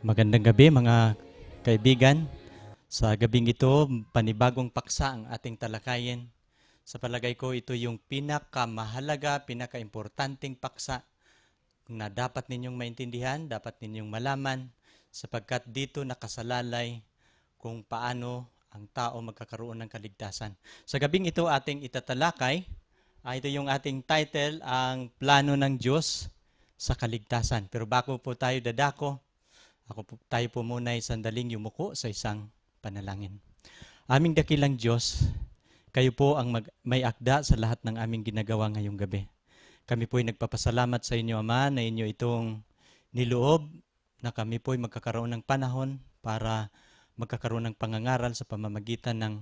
Magandang gabi mga kaibigan. Sa gabing ito, panibagong paksa ang ating talakayin. Sa palagay ko, ito yung pinakamahalaga, pinakaimportanteng paksa na dapat ninyong maintindihan, dapat ninyong malaman, sapagkat dito nakasalalay kung paano ang tao magkakaroon ng kaligtasan. Sa gabing ito ating itatalakay, ito yung ating title, ang plano ng Diyos sa kaligtasan. Pero bago po tayo dadako, tayo po muna ay sandaling yumuko sa isang panalangin. Aming dakilang Diyos, kayo po ang may akda sa lahat ng aming ginagawa ngayong gabi. Kami po ay nagpapasalamat sa inyo, Ama, na inyo itong niloob na kami po ay magkakaroon ng panahon para magkakaroon ng pangangaral sa pamamagitan ng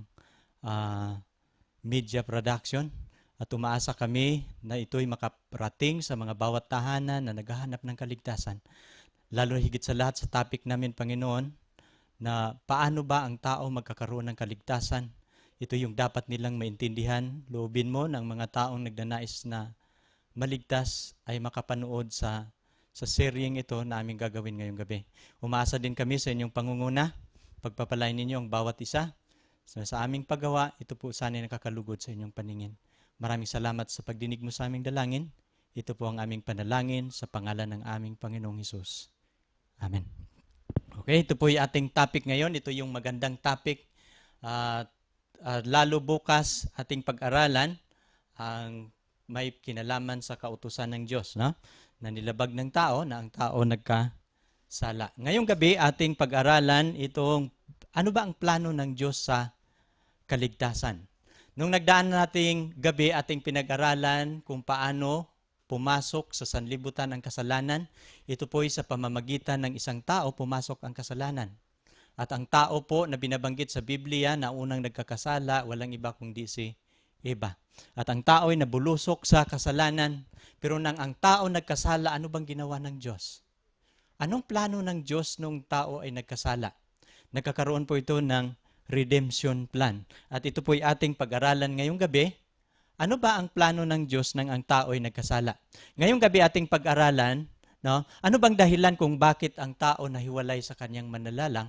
media production. At umaasa kami na ito'y makarating sa mga bawat tahanan na naghahanap ng kaligtasan. Lalo higit sa lahat sa topic namin, Panginoon, na paano ba ang tao magkakaroon ng kaligtasan. Ito yung dapat nilang maintindihan. Loobin mo ng mga taong nagdanais na maligtas ay makapanood sa seryeng ito na aming gagawin ngayong gabi. Umaasa din kami sa inyong pangunguna. Pagpapalain ninyo ang bawat isa. Sa aming paggawa, ito po sana'y nakakalugod sa inyong paningin. Maraming salamat sa pagdinig mo sa aming dalangin. Ito po ang aming panalangin sa pangalan ng aming Panginoong Hesus. Amen. Okay, ito po yung ating topic ngayon. Ito yung magandang topic. Lalo bukas ating pag-aralan ang may kinalaman sa kautusan ng Diyos, no? Na nilabag ng tao, na ang tao nagkasala. Ngayong gabi, ating pag-aralan itong ano ba ang plano ng Diyos sa kaligtasan. Nung nagdaan nating gabi, ating pinag-aralan kung paano pumasok sa sanlibutan ang kasalanan. Ito po ay sa pamamagitan ng isang tao, pumasok ang kasalanan. At ang tao po na binabanggit sa Biblia na unang nagkakasala, walang iba kundi si Eva. At ang tao ay nabulusok sa kasalanan. Pero nang ang tao nagkasala, ano bang ginawa ng Diyos? Anong plano ng Diyos nung tao ay nagkasala? Nagkakaroon po ito ng redemption plan. At ito po ay ating pag-aralan ngayong gabi. Ano ba ang plano ng Diyos nang ang tao ay nagkasala? Ngayong gabi ating pag-aralan, no? Ano bang dahilan kung bakit ang tao nahiwalay sa kanyang manlalalang?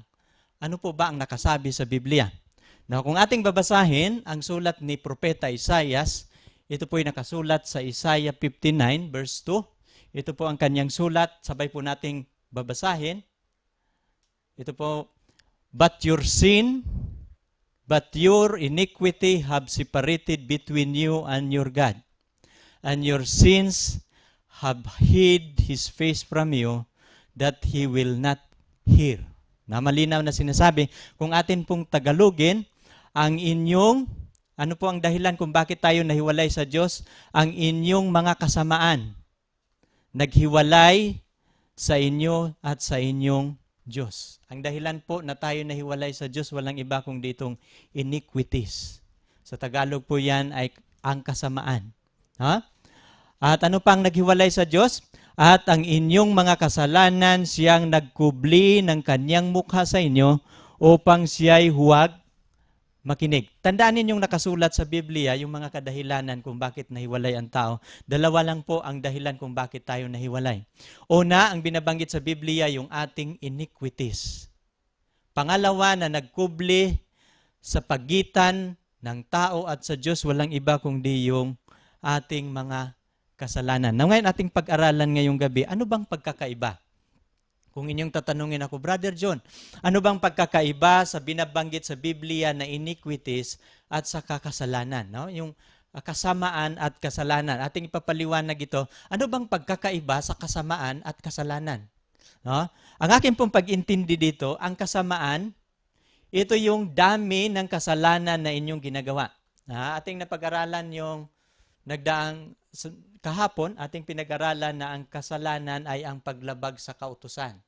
Ano po ba ang nakasabi sa Biblia? Now, kung ating babasahin ang sulat ni Propeta Isaias, ito po ay nakasulat sa Isaiah 59 verse 2. Ito po ang kanyang sulat, sabay po nating babasahin. Ito po, but your iniquity have separated between you and your God, and your sins have hid His face from you, that He will not hear. Na malinaw na sinasabi, kung atin pong Tagalogin, ang inyong, ano po ang dahilan kung bakit tayo nahiwalay sa Diyos? Ang inyong mga kasamaan, naghiwalay sa inyo at sa inyong Diyos. Ang dahilan po na tayo nahiwalay sa Diyos, walang iba kung ditong iniquities. Sa Tagalog po yan ay ang kasamaan. Ha? At ano pang naghiwalay sa Diyos? At ang inyong mga kasalanan siyang nagkubli ng kanyang mukha sa inyo upang siya'y huwag makinig. Tandaan ninyong nakasulat sa Biblia yung mga kadahilanan kung bakit nahiwalay ang tao. Dalawa lang po ang dahilan kung bakit tayo nahiwalay. Una, ang binabanggit sa Biblia yung ating iniquities. Pangalawa, na nagkubli sa pagitan ng tao at sa Diyos, walang iba kundi yung ating mga kasalanan. Now, ngayon ating pag-aralan ngayong gabi, ano bang pagkakaiba? Kung inyong tatanungin ako, Brother John, ano bang pagkakaiba sa binabanggit sa Biblia na iniquities at sa kasalanan? No? Yung kasamaan at kasalanan. Ating ipapaliwanag ito. Ano bang pagkakaiba sa kasamaan at kasalanan? No? Ang akin pong pag-intindi dito, ang kasamaan, ito yung dami ng kasalanan na inyong ginagawa. Ating napag-aralan yung nagdaang kahapon, ating pinag-aralan na ang kasalanan ay ang paglabag sa kautusan.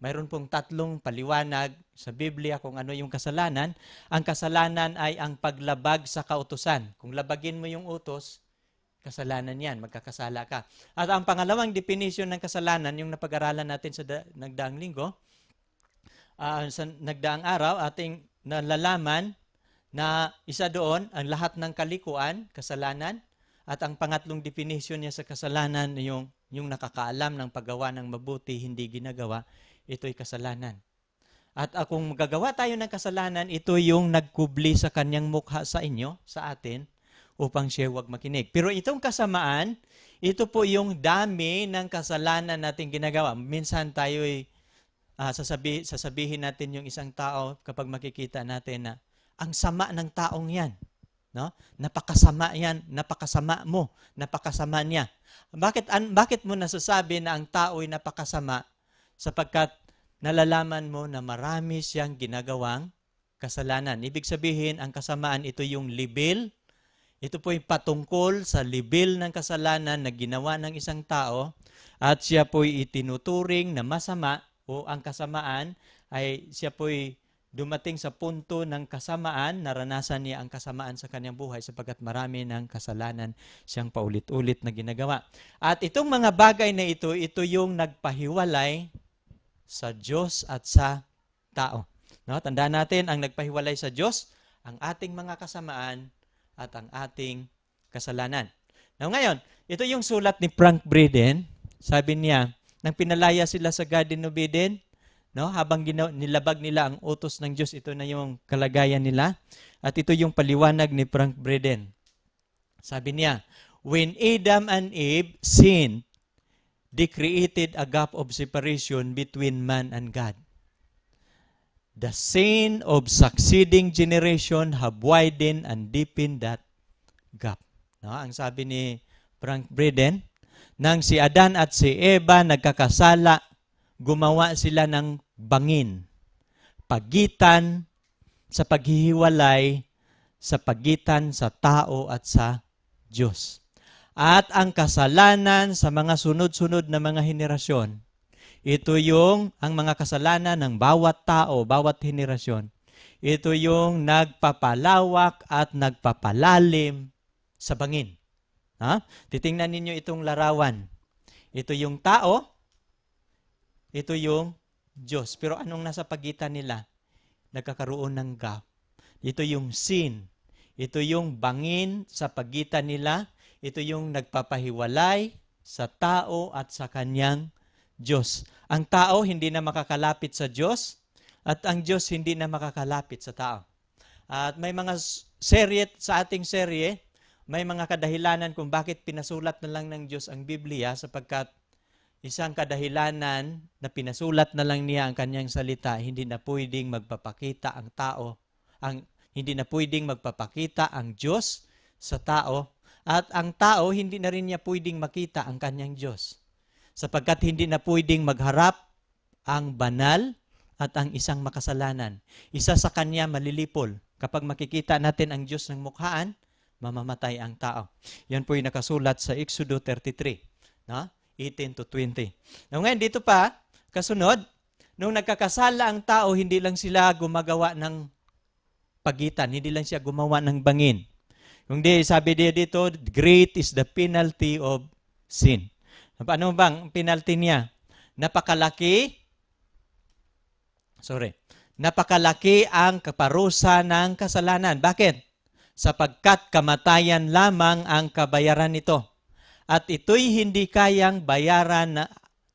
Mayroon pong tatlong paliwanag sa Biblia kung ano yung kasalanan. Ang kasalanan ay ang paglabag sa kautusan. Kung labagin mo yung utos, kasalanan yan, magkakasala ka. At ang pangalawang definition ng kasalanan, yung napag-aralan natin sa nagdaang linggo, sa nagdaang araw, ating nalalaman na isa doon, ang lahat ng kalikuan, kasalanan. At ang pangatlong definition niya sa kasalanan, yung nakakaalam ng paggawa ng mabuti, hindi ginagawa, ito'y kasalanan. At kung magagawa tayo ng kasalanan, ito yung nagkubli sa kanyang mukha sa inyo, sa atin, upang siya huwag makinig. Pero itong kasamaan, ito po yung dami ng kasalanan natin ginagawa. Minsan tayo'y sasabihin natin yung isang tao kapag makikita natin na ang sama ng taong yan. No? Napakasama yan, napakasama mo, napakasama niya. Bakit mo nasasabi na ang tao ay napakasama? Sapagkat nalalaman mo na marami siyang ginagawang kasalanan. Ibig sabihin, ang kasamaan, ito yung level. Ito po yung patungkol sa level ng kasalanan na ginawa ng isang tao at siya po itinuturing na masama o ang kasamaan ay siya po dumating sa punto ng kasamaan, naranasan niya ang kasamaan sa kanyang buhay sapagkat marami ng kasalanan siyang paulit-ulit na ginagawa. At itong mga bagay na ito yung nagpahiwalay sa Diyos at sa tao. No? Tandaan natin, ang nagpahiwalay sa Diyos, ang ating mga kasamaan at ang ating kasalanan. Now ngayon, ito yung sulat ni Frank Braden. Sabi niya, nang pinalaya sila sa Garden of Eden, no? Habang nilabag nila ang utos ng Diyos, ito na yung kalagayan nila. At ito yung paliwanag ni Frank Braden. Sabi niya, when Adam and Eve sinned, they created a gap of separation between man and God. The sin of succeeding generation have widened and deepened that gap. No, ang sabi ni Frank Braden, nang si Adan at si Eva nagkakasala, gumawa sila ng bangin, pagitan sa paghihiwalay sa pagitan sa tao at sa Diyos. At ang kasalanan sa mga sunod-sunod na mga henerasyon, ito yung ang mga kasalanan ng bawat tao, bawat henerasyon. Ito yung nagpapalawak at nagpapalalim sa bangin. Ha? Titingnan ninyo itong larawan. Ito yung tao, ito yung Diyos. Pero anong nasa pagitan nila? Nagkakaroon ng gap. Ito yung sin. Ito yung bangin sa pagitan nila. Ito yung nagpapahiwalay sa tao at sa kanyang Diyos. Ang tao hindi na makakalapit sa Diyos at ang Diyos hindi na makakalapit sa tao. At may mga serye sa ating serye, may mga kadahilanan kung bakit pinasulat na lang ng Diyos ang Biblia sapagkat isang kadahilanan na pinasulat na lang niya ang kanyang salita, hindi na pwedeng magpapakita ang tao, hindi na pwedeng magpapakita ang Diyos sa tao. At ang tao, hindi na rin niya pwedeng makita ang kanyang Diyos. Sapagkat hindi na pwedeng magharap ang banal at ang isang makasalanan. Isa sa kanya malilipol. Kapag makikita natin ang Diyos ng mukhaan, mamamatay ang tao. Yan po yung nakasulat sa Exodus 33, no? 18 to 20. Now, ngayon, dito pa, kasunod, nung nagkakasala ang tao, hindi lang sila gumagawa ng pagitan, hindi lang siya gumawa ng bangin. Kundi sabi dia dito, great is the penalty of sin. Ano bang penalty niya? Napakalaki ang kaparusa ng kasalanan. Bakit? Sapagkat kamatayan lamang ang kabayaran nito. At ito'y hindi kayang bayaran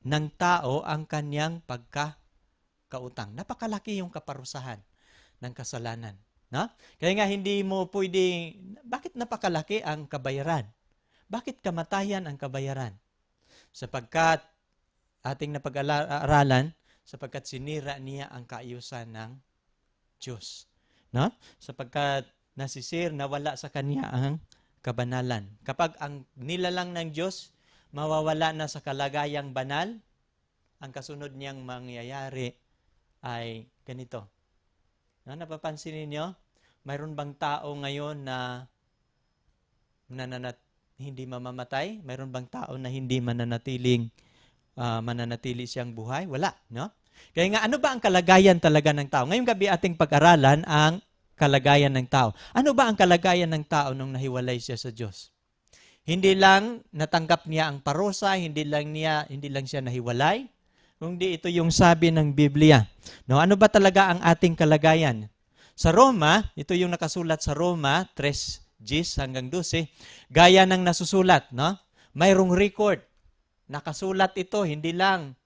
ng tao ang kanyang pagkakautang. Napakalaki yung kaparusahan ng kasalanan. No? Kaya nga hindi mo pwede, bakit napakalaki ang kabayaran? Bakit kamatayan ang kabayaran? Sapagkat ating napag-aralan, sapagkat sinira niya ang kaayusan ng Diyos. No? Sapagkat nasisir, nawala sa kanya ang kabanalan. Kapag ang nilalang ng Diyos, mawawala na sa kalagayang banal, ang kasunod niyang mangyayari ay ganito. Napapansin niyo, mayroon bang tao ngayon na hindi mamamatay? Mayroon bang tao na hindi mananatili siyang buhay? Wala, no? Kaya nga, ano ba ang kalagayan talaga ng tao? Ngayong gabi ating pag-aralan ang kalagayan ng tao. Ano ba ang kalagayan ng tao nung nahiwalay siya sa Diyos? Hindi lang natanggap niya ang parusa, hindi lang siya nahiwalay, kundi ito yung sabi ng Biblia. No, ano ba talaga ang ating kalagayan? Sa Roma, ito yung nakasulat sa Roma 3:10 hanggang 12, gaya ng nasusulat, no? Mayroong record. Nakasulat ito, hindi lang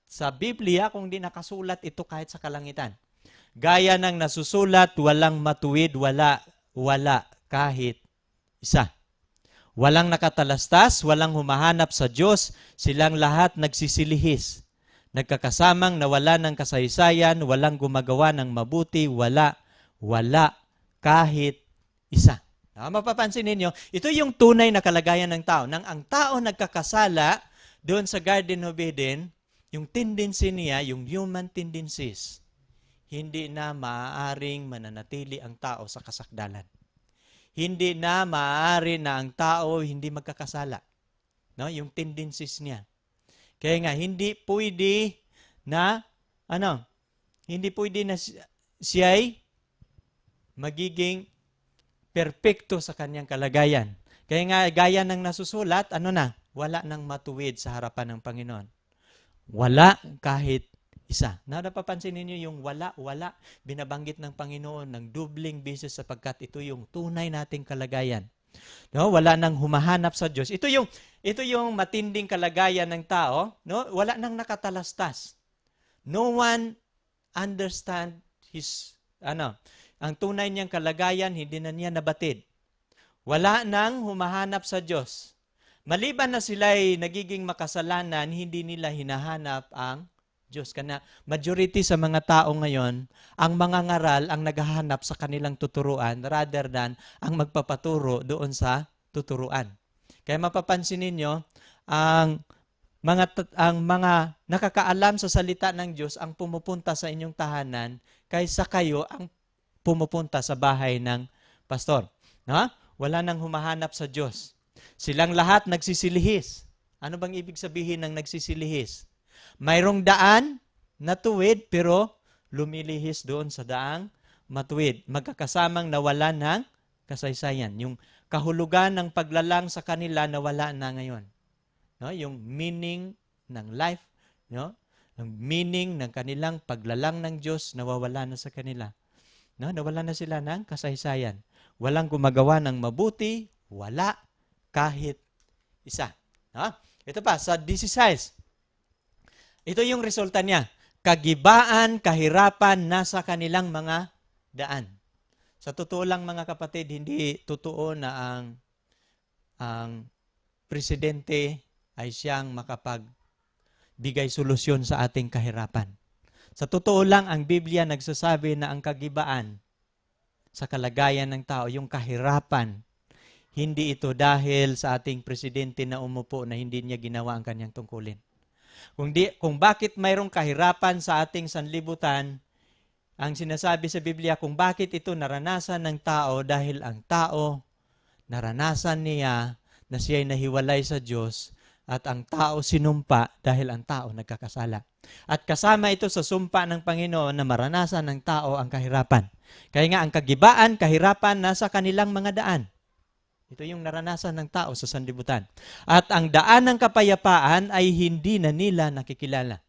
sa Biblia kung di nakasulat ito kahit sa kalangitan. Gaya ng nasusulat, walang matuwid, wala kahit isa. Walang nakatalastas, walang humahanap sa Diyos, silang lahat nagsisilihis. Nagkakasamang nawala ng kasaysayan, walang gumagawa ng mabuti, wala kahit isa. Mapapansin ninyo, ito yung tunay na kalagayan ng tao. Nang ang tao nagkakasala doon sa Garden of Eden, yung tendency niya, yung human tendencies, hindi na maaaring mananatili ang tao sa kasakdalan. Hindi na maaari na ang tao hindi magkakasala. No? Yung tendencies niya. Kaya nga, hindi pwede na siya'y magiging perpekto sa kanyang kalagayan. Kaya nga, gaya ng nasusulat, wala nang matuwid sa harapan ng Panginoon. Wala kahit isa. Napapansin ninyo yung wala, binabanggit ng Panginoon ng dubling beses sapagkat ito yung tunay nating kalagayan. No, wala nang humahanap sa Diyos. Ito yung matinding kalagayan ng tao, no? Wala nang nakatalastas. No one understand ang tunay niyang kalagayan, hindi na niya nabatid. Wala nang humahanap sa Diyos. Maliban na sila'y nagiging makasalanan, hindi nila hinahanap ang Diyos. Kana majority sa mga tao ngayon, ang mga ngaral ang naghahanap sa kanilang tuturuan rather than ang magpapaturo doon sa tuturuan. Kaya mapapansin ninyo, ang mga nakakaalam sa salita ng Diyos ang pumupunta sa inyong tahanan kaysa kayo ang pumupunta sa bahay ng pastor. No? Wala nang humahanap sa Diyos. Silang lahat nagsisilihis. Ano bang ibig sabihin ng nagsisilihis? Mayroong daan na tuwid pero lumilihis doon sa daang matuwid. Magkakasamang nawala ng kasaysayan. Yung kahulugan ng paglalang sa kanila nawala na ngayon. No? Yung meaning ng life, no? Yung meaning ng kanilang paglalang ng Diyos nawawala na sa kanila. No? Nawala na sila ng kasaysayan. Walang gumagawa ng mabuti, wala kahit isa. No? Ito pa, sa 16. Ito yung resulta niya. Kagibaan, kahirapan nasa kanilang mga daan. Sa totoo lang mga kapatid, hindi totoo na ang presidente ay siyang makapagbigay solusyon sa ating kahirapan. Sa totoo lang, ang Biblia nagsasabi na ang kagibaan sa kalagayan ng tao, yung kahirapan, hindi ito dahil sa ating presidente na umupo na hindi niya ginawa ang kanyang tungkulin. Kung bakit mayroong kahirapan sa ating sanlibutan, ang sinasabi sa Biblia, kung bakit ito naranasan ng tao dahil ang tao, naranasan niya na siya'y nahiwalay sa Diyos at ang tao sinumpa dahil ang tao nagkakasala. At kasama ito sa sumpa ng Panginoon na maranasan ng tao ang kahirapan. Kaya nga ang kagibaan, kahirapan nasa kanilang mga daan. Ito yung naranasan ng tao sa sanlibutan. At ang daan ng kapayapaan ay hindi na nila nakikilala.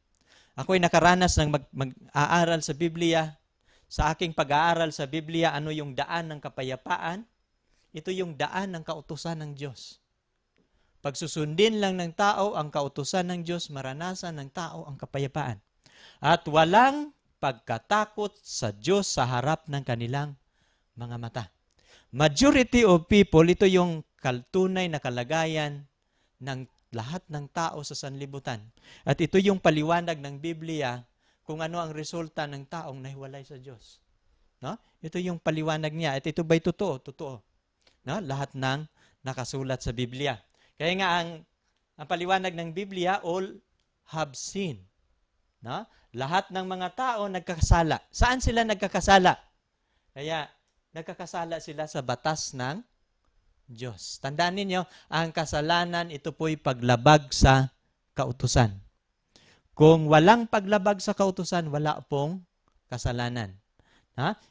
Ako'y nakaranas ng mag-aaral sa Biblia. Sa aking pag-aaral sa Biblia, ano yung daan ng kapayapaan? Ito yung daan ng kautusan ng Diyos. Pagsusundin lang ng tao ang kautusan ng Diyos, maranasan ng tao ang kapayapaan. At walang pagkatakot sa Diyos sa harap ng kanilang mga mata. Majority of people, ito yung tunay na kalagayan ng lahat ng tao sa sanlibutan. At ito yung paliwanag ng Biblia kung ano ang resulta ng taong nahiwalay sa Diyos. No? Ito yung paliwanag niya. At ito ba'y totoo? Totoo. No? Lahat ng nakasulat sa Biblia. Kaya nga ang paliwanag ng Biblia, all have sinned. No? Lahat ng mga tao nagkakasala. Saan sila nagkakasala? Kaya nagkakasala sila sa batas ng Diyos. Tandaan ninyo, ang kasalanan, ito po'y paglabag sa kautusan. Kung walang paglabag sa kautusan, wala pong kasalanan.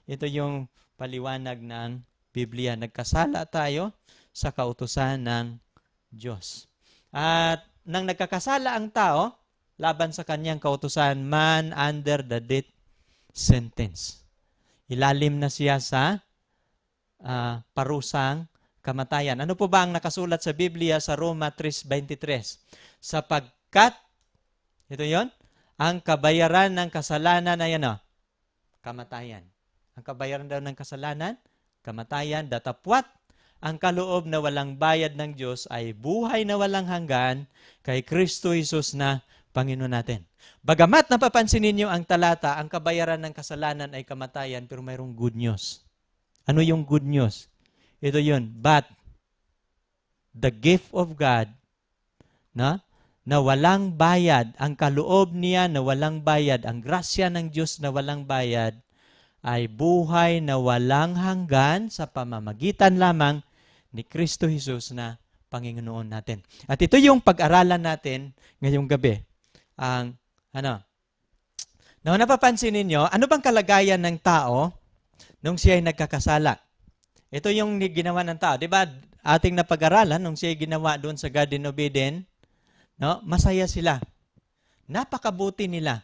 Ito yung paliwanag ng Biblia. Nagkasala tayo sa kautusan ng Diyos. At nang nagkakasala ang tao, laban sa kanyang kautusan, man under the death sentence. Ilalim na siya sa parusang kamatayan. Ano po ba ang nakasulat sa Biblia sa Roma 3:23? Sapagkat, ito yon, Ang kabayaran ng kasalanan ay ano? Kamatayan. Ang kabayaran daw ng kasalanan, kamatayan, datapwat. Ang kaloob na walang bayad ng Diyos ay buhay na walang hanggan kay Kristo Jesus na Panginoon natin. Bagamat napapansin ninyo ang talata, ang kabayaran ng kasalanan ay kamatayan, pero mayroong good news. Ano yung good news? Ito yun, but the gift of God, na walang bayad, ang kaloob niya na walang bayad, ang grasya ng Diyos na walang bayad, ay buhay na walang hanggan sa pamamagitan lamang ni Kristo Jesus na Panginoon natin. At ito yung pag-aralan natin ngayong gabi. Ang, napapansin ninyo, ano bang kalagayan ng tao nung siya ay nagkakasala? Ito yung ginawa ng tao. Diba, ating napag-aralan nung siya ay ginawa doon sa Garden of Eden, no? Masaya sila. Napakabuti nila.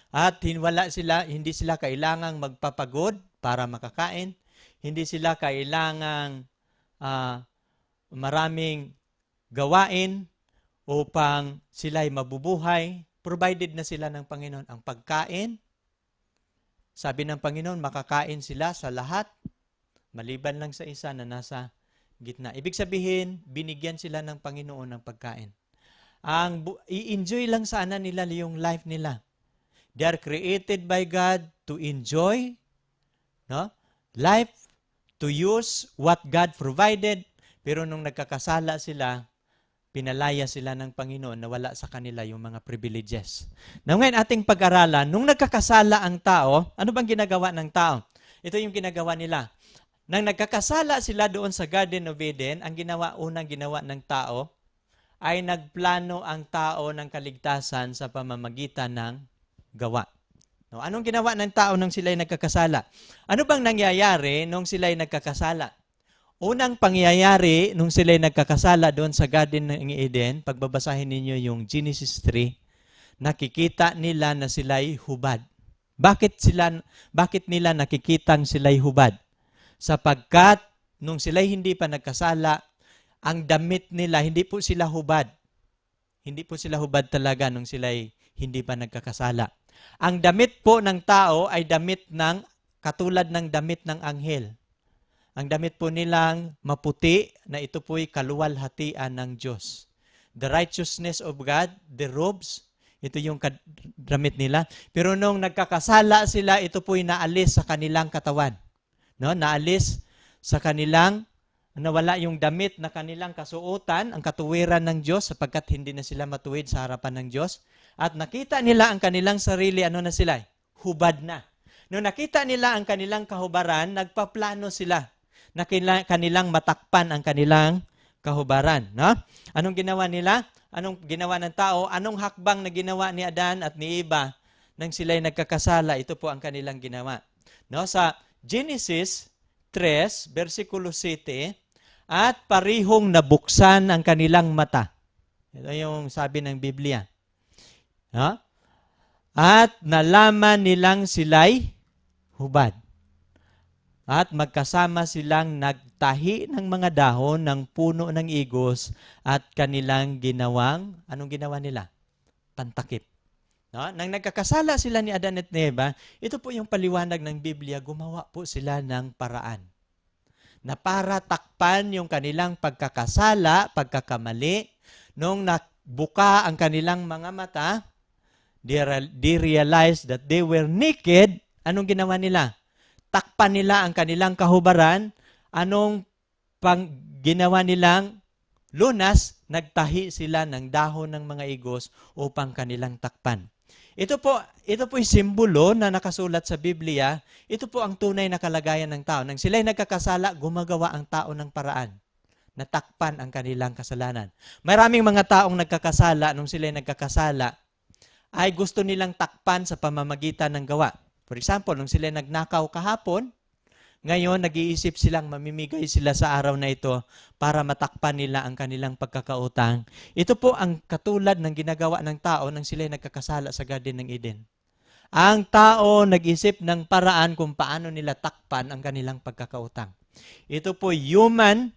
At hindi sila kailangang magpapagod para makakain. Hindi sila kailangang maraming gawain upang sila ay mabubuhay. Provided na sila ng Panginoon ang pagkain. Sabi ng Panginoon, makakain sila sa lahat, maliban lang sa isa na nasa gitna. Ibig sabihin, binigyan sila ng Panginoon ng pagkain. I-enjoy lang sana nila yung life nila. They are created by God to enjoy, no? Life, to use what God provided. Pero nung nagkakasala sila, pinalaya sila ng Panginoon na wala sa kanila yung mga privileges. Now ngayon ating pag-aralan, nung nagkakasala ang tao, ano bang ginagawa ng tao? Ito yung ginagawa nila. Nang nagkakasala sila doon sa Garden of Eden, ang unang ginawa ng tao, ay nagplano ang tao ng kaligtasan sa pamamagitan ng gawa. No, anong ginawa ng tao nung sila'y nagkakasala? Ano bang nangyayari nung sila'y nagkakasala? Unang pangyayari nung sila'y nagkakasala doon sa Garden ng Eden, pagbabasahin ninyo yung Genesis 3, nakikita nila na sila'y hubad. Bakit nila nakikitang sila'y hubad? Sapagkat nung sila'y hindi pa nagkasala, ang damit nila, hindi po sila hubad. Hindi po sila hubad talaga nung sila'y hindi pa nagkakasala. Ang damit po ng tao ay katulad ng damit ng anghel. Ang damit po nilang maputi na ito po'y kaluwalhatian ng Diyos. The righteousness of God, the robes, ito yung damit nila. Pero nung nagkakasala sila, ito po'y naalis sa kanilang katawan. No? Naalis sa kanilang, nawala yung damit na kanilang kasuotan, ang katuwiran ng Diyos, sapagkat hindi na sila matuwid sa harapan ng Diyos. At nakita nila ang kanilang sarili, ano na sila? Hubad na. Nung nakita nila ang kanilang kahubaran, nagpaplano sila na kanilang matakpan ang kanilang kahubaran. No? Anong ginawa nila? Anong ginawa ng tao? Anong hakbang na ginawa ni Adan at ni Eva nang sila'y nagkakasala? Ito po ang kanilang ginawa. No? Sa Genesis 3, versikulo 7, at parihong nabuksan ang kanilang mata. Ito yung sabi ng Biblia. No? At nalaman nilang sila'y hubad. At magkasama silang nagtahi ng mga dahon ng puno ng igos at kanilang anong ginawa nila? Pantakip. No? Nang nagkakasala sila ni Adan at ni Eva, ito po yung paliwanag ng Biblia, gumawa po sila ng paraan na para takpan yung kanilang pagkakasala, pagkakamali. Nung nabuka ang kanilang mga mata, they realized that they were naked. Anong ginawa nila? Takpan nila ang kanilang kahubaran. Anong ginawa nilang lunas? Nagtahi sila ng dahon ng mga igos upang kanilang takpan. Ito po yung simbolo na nakasulat sa Biblia. Ito po ang tunay na kalagayan ng tao. Nang sila'y nagkakasala, gumagawa ang tao ng paraan. Natakpan ang kanilang kasalanan. Maraming mga taong nagkakasala, nung sila'y nagkakasala, ay gusto nilang takpan sa pamamagitan ng gawa. For example, nung sila'y nagnakaw kahapon, ngayon nag-iisip silang mamimigay sila sa araw na ito para matakpan nila ang kanilang pagkakautang. Ito po ang katulad ng ginagawa ng tao nang sila'y nagkakasala sa Garden ng Eden. Ang tao nag-isip ng paraan kung paano nila takpan ang kanilang pagkakautang. Ito po human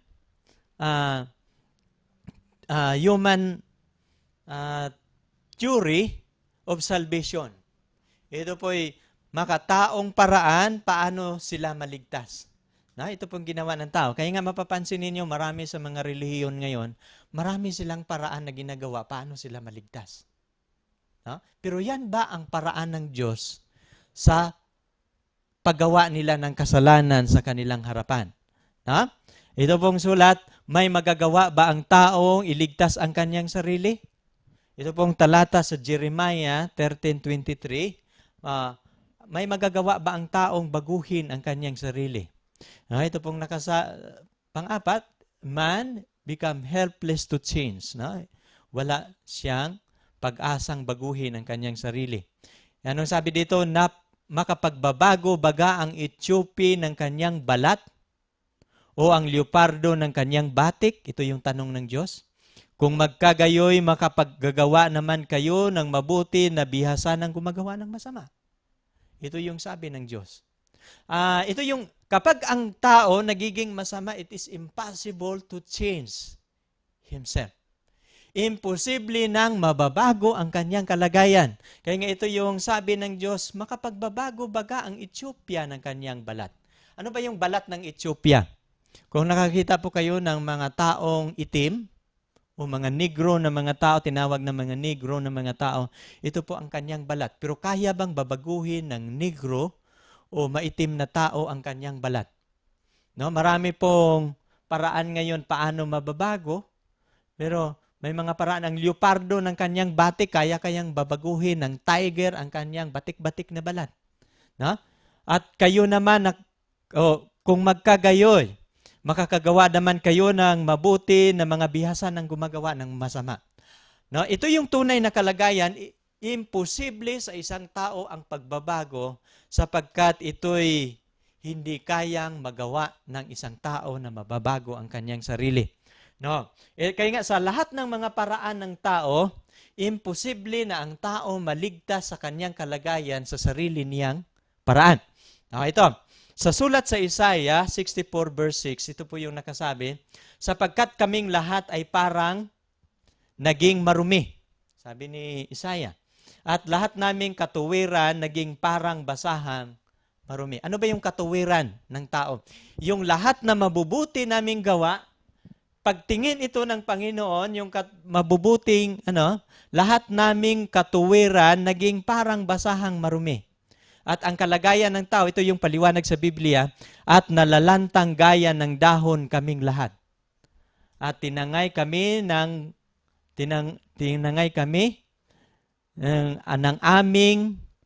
theory of salvation. Ito po'y makataong paraan paano sila maligtas. Ito pong ginawa ng tao. Kaya nga mapapansin ninyo, marami sa mga relihiyon ngayon, marami silang paraan na ginagawa paano sila maligtas. Pero yan ba ang paraan ng Diyos sa paggawa nila ng kasalanan sa kanilang harapan? Ito pong sulat, may magagawa ba ang taong iligtas ang kanyang sarili? Ito pong talata sa Jeremiah 13:23, may magagawa ba ang taong baguhin ang kanyang sarili? Ito pong pang-apat, man become helpless to change. Wala siyang pag-asang baguhin ang kanyang sarili. Anong sabi dito? Na makapagbabago baga ang Ethiopia ng kanyang balat o ang leopardo ng kanyang batik? Ito yung tanong ng Diyos. Kung magkagayoy, makapaggagawa naman kayo ng mabuti na bihasa ng gumagawa ng masama. Ito yung sabi ng Diyos. Ito yung, kapag ang tao nagiging masama, it is impossible to change himself. Imposible nang mababago ang kanyang kalagayan. Kaya nga ito yung sabi ng Diyos, makapagbabago baga ang Ethiopia ng kanyang balat. Ano ba yung balat ng Ethiopia? Kung nakakita po kayo ng mga taong itim, o mga negro na mga tao, tinawag na mga negro na mga tao, ito po ang kanyang balat. Pero kaya bang babaguhin ng negro o maitim na tao ang kanyang balat? Marami pong paraan ngayon paano mababago, pero may mga paraan. Ang leopardo ng kanyang batik, kayang babaguhin ng tiger ang kanyang batik-batik na balat. At kayo naman, kung magkagayoy, makakagawa naman kayo ng mabuti na mga bihasa ng gumagawa ng masama. Ito yung tunay na kalagayan. Imposible sa isang tao ang pagbabago sapagkat ito'y hindi kayang magawa ng isang tao na mababago ang kanyang sarili. Kaya nga sa lahat ng mga paraan ng tao, imposible na ang tao maligtas sa kanyang kalagayan sa sarili niyang paraan. Ito. Sa sulat sa Isaiah 64 verse 6, ito po yung nakasabi, sapagkat kaming lahat ay parang naging marumi. Sabi ni Isaiah. At lahat naming katuwiran naging parang basahang marumi. Ano ba yung katuwiran ng tao? Yung lahat na mabubuti naming gawa, pagtingin ito ng Panginoon, yung mabubuting, lahat naming katuwiran naging parang basahang marumi. At ang kalagayan ng tao, ito yung paliwanag sa Biblia, at nalalantang gaya ng dahon kaming lahat. At tinangay kami ng aming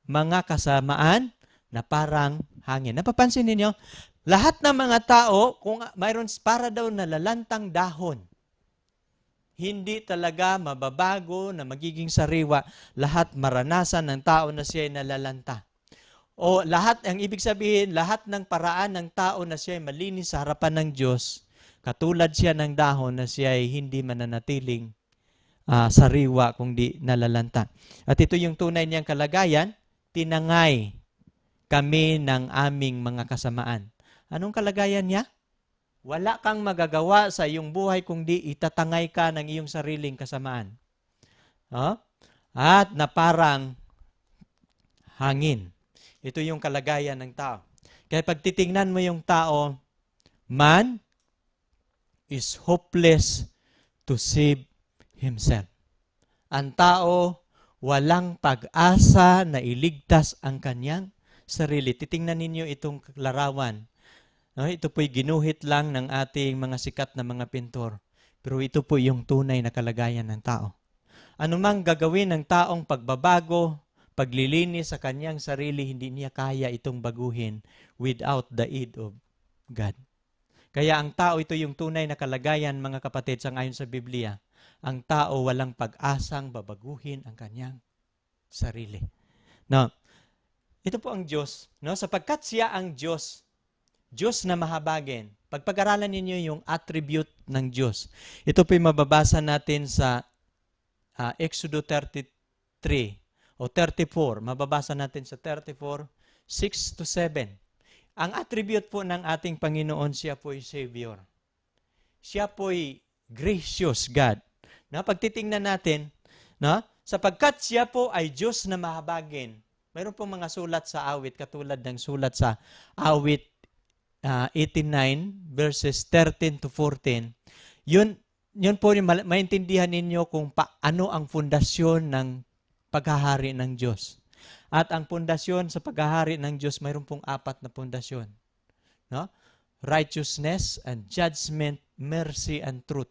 mga kasamaan na parang hangin. Napapansin ninyo, lahat ng mga tao, kung mayroon para daw nalalantang dahon, hindi talaga mababago na magiging sariwa, lahat maranasan ng tao na siya ay nalalanta. O lahat, ang ibig sabihin, lahat ng paraan ng tao na siya ay malinis sa harapan ng Diyos, katulad siya ng dahon na siya ay hindi mananatiling sariwa kundi nalalanta. At ito yung tunay niyang kalagayan, tinangay kami ng aming mga kasamaan. Anong kalagayan niya? Wala kang magagawa sa iyong buhay kundi itatangay ka ng iyong sariling kasamaan. At na parang hangin. Ito yung kalagayan ng tao. Kaya pag titingnan mo yung tao, man is hopeless to save himself. Ang tao, walang pag-asa na iligtas ang kanyang sarili. Titingnan ninyo itong larawan. Ito po'y ginuhit lang ng ating mga sikat na mga pintor. Pero ito po yung tunay na kalagayan ng tao. Anumang gagawin ng taong pagbabago, paglilinis sa kanyang sarili, hindi niya kaya itong baguhin without the aid of God. Kaya ang tao, ito yung tunay na kalagayan, mga kapatid, sa ngayon sa Biblia. Ang tao walang pag-asang babaguhin ang kanyang sarili. Ito po ang Diyos. Sapagkat siya ang Diyos, Diyos na mahabagin. Pagpag-aralan ninyo yung attribute ng Diyos. Ito po'y mababasa natin sa Exodus 33 o 34. Mababasa natin sa 34, 6-7. Ang attribute po ng ating Panginoon, siya po'y Savior. Siya po'y gracious God. Pag titingnan natin, sapagkat siya po ay Diyos na mahabagin. Mayroon pong mga sulat sa awit, katulad ng sulat sa awit 89, verses 13 to 14. Yun po yung maintindihan ninyo kung paano ang pundasyon ng paghahari ng Diyos. At ang pundasyon sa paghahari ng Diyos, mayroon pong 4 na pundasyon. No? Righteousness and judgment, mercy and truth.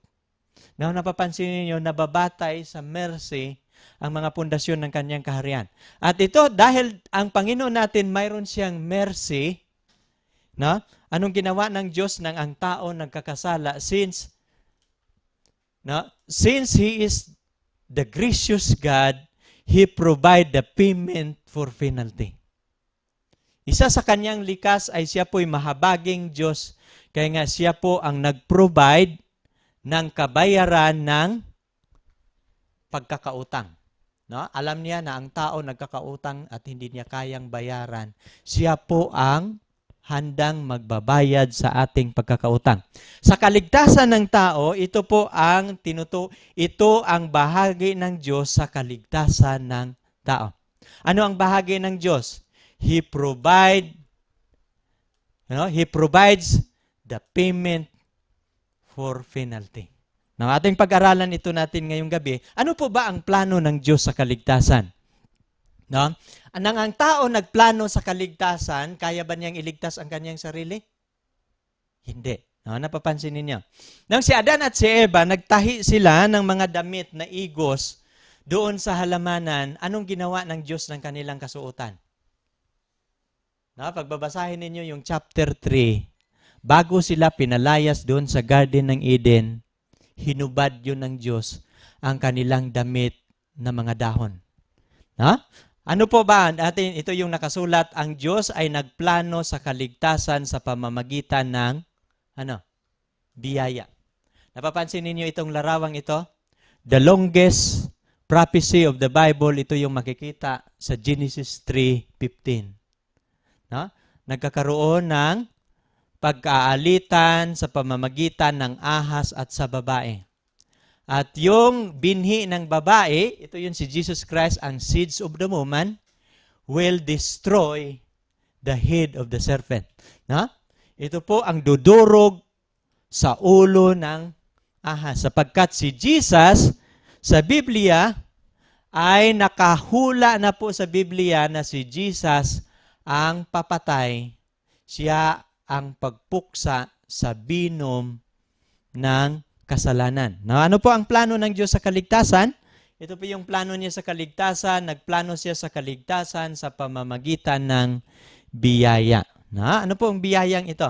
Now, napapansin niyo, nababatay sa mercy ang mga pundasyon ng kanyang kaharian. At ito, dahil ang Panginoon natin, mayroon siyang mercy, no? Anong ginawa ng Diyos nang ang tao nagkakasala? Since He is the gracious God, He provide the payment for penalty. Isa sa kanyang likas ay siya po'y mahabaging Diyos, kaya nga siya po ang nag-provide ng kabayaran ng pagkakautang. No? Alam niya na ang tao nagkakautang at hindi niya kayang bayaran. Siya po ang handang magbabayad sa ating pagkakautang. Sa kaligtasan ng tao, ito po ang ito ang bahagi ng Diyos sa kaligtasan ng tao. Ano ang bahagi ng Diyos? He provides the payment for penalty. Nang ating pag-aralan ito natin ngayong gabi, ano po ba ang plano ng Diyos sa kaligtasan? No? Nang ang tao nagplano sa kaligtasan, kaya ba niyang iligtas ang kanyang sarili? Hindi. No, napapansin ninyo. Nang si Adan at si Eva, nagtahi sila ng mga damit na igos doon sa halamanan, anong ginawa ng Diyos ng kanilang kasuotan? No, pagbabasahin ninyo yung chapter 3, bago sila pinalayas doon sa Garden ng Eden, hinubad yun ng Diyos ang kanilang damit na mga dahon. No? Ano po ba? Ito yung nakasulat, ang Diyos ay nagplano sa kaligtasan sa pamamagitan ng biyaya. Napapansin ninyo itong larawang ito? The longest prophecy of the Bible, ito yung makikita sa Genesis 3:15. No? Nagkakaroon ng pagkaalitan sa pamamagitan ng ahas at sa babae. At yung binhi ng babae, ito yun si Jesus Christ, ang seeds of the woman, will destroy the head of the serpent. No? Ito po ang dudurog sa ulo ng ahas. Sapagkat si Jesus sa Biblia ay nakahula na po sa Biblia na si Jesus ang papatay. Siya ang pagpuksa sa binom ng kasalanan. Now, ano po ang plano ng Diyos sa kaligtasan? Ito po yung plano niya sa kaligtasan. Nagplano siya sa kaligtasan sa pamamagitan ng biyaya. Ano po ang biyayang ito?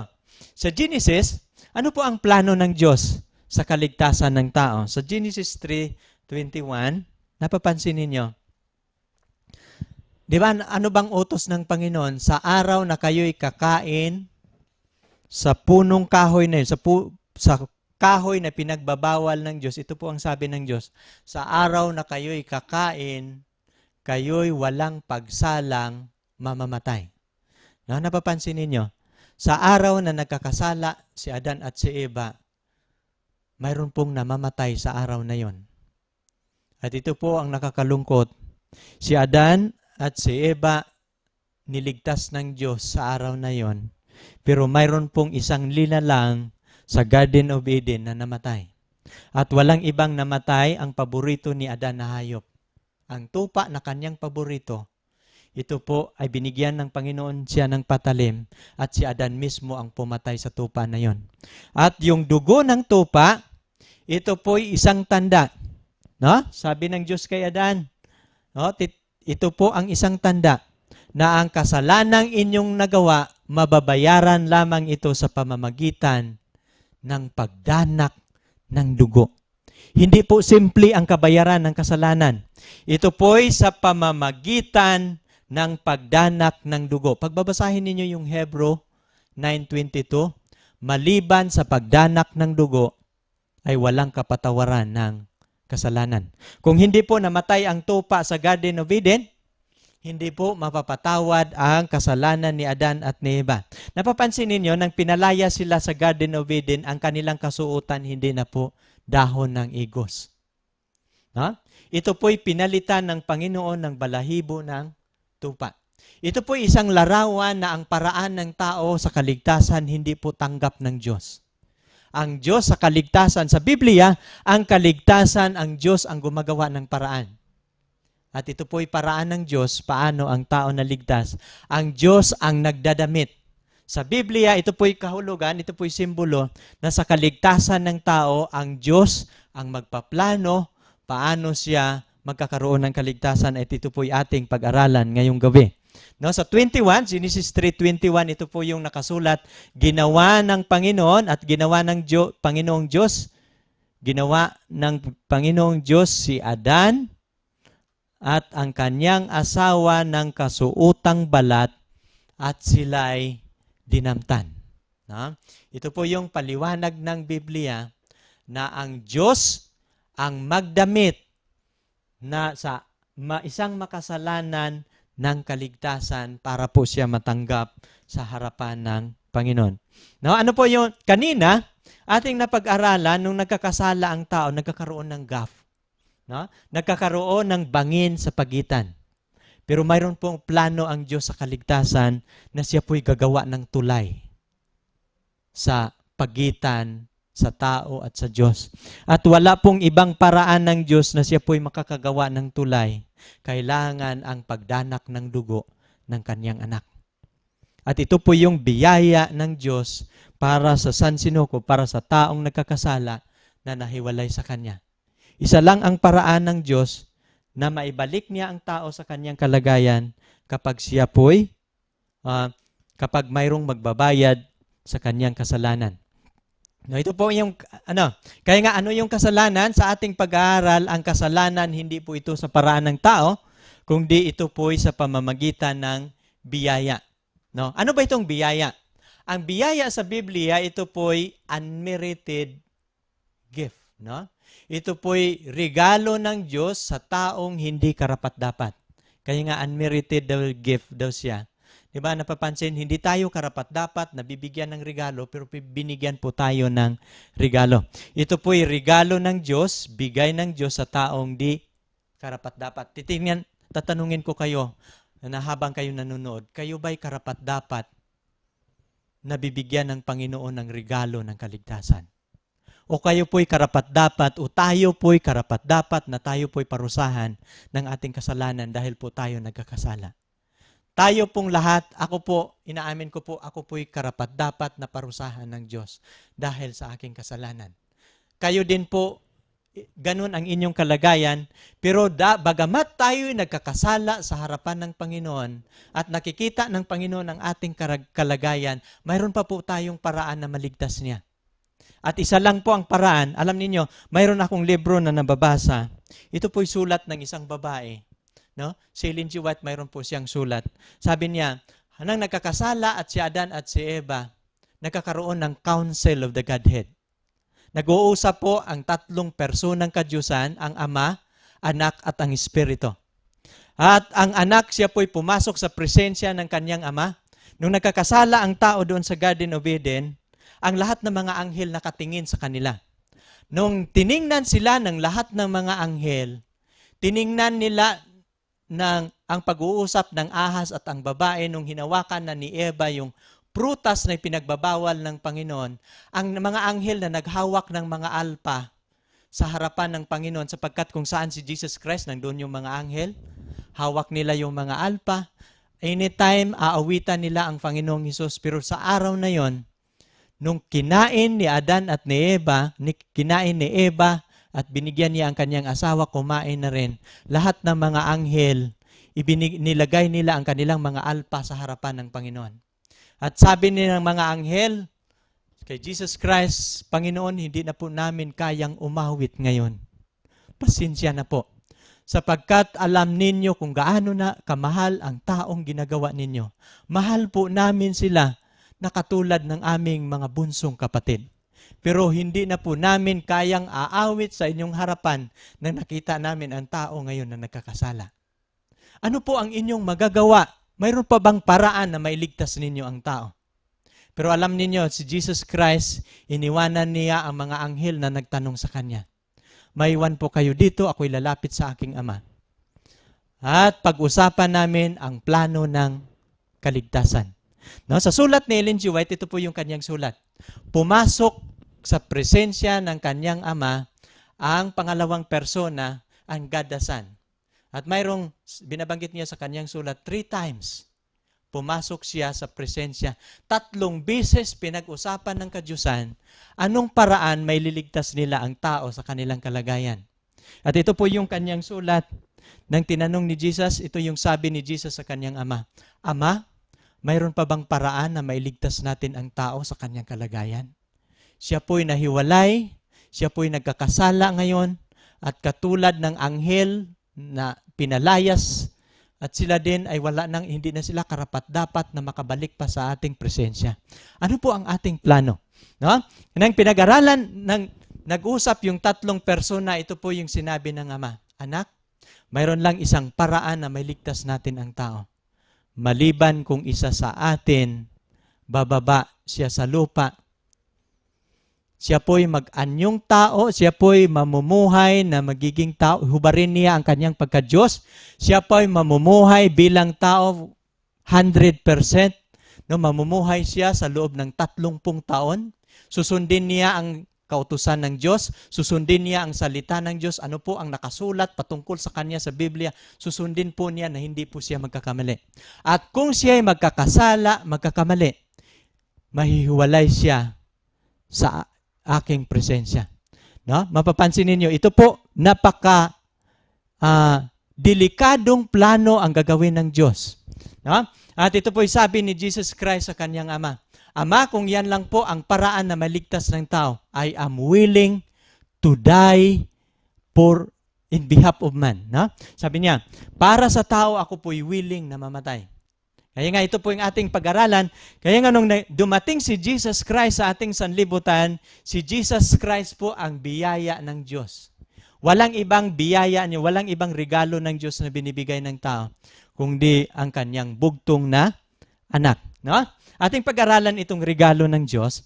Sa Genesis, ano po ang plano ng Diyos sa kaligtasan ng tao? Sa Genesis 3:21, napapansin ninyo, di ba, ano bang utos ng Panginoon? Sa araw na kayo'y kakain sa punong kahoy na yun, sa kahoy na pinagbabawal ng Diyos, ito po ang sabi ng Diyos, sa araw na kayo'y kakain, kayo'y walang pagsalang mamamatay. No, napapansin ninyo, sa araw na nagkakasala si Adan at si Eva, mayroon pong namamatay sa araw na yon. At ito po ang nakakalungkot. Si Adan at si Eva, niligtas ng Diyos sa araw na yon. Pero mayroon pong isang linalang sa Garden of Eden na namatay. At walang ibang namatay ang paborito ni Adan na hayop. Ang tupa na kanyang paborito, ito po ay binigyan ng Panginoon siya ng patalim at si Adan mismo ang pumatay sa tupa na yon. At yung dugo ng tupa, ito po ay isang tanda. No? Sabi ng Diyos kay Adan, no? Ito po ang isang tanda na ang kasalanang inyong nagawa, mababayaran lamang ito sa pamamagitan ng pagdanak ng dugo. Hindi po simple ang kabayaran ng kasalanan. Ito po'y sa pamamagitan ng pagdanak ng dugo. Pagbabasahin ninyo yung Hebrew 9:22, maliban sa pagdanak ng dugo, ay walang kapatawaran ng kasalanan. Kung hindi po namatay ang tupa sa Garden of Eden, hindi po mapapatawad ang kasalanan ni Adan at ni Eva. Napapansin ninyo, nang pinalaya sila sa Garden of Eden, ang kanilang kasuotan hindi na po dahon ng igos. Ha? Ito po'y pinalitan ng Panginoon ng balahibo ng tupa. Ito po'y isang larawan na ang paraan ng tao sa kaligtasan hindi po tanggap ng Diyos. Ang Diyos sa kaligtasan, sa Biblia, ang kaligtasan, ang Diyos ang gumagawa ng paraan. At ito po'y paraan ng Diyos, paano ang tao naligtas. Ang Diyos ang nagdadamit. Sa Biblia, ito po'y kahulugan, ito po'y simbolo na sa kaligtasan ng tao, ang Diyos ang magpaplano, paano siya magkakaroon ng kaligtasan, at ito po'y ating pag-aralan ngayong gabi. No, sa 21, Genesis 3:21, ito po yung nakasulat, ginawa ng Panginoon at ginawa ng Panginoong Diyos, ginawa ng Panginoong Diyos si Adan at ang kanyang asawa ng kasuotang balat at sila'y dinamtan. No? Ito po yung paliwanag ng Biblia na ang Diyos ang magdamit na sa isang makasalanan ng kaligtasan para po siya matanggap sa harapan ng Panginoon. No, ano po yung kanina ating napag-aralan nung nagkakasala ang tao, nagkakaroon ng gaffe. No? Nagkakaroon ng bangin sa pagitan. Pero mayroon pong plano ang Diyos sa kaligtasan na siya po'y gagawa ng tulay sa pagitan sa tao at sa Diyos. At wala pong ibang paraan ng Diyos na siya po'y makakagawa ng tulay. Kailangan ang pagdanak ng dugo ng kanyang anak. At ito po yung biyaya ng Diyos para sa sansinuko, para sa taong nagkakasala na nahiwalay sa Kanya. Isa lang ang paraan ng Diyos na maibalik niya ang tao sa kanyang kalagayan kapag siya po'y, kapag mayroong magbabayad sa kanyang kasalanan. No, ito po yung, kaya nga ano yung kasalanan? Sa ating pag-aaral, ang kasalanan hindi po ito sa paraan ng tao, kundi ito po'y sa pamamagitan ng biyaya. No? Ano ba itong biyaya? Ang biyaya sa Biblia, ito po'y unmerited gift. No? Ito po'y regalo ng Diyos sa taong hindi karapat-dapat. Kaya nga unmerited gift daw siya. Diba, napapansin, hindi tayo karapat-dapat na bibigyan ng regalo, pero binigyan po tayo ng regalo. Ito po'y regalo ng Diyos, bigay ng Diyos sa taong di karapat-dapat. Tatanungin ko kayo, na habang kayo nanonood, kayo ba'y karapat-dapat na bibigyan ng Panginoon ng regalo ng kaligtasan? O kayo po'y karapat-dapat, o tayo po'y karapat-dapat na tayo po'y parusahan ng ating kasalanan dahil po tayo nagkakasala. Tayo pong lahat, ako po, inaamin ko po, ako po'y karapat-dapat na parusahan ng Diyos dahil sa aking kasalanan. Kayo din po, ganun ang inyong kalagayan, pero bagamat tayo'y nagkakasala sa harapan ng Panginoon at nakikita ng Panginoon ang ating kalagayan, mayroon pa po tayong paraan na maligtas niya. At isa lang po ang paraan. Alam niyo, mayroon akong libro na nababasa. Ito po'y sulat ng isang babae. No? Si Ellen G. White, mayroon po siyang sulat. Sabi niya, nang nagkakasala at si Adan at si Eva, nagkakaroon ng council of the Godhead. Nag-uusap po ang tatlong personang kadyusan, ang Ama, Anak at ang Espiritu. At ang anak, siya po'y pumasok sa presensya ng kanyang ama. Nung nagkakasala ang tao doon sa Garden of Eden, ang lahat ng mga anghel nakatingin sa kanila. Nung tiningnan sila ng lahat ng mga anghel, tiningnan nila ang pag-uusap ng ahas at ang babae nung hinawakan na ni Eva yung prutas na pinagbabawal ng Panginoon, ang mga anghel na naghawak ng mga alpa sa harapan ng Panginoon, sapagkat kung saan si Jesus Christ, nandun yung mga anghel, hawak nila yung mga alpa. Anytime, aawitan nila ang Panginoong Hesus. Pero sa araw na yon, nung kinain ni Adan at ni Eva, at binigyan niya ang kanyang asawa, kumain na rin. Lahat ng mga anghel, nilagay nila ang kanilang mga alpa sa harapan ng Panginoon. At sabi nilang mga anghel, kay Jesus Christ, Panginoon, hindi na po namin kayang umawit ngayon. Pasensya na po. Sapagkat alam ninyo kung gaano na kamahal ang taong ginagawa ninyo. Mahal po namin sila na katulad ng aming mga bunsong kapatid. Pero hindi na po namin kayang aawit sa inyong harapan na nakita namin ang tao ngayon na nagkakasala. Ano po ang inyong magagawa? Mayroon pa bang paraan na mailigtas ninyo ang tao? Pero alam ninyo, si Jesus Christ, iniwanan niya ang mga anghel na nagtanong sa Kanya. maiwan po kayo dito, ako'y lalapit sa aking Ama. At pag-usapan namin ang plano ng kaligtasan. No, sa sulat ni Ellen G. White, ito po yung kanyang sulat. Pumasok sa presensya ng kanyang Ama ang pangalawang persona, ang God the Son. At mayroong binabanggit niya sa kanyang sulat 3 times. Pumasok siya sa presensya. 3 beses pinag-usapan ng kadyusan anong paraan may liligtas nila ang tao sa kanilang kalagayan. At ito po yung kanyang sulat. Nang tinanong ni Jesus, ito yung sabi ni Jesus sa kanyang Ama. Ama, mayroon pa bang paraan na mailigtas natin ang tao sa kanyang kalagayan? Siya po'y nahiwalay, siya po'y nagkakasala ngayon, at katulad ng anghel na pinalayas, at sila din ay hindi na sila karapat-dapat na makabalik pa sa ating presensya. Ano po ang ating plano? No? Nang pinag-aralan, nag-usap yung 3 persona, ito po yung sinabi ng Ama. Anak, mayroon lang isang paraan na may ligtas natin ang tao. Maliban kung isa sa atin, bababa siya sa lupa. Siya po'y mag-anyong tao, siya po'y mamumuhay na magiging tao, hubarin niya ang kanyang pagka-Diyos. Siya po'y mamumuhay bilang tao 100%. No, mamumuhay siya sa loob ng 30 taon. Susundin niya ang kautusan ng Diyos, susundin niya ang salita ng Diyos, ano po ang nakasulat patungkol sa kanya sa Biblia, susundin po niya na hindi po siya magkakamali. At kung siya ay magkakasala, magkakamali, mahihiwalay siya sa aking presensya. No? Mapapansin ninyo, ito po delikadong plano ang gagawin ng Diyos. No? At ito po sabi ni Jesus Christ sa kanyang Ama. Ama, kung yan lang po ang paraan na maligtas ng tao, I am willing to die in behalf of man. No? Sabi niya, para sa tao ako po'y willing na mamatay. Kaya nga ito po yung ating pag-aralan. Kaya nga nung dumating si Jesus Christ sa ating sanlibutan, si Jesus Christ po ang biyaya ng Diyos. Walang ibang biyaya niya, walang ibang regalo ng Diyos na binibigay ng tao, kundi ang kanyang bugtong na anak. No? Ating pag-aralan itong regalo ng Diyos.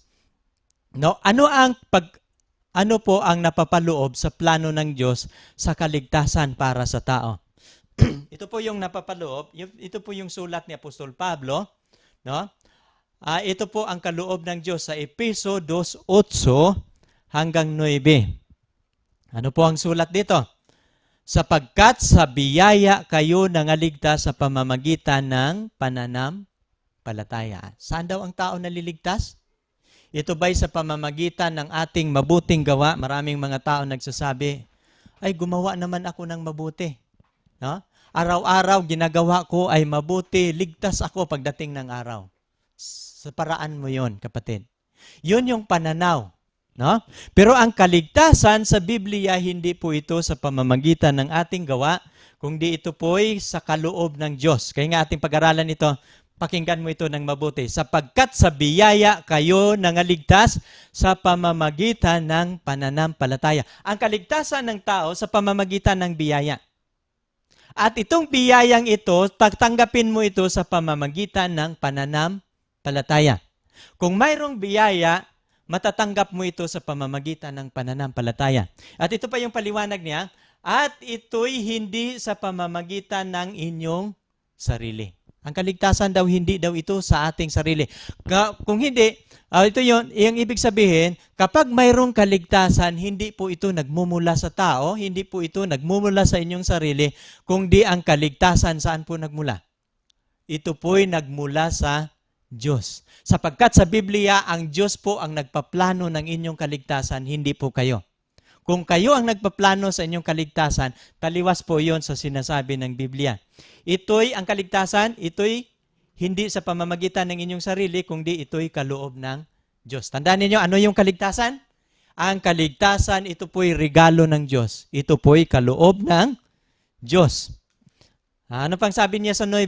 No? Ano po ang napapaloob sa plano ng Diyos sa kaligtasan para sa tao? Ito po yung napapaloob, ito po yung sulat ni Apostol Pablo, no? Ito po ang kaloob ng Diyos sa Efeso 2:8 hanggang 9. Ano po ang sulat dito? Sapagkat sa biyaya kayo nangaligtas sa pamamagitan ng pananampalataya. Saan daw ang tao naliligtas? Ito ba'y sa pamamagitan ng ating mabuting gawa? Maraming mga tao nagsasabi, ay gumawa naman ako ng mabuti. No? Araw-araw ginagawa ko ay mabuti, ligtas ako pagdating ng araw. Sa paraan mo yon, kapatid. Yun yung pananaw. No? Pero ang kaligtasan sa Biblia, hindi po ito sa pamamagitan ng ating gawa, kundi ito po'y sa kaloob ng Diyos. Kaya nga ating pag-aralan ito, pakinggan mo ito ng mabuti. Sapagkat sa biyaya kayo nangaligtas sa pamamagitan ng pananampalataya. Ang kaligtasan ng tao sa pamamagitan ng biyaya. At itong biyayang ito, tatanggapin mo ito sa pamamagitan ng pananampalataya. Kung mayroong biyaya, matatanggap mo ito sa pamamagitan ng pananampalataya. At ito pa yung paliwanag niya, at ito'y hindi sa pamamagitan ng inyong sarili. Ang kaligtasan daw, hindi daw ito sa ating sarili. Kung hindi, ito yung ibig sabihin, kapag mayroong kaligtasan, hindi po ito nagmumula sa tao, hindi po ito nagmumula sa inyong sarili, kundi ang kaligtasan saan po nagmula? Ito po'y nagmula sa Diyos. Sapagkat sa Biblia, ang Diyos po ang nagpaplano ng inyong kaligtasan, hindi po kayo. Kung kayo ang nagpaplano sa inyong kaligtasan, taliwas po yon sa sinasabi ng Biblia. Ang kaligtasan, ito'y hindi sa pamamagitan ng inyong sarili, kundi ito'y kaloob ng Diyos. Tandaan niyo, ano yung kaligtasan? Ang kaligtasan, ito po'y regalo ng Diyos. Ito po'y kaloob ng Diyos. Ano pang sabi niya sa 9?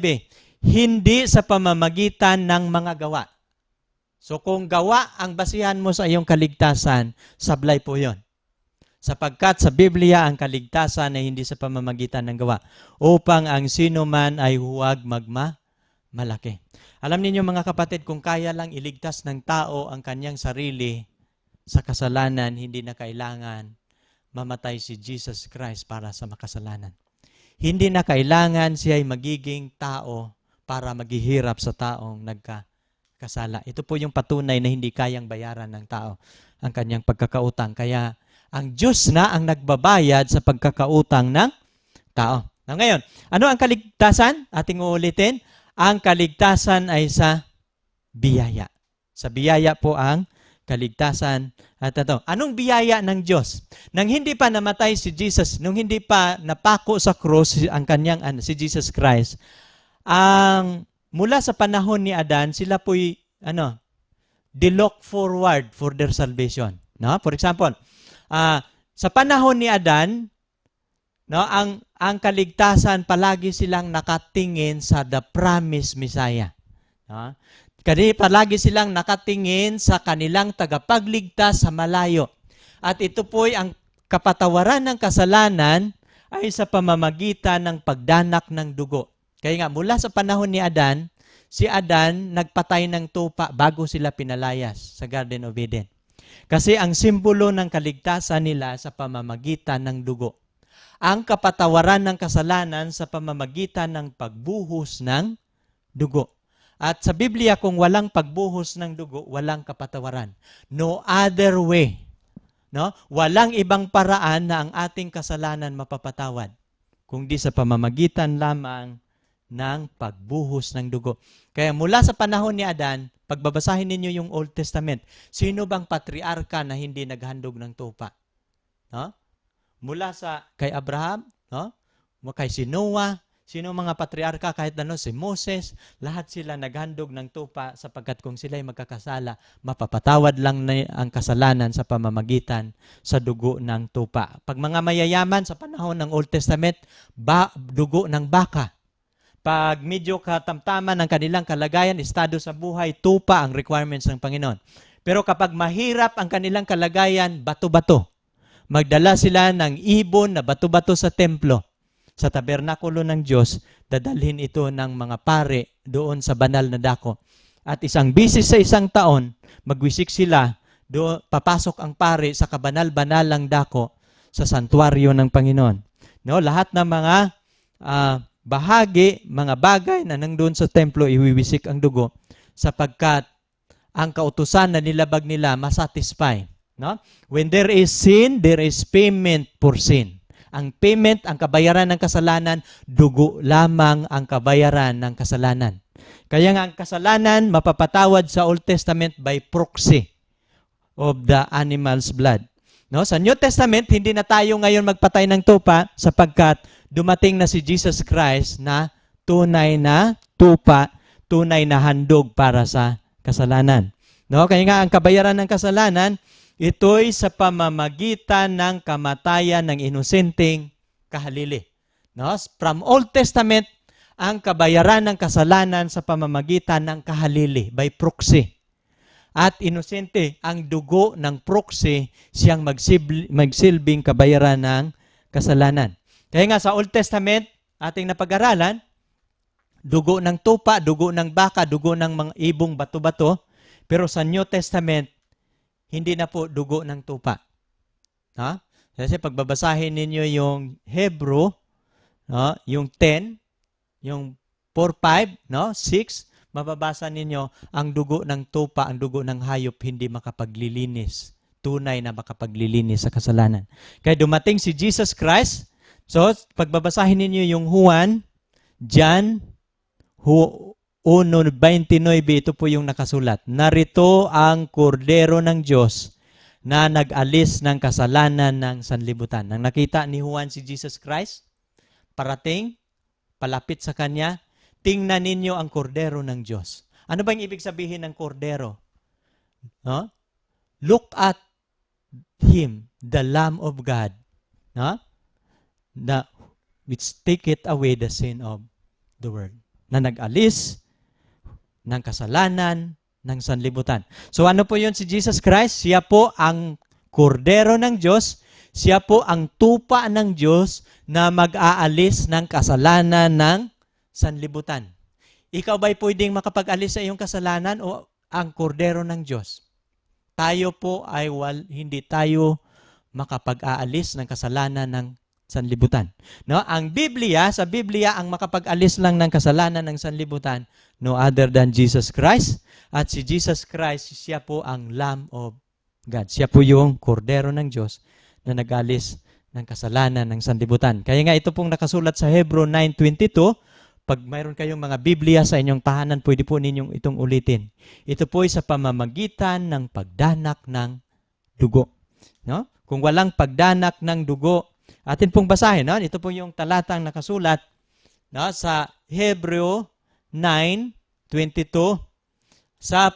Hindi sa pamamagitan ng mga gawa. So kung gawa ang basihan mo sa iyong kaligtasan, sablay po yon. Sapagkat sa Biblia ang kaligtasan ay hindi sa pamamagitan ng gawa, upang ang sino man ay huwag malaki. Alam niyo mga kapatid, kung kaya lang iligtas ng tao ang kanyang sarili sa kasalanan, hindi na kailangan mamatay si Jesus Christ para sa makasalanan. Hindi na kailangan siya ay magiging tao para maghihirap sa taong nagkasala. Ito po yung patunay na hindi kayang bayaran ng tao ang kanyang pagkakautang. Kaya ang Diyos na ang nagbabayad sa pagkakautang ng tao. Na ngayon, ano ang kaligtasan? Ating uulitin. Ang kaligtasan ay sa biyaya. Sa biyaya po ang kaligtasan. At ito, anong biyaya ng Diyos? Nang hindi pa namatay si Jesus, nung hindi pa napako sa krus ang kanyang si Jesus Christ, mula sa panahon ni Adan, sila po'y they look forward for their salvation. No? For example, sa panahon ni Adan, no, ang kaligtasan palagi silang nakatingin sa the promised Messiah. No? Kasi palagi silang nakatingin sa kanilang tagapagligtas sa malayo. At ito po'y ang kapatawaran ng kasalanan ay sa pamamagitan ng pagdanak ng dugo. Kaya nga, mula sa panahon ni Adan, si Adan nagpatay ng tupa bago sila pinalayas sa Garden of Eden. Kasi ang simbolo ng kaligtasan nila sa pamamagitan ng dugo. Ang kapatawaran ng kasalanan sa pamamagitan ng pagbuhos ng dugo. At sa Biblia, kung walang pagbuhos ng dugo, walang kapatawaran. No other way. No? Walang ibang paraan na ang ating kasalanan mapapatawad, kundi sa pamamagitan lamang ng pagbuhos ng dugo. Kaya mula sa panahon ni Adan, pagbabasahin ninyo yung Old Testament, sino bang patriarka na hindi naghandog ng tupa? No? Mula kay Abraham, no? Kay si Noah, sino mga patriarka, kahit si Moses, lahat sila naghandog ng tupa sapagkat kung sila'y magkakasala, mapapatawad lang na ang kasalanan sa pamamagitan sa dugo ng tupa. Pag mga mayayaman sa panahon ng Old Testament, dugo ng baka. Pag medyo katamtaman ang kanilang kalagayan, estado sa buhay, tupa ang requirements ng Panginoon. Pero kapag mahirap ang kanilang kalagayan, bato-bato. Magdala sila ng ibon na bato-bato sa templo. Sa tabernakulo ng Diyos, dadalhin ito ng mga pare doon sa banal na dako. At isang bisis sa isang taon, magwisik sila, papasok ang pare sa kabanal-banalang dako sa santuaryo ng Panginoon. No, lahat ng mga bahagi, mga bagay na nandun sa templo, iwiwisik ang dugo sapagkat ang kautusan na nilabag nila masatisfy. No? When there is sin, there is payment for sin. Ang payment, ang kabayaran ng kasalanan, dugo lamang ang kabayaran ng kasalanan. Kaya nga ang kasalanan mapapatawad sa Old Testament by proxy of the animal's blood. No? Sa New Testament, hindi na tayo ngayon magpatay ng tupa sapagkat dumating na si Jesus Christ na tunay na tupa, tunay na handog para sa kasalanan. No? Kaya nga ang kabayaran ng kasalanan, ito'y sa pamamagitan ng kamatayan ng inosenteng kahalili. No? From Old Testament, ang kabayaran ng kasalanan sa pamamagitan ng kahalili, by proxy. At inosente, ang dugo ng proxy, siyang magsilbing kabayaran ng kasalanan. Kaya nga sa Old Testament, ating napag-aralan, dugo ng tupa, dugo ng baka, dugo ng mga ibong bato-bato. Pero sa New Testament, hindi na po dugo ng tupa. Ha? Kasi pagbabasahin ninyo yung Hebrew, no? Yung 10, yung 4, 5, no? 6, mababasa ninyo ang dugo ng tupa, ang dugo ng hayop hindi makapaglilinis. Tunay na makapaglilinis sa kasalanan. Kaya dumating si Jesus Christ. So, pagbabasahin ninyo yung Juan, John 1:29, ito po yung nakasulat. Narito ang kordero ng Diyos na nag-alis ng kasalanan ng sanlibutan. Nang nakita ni Juan si Jesus Christ, parating, palapit sa kanya, tingnan ninyo ang kordero ng Diyos. Ano ba yung ibig sabihin ng kordero? No? Look at Him, the Lamb of God, no? Which taketh away the sin of the world. Na nag-alis ng kasalanan ng sanlibutan. So ano po yun si Jesus Christ? Siya po ang kordero ng Diyos. Siya po ang tupa ng Diyos na mag-aalis ng kasalanan ng sanlibutan. Ikaw ba'y pwedeng makapag-alis sa iyong kasalanan o ang kordero ng Diyos? Tayo po ay hindi tayo makapag-aalis ng kasalanan ng sanlibutan. No, ang Biblia, sa Biblia ang makapag-alis lang ng kasalanan ng sanlibutan no other than Jesus Christ. At si Jesus Christ, siya po ang Lamb of God. Siya po yung kordero ng Diyos na nag-alis ng kasalanan ng sanlibutan. Kaya nga ito pong nakasulat sa Hebreo 9:22. Pag mayroon kayong mga Biblia sa inyong tahanan, pwede po ninyong itong ulitin. Ito po ay sa pamamagitan ng pagdanak ng dugo. No? Kung walang pagdanak ng dugo, atin pong basahin. No? Ito po yung talatang nakasulat no? Sa Hebreo 9:22. Sa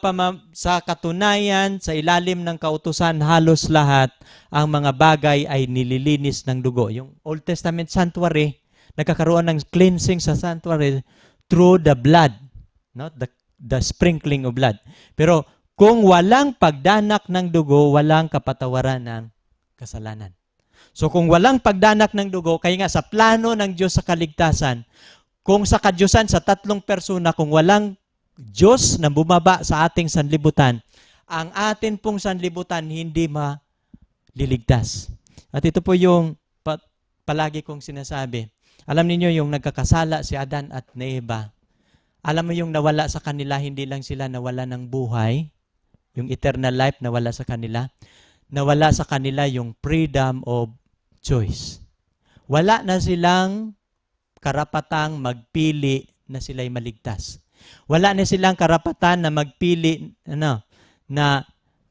katunayan, sa ilalim ng kautusan, halos lahat ang mga bagay ay nililinis ng dugo. Yung Old Testament sanctuary, nagkakaroon ng cleansing sa sanctuary through the blood, no? The sprinkling of blood. Pero kung walang pagdanak ng dugo, walang kapatawaran ng kasalanan. So kung walang pagdanak ng dugo, kaya nga sa plano ng Diyos sa kaligtasan, kung sa kadyusan sa tatlong persona, kung walang Diyos na bumaba sa ating sanlibutan, ang atin pong sanlibutan hindi maliligtas. At ito po yung palagi kong sinasabi. Alam niyo yung nagkakasala si Adan at Eva. Alam mo yung nawala sa kanila, hindi lang sila nawala ng buhay, yung eternal life nawala sa kanila. Nawala sa kanila yung freedom of choice. Wala na silang karapatang magpili na sila'y maligtas. Wala na silang karapatan na magpili na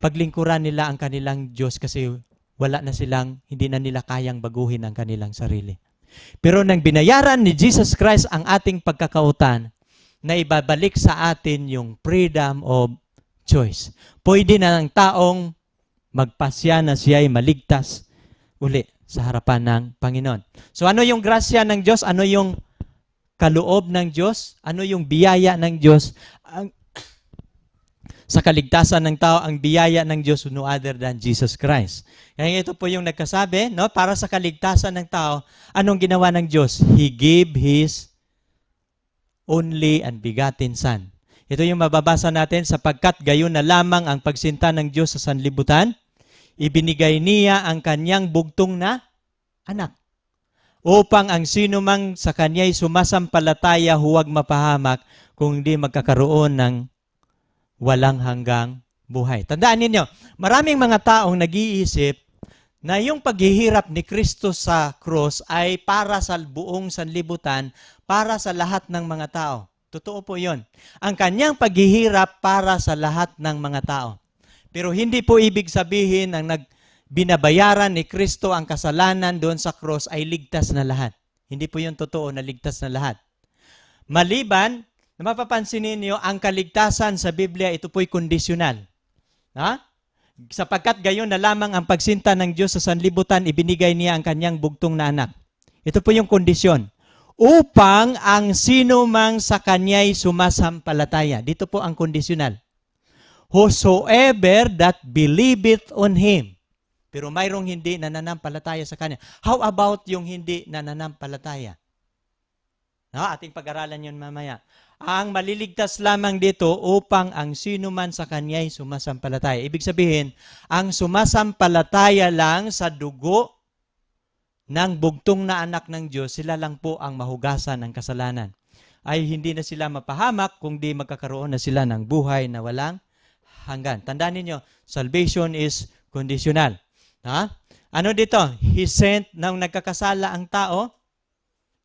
paglingkuran nila ang kanilang Diyos kasi hindi na nila kayang baguhin ang kanilang sarili. Pero nang binayaran ni Jesus Christ ang ating pagkakautan, na ibabalik sa atin yung freedom of choice. Pwede na ng taong magpasya na siya'y maligtas uli sa harapan ng Panginoon. So ano yung grasya ng Diyos? Ano yung kaloob ng Diyos? Ano yung biyaya ng Diyos? Sa kaligtasan ng tao, ang biyaya ng Diyos no other than Jesus Christ. Kaya ito po yung nagkasabi, no? Para sa kaligtasan ng tao, anong ginawa ng Diyos? He gave His only and begotten Son. Ito yung mababasa natin, sapagkat gayon na lamang ang pagsinta ng Diyos sa sanlibutan, ibinigay niya ang kanyang bugtong na anak, upang ang sino mang sa kanya'y sumasampalataya huwag mapahamak kung hindi magkakaroon ng walang hanggang buhay. Tandaan ninyo, maraming mga taong nag-iisip na yung paghihirap ni Kristo sa cross ay para sa buong sanlibutan, para sa lahat ng mga tao. Totoo po yun. Ang kanyang paghihirap para sa lahat ng mga tao. Pero hindi po ibig sabihin ang binabayaran ni Kristo ang kasalanan doon sa cross ay ligtas na lahat. Hindi po yun totoo na ligtas na lahat. Maliban, na mapapansin ninyo, ang kaligtasan sa Biblia, ito po'y kondisyonal. Ha? Sapagkat gayon na lamang ang pagsinta ng Diyos sa sanlibutan, ibinigay niya ang kanyang bugtong na anak. Ito po yung kondisyon. Upang ang sino mang sa kanya'y sumasampalataya. Dito po ang kondisyonal. Whosoever that believeth on Him. Pero mayroong hindi nananampalataya sa Kanya. How about yung hindi nananampalataya? No, ating pag-aralan yun mamaya. Ang maliligtas lamang dito upang ang sino man sa Kanya'y sumasampalataya. Ibig sabihin, ang sumasampalataya lang sa dugo ng bugtong na anak ng Diyos, sila lang po ang mahugasan ng kasalanan. Ay hindi na sila mapahamak kung di magkakaroon na sila ng buhay na walang hanggan. Tandaan ninyo, salvation is conditional. Ha? Ano dito? He sent, nang nagkakasala ang tao,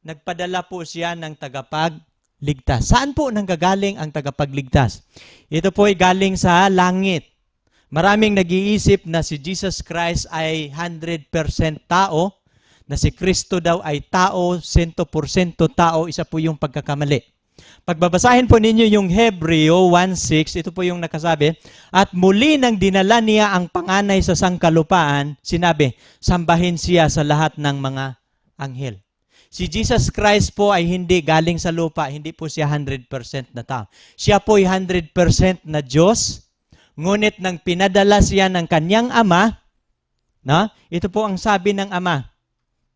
nagpadala po siya ng tagapagligtas. Saan po nanggagaling ang tagapagligtas? Ito po ay galing sa langit. Maraming nag-iisip na si Jesus Christ ay 100% tao, na si Kristo daw ay tao, 100% tao, isa po yung pagkakamali. Pagbabasahin po ninyo yung Hebreo 1:6, ito po yung nakasabi, at muli nang dinala niya ang panganay sa sangkalupaan, sinabi, sambahin siya sa lahat ng mga anghel. Si Jesus Christ po ay hindi galing sa lupa, hindi po siya 100% na tao. Siya po ay 100% na Diyos, ngunit nang pinadala siya ng kanyang ama, no? Ito po ang sabi ng ama,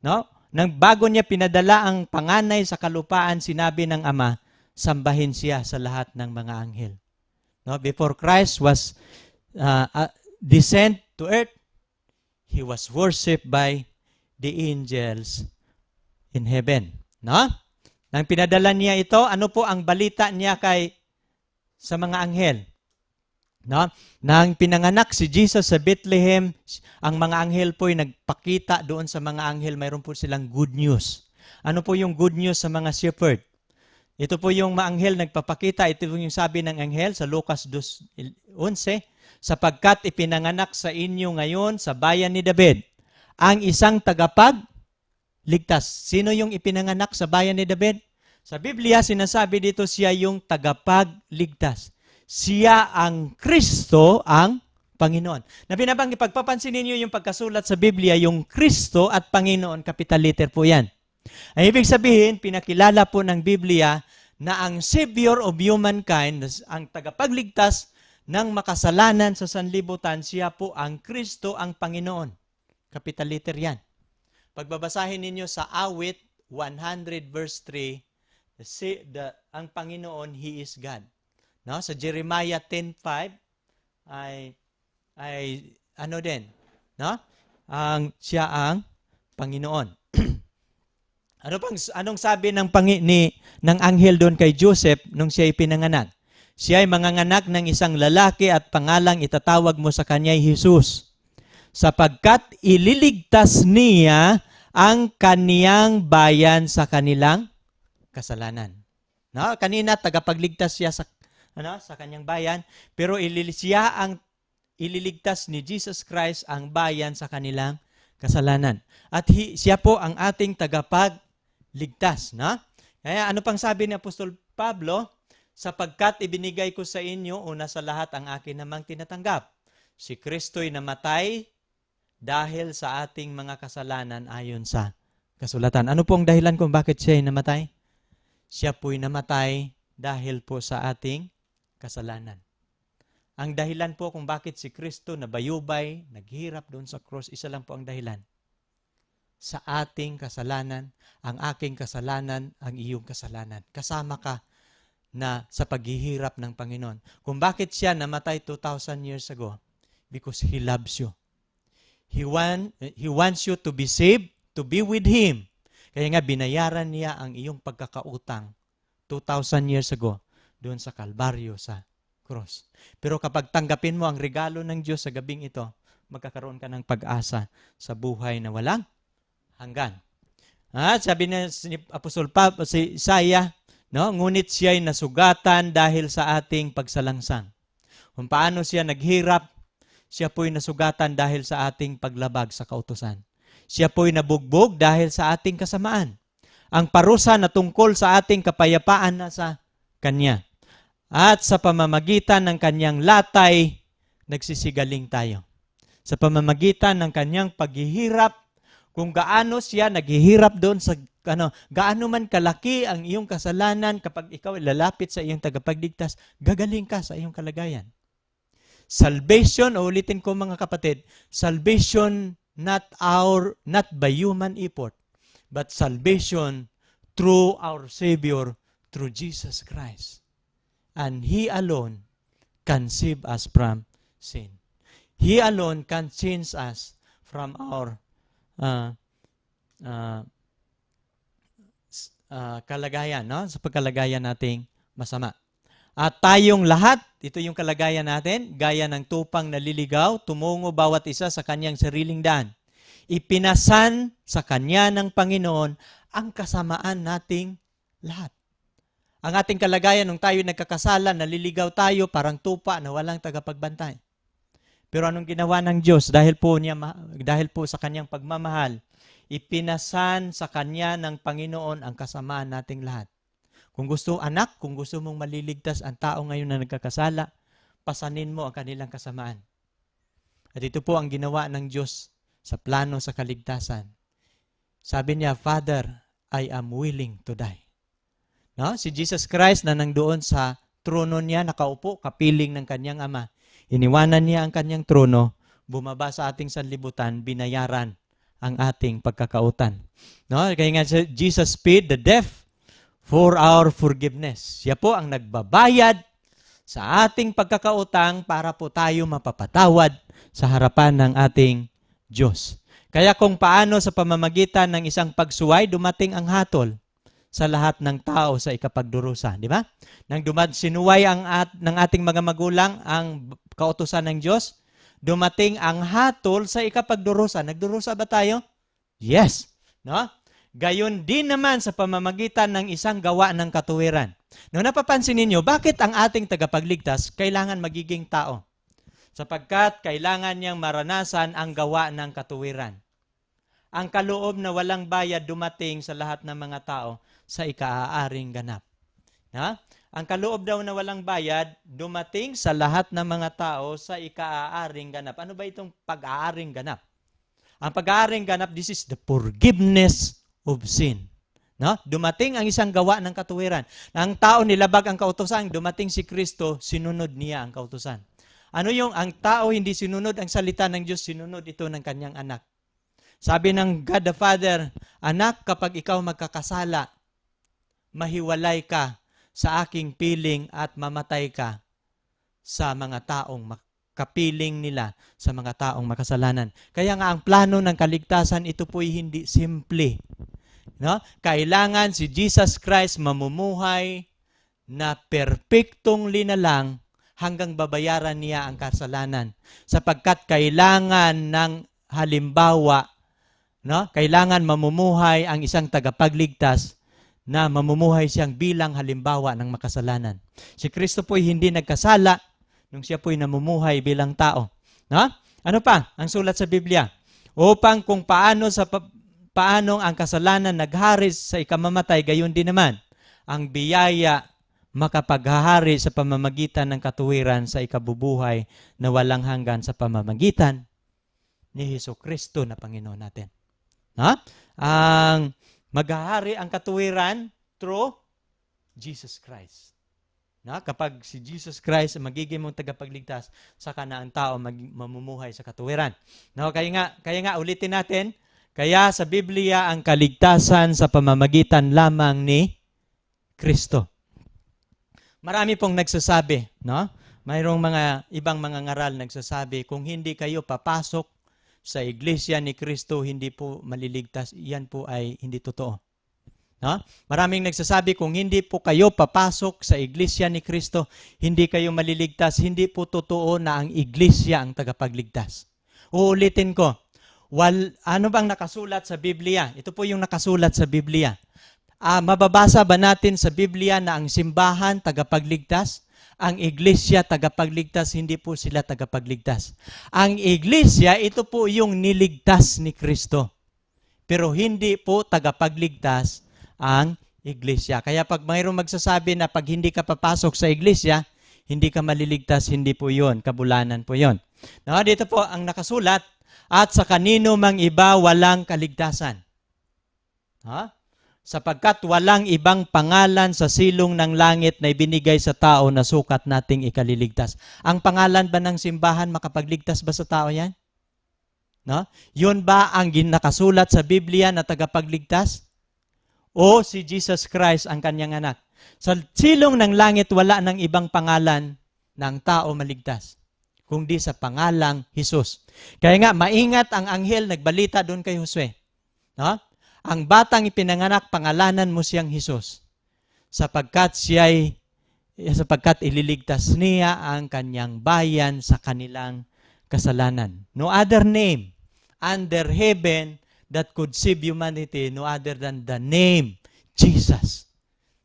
no? Nang bago niya pinadala ang panganay sa kalupaan, sinabi ng ama, sambahin siya sa lahat ng mga anghel. No? Before Christ was descent to earth, He was worshipped by the angels in heaven. No? Nang pinadala niya ito, ano po ang balita niya sa mga anghel? No? Nang pinanganak si Jesus sa Bethlehem, ang mga anghel po ay nagpakita doon sa mga anghel, mayroon po silang good news. Ano po yung good news sa mga shepherd? Ito po yung mga anghel nagpapakita, ito yung sabi ng anghel sa Lucas 2:11, sapagkat ipinanganak sa inyo ngayon sa bayan ni David ang isang tagapagligtas. Sino yung ipinanganak sa bayan ni David? Sa Biblia, sinasabi dito siya yung tagapagligtas. Siya ang Kristo, ang Panginoon. Na binabang ipagpapansin ninyo yung pagkasulat sa Biblia, yung Kristo at Panginoon, capital letter po yan. Ang ibig sabihin, pinakilala po ng Biblia na ang Savior of humankind, ang tagapagligtas ng makasalanan sa sanlibutan, siya po ang Kristo, ang Panginoon. Capital letter yan. Pagbabasahin ninyo sa Awit 100 verse 3, ang Panginoon, He is God. No? Sa Jeremiah 10:5 ay ano din, no? Siya ang Panginoon. Anong sabi ng anghel doon kay Joseph nung siya ipinanganak? Siya ay manganganak ng isang lalaki at pangalang itatawag mo sa kanya ay Jesus, sapagkat ililigtas niya ang kaniyang bayan sa kanilang kasalanan. No? Kanina tagapagligtas siya sa kanyang bayan, pero siya ang ililigtas ni Jesus Christ ang bayan sa kanilang kasalanan. At siya po ang ating tagapagligtas. No? Kaya ano pang sabi ni Apostol Pablo? Sapagkat ibinigay ko sa inyo, una sa lahat ang akin namang tinatanggap. Si Kristo'y namatay dahil sa ating mga kasalanan ayon sa kasulatan. Ano po ang dahilan kung bakit siya ay namatay? Siya po'y namatay dahil po sa ating kasalanan. Ang dahilan po kung bakit si Kristo nabayubay, naghirap doon sa cross, isa lang po ang dahilan. Sa ating kasalanan, ang aking kasalanan, ang iyong kasalanan. Kasama ka na sa paghihirap ng Panginoon. Kung bakit siya namatay 2,000 years ago? Because He loves you. He wants you to be saved, to be with Him. Kaya nga binayaran niya ang iyong pagkakautang 2,000 years ago doon sa Kalbaryo, sa cross. Pero kapag tanggapin mo ang regalo ng Diyos sa gabing ito, magkakaroon ka ng pag-asa sa buhay na walang hanggan. At sabi na ni Apostol si Isaiah, no, ngunit siya ay nasugatan dahil sa ating pagsalangsang. Kung paano siya naghirap, siya po'y nasugatan dahil sa ating paglabag sa kautusan. Siya po'y nabugbog dahil sa ating kasamaan. Ang parusa na tungkol sa ating kapayapaan na sa Kanya. At sa pamamagitan ng Kanyang latay, nagsisigaling tayo. Sa pamamagitan ng Kanyang paghihirap, kung gaano siya naghihirap doon sa gaano man kalaki ang iyong kasalanan, kapag ikaw lalapit sa iyong tagapagligtas, gagaling ka sa iyong kalagayan. Salvation, ulitin ko mga kapatid, salvation not by human effort, but salvation through our Savior, through Jesus Christ. And He alone can save us from sin. He alone can change us from our kalagayan, no? Sa pagkalagayan nating masama. At tayong lahat, ito yung kalagayan natin, gaya ng tupang naliligaw, tumungo bawat isa sa kanyang sariling daan. Ipinasan sa Kanya ng Panginoon ang kasamaan nating lahat. Ang ating kalagayan nung tayo nagkakasala, naliligaw tayo, parang tupa na walang tagapagbantay. Pero anong ginawa ng Diyos? Dahil po sa Kanyang pagmamahal, ipinasan sa Kanya ng Panginoon ang kasamaan nating lahat. Kung gusto kung gusto mong maliligtas ang tao ngayon na nagkakasala, pasanin mo ang kanilang kasamaan. At ito po ang ginawa ng Diyos sa plano sa kaligtasan. Sabi niya, Father, I am willing to die. No? Si Jesus Christ na nandoon sa trono niya, nakaupo, kapiling ng Kanyang Ama. Iniwanan niya ang Kanyang trono, bumaba sa ating sanlibutan, binayaran ang ating pagkakautan. No? Kaya nga Jesus paid the debt for our forgiveness. Siya po ang nagbabayad sa ating pagkakautang para po tayo mapapatawad sa harapan ng ating Diyos. Kaya kung paano sa pamamagitan ng isang pagsuway, dumating ang hatol sa lahat ng tao sa ikapagdurusa. Di ba? Nang sinuway ng ating mga magulang ang kautusan ng Diyos, dumating ang hatol sa ikapagdurusa. Nagdurusa ba tayo? Yes. No? Gayon din naman sa pamamagitan ng isang gawa ng katuwiran. No, napapansin ninyo, bakit ang ating tagapagligtas kailangan magiging tao? Sapagkat kailangan niyang maranasan ang gawa ng katuwiran. Ang kaloob na walang bayad dumating sa lahat ng mga tao sa ikaaaring ganap. Ha? Ang kaloob daw na walang bayad dumating sa lahat ng mga tao sa ikaaaring ganap. Ano ba itong pag-aaring ganap? Ang pag-aaring ganap, this is the forgiveness of sin. No? Dumating ang isang gawa ng katuwiran. Ang tao nilabag ang kautusan, dumating si Kristo, sinunod niya ang kautusan. Ano yung ang tao hindi sinunod ang salita ng Diyos, sinunod ito ng kanyang anak. Sabi ng God the Father, anak, kapag ikaw magkakasala, mahiwalay ka sa aking piling at mamatay ka sa mga taong kapiling nila, sa mga taong makasalanan. Kaya nga ang plano ng kaligtasan, ito po'y hindi simple. No? Kailangan si Jesus Christ mamumuhay na perpektong linalang hanggang babayaran niya ang kasalanan. Sapagkat kailangan ng halimbawa, no? Kailangan mamumuhay ang isang tagapagligtas na mamumuhay siyang bilang halimbawa ng makasalanan. Si Kristo po'y hindi nagkasala nung siya po'y namumuhay bilang tao. No? Ano pa? Ang sulat sa Biblia. Upang kung paano ang kasalanan nagharis sa ikamamatay, gayon din naman ang biyaya makapaghahari sa pamamagitan ng katuwiran sa ikabubuhay na walang hanggan sa pamamagitan ni Hesukristo na Panginoon natin. Ha? Ang maghahari ang katuwiran through Jesus Christ. Na? Kapag si Jesus Christ magiging mong tagapagligtas, saka na ang tao mamumuhay sa katuwiran. No? Kaya nga ulitin natin, kaya sa Biblia ang kaligtasan sa pamamagitan lamang ni Kristo. Marami pong nagsasabi, no? Mayroong ibang mga ngaral nagsasabi, kung hindi kayo papasok sa iglesia ni Kristo, hindi po maliligtas. Yan po ay hindi totoo. No? Maraming nagsasabi, kung hindi po kayo papasok sa iglesia ni Kristo, hindi kayo maliligtas. Hindi po totoo na ang iglesia ang tagapagligtas. Uulitin ko, ano bang nakasulat sa Biblia? Ito po yung nakasulat sa Biblia. Mababasa ba natin sa Biblia na ang simbahan tagapagligtas? Ang iglesia tagapagligtas, hindi po sila tagapagligtas. Ang iglesia, ito po yung niligtas ni Kristo. Pero hindi po tagapagligtas ang iglesia. Kaya pag mayroong magsasabi na pag hindi ka papasok sa iglesia, hindi ka maliligtas, hindi po yun. Kabulanan po yun. No, dito po ang nakasulat, at sa kanino mang iba walang kaligtasan. Ha? Sapagkat walang ibang pangalan sa silong ng langit na ibinigay sa tao na sukat nating ikaliligtas. Ang pangalan ba ng simbahan makapagligtas ba sa tao yan? No? Yun ba ang nakasulat sa Biblia na tagapagligtas? O si Jesus Christ ang kanyang anak? Sa silong ng langit wala ng ibang pangalan ng tao maligtas, kundi sa pangalang Jesus. Kaya nga, maingat ang anghel nagbalita doon kay Josue. No? Ang batang ipinanganak, pangalanan mo siyang Jesus. Sapagkat ililigtas niya ang kanyang bayan sa kanilang kasalanan. No other name under heaven that could save humanity, no other than the name Jesus.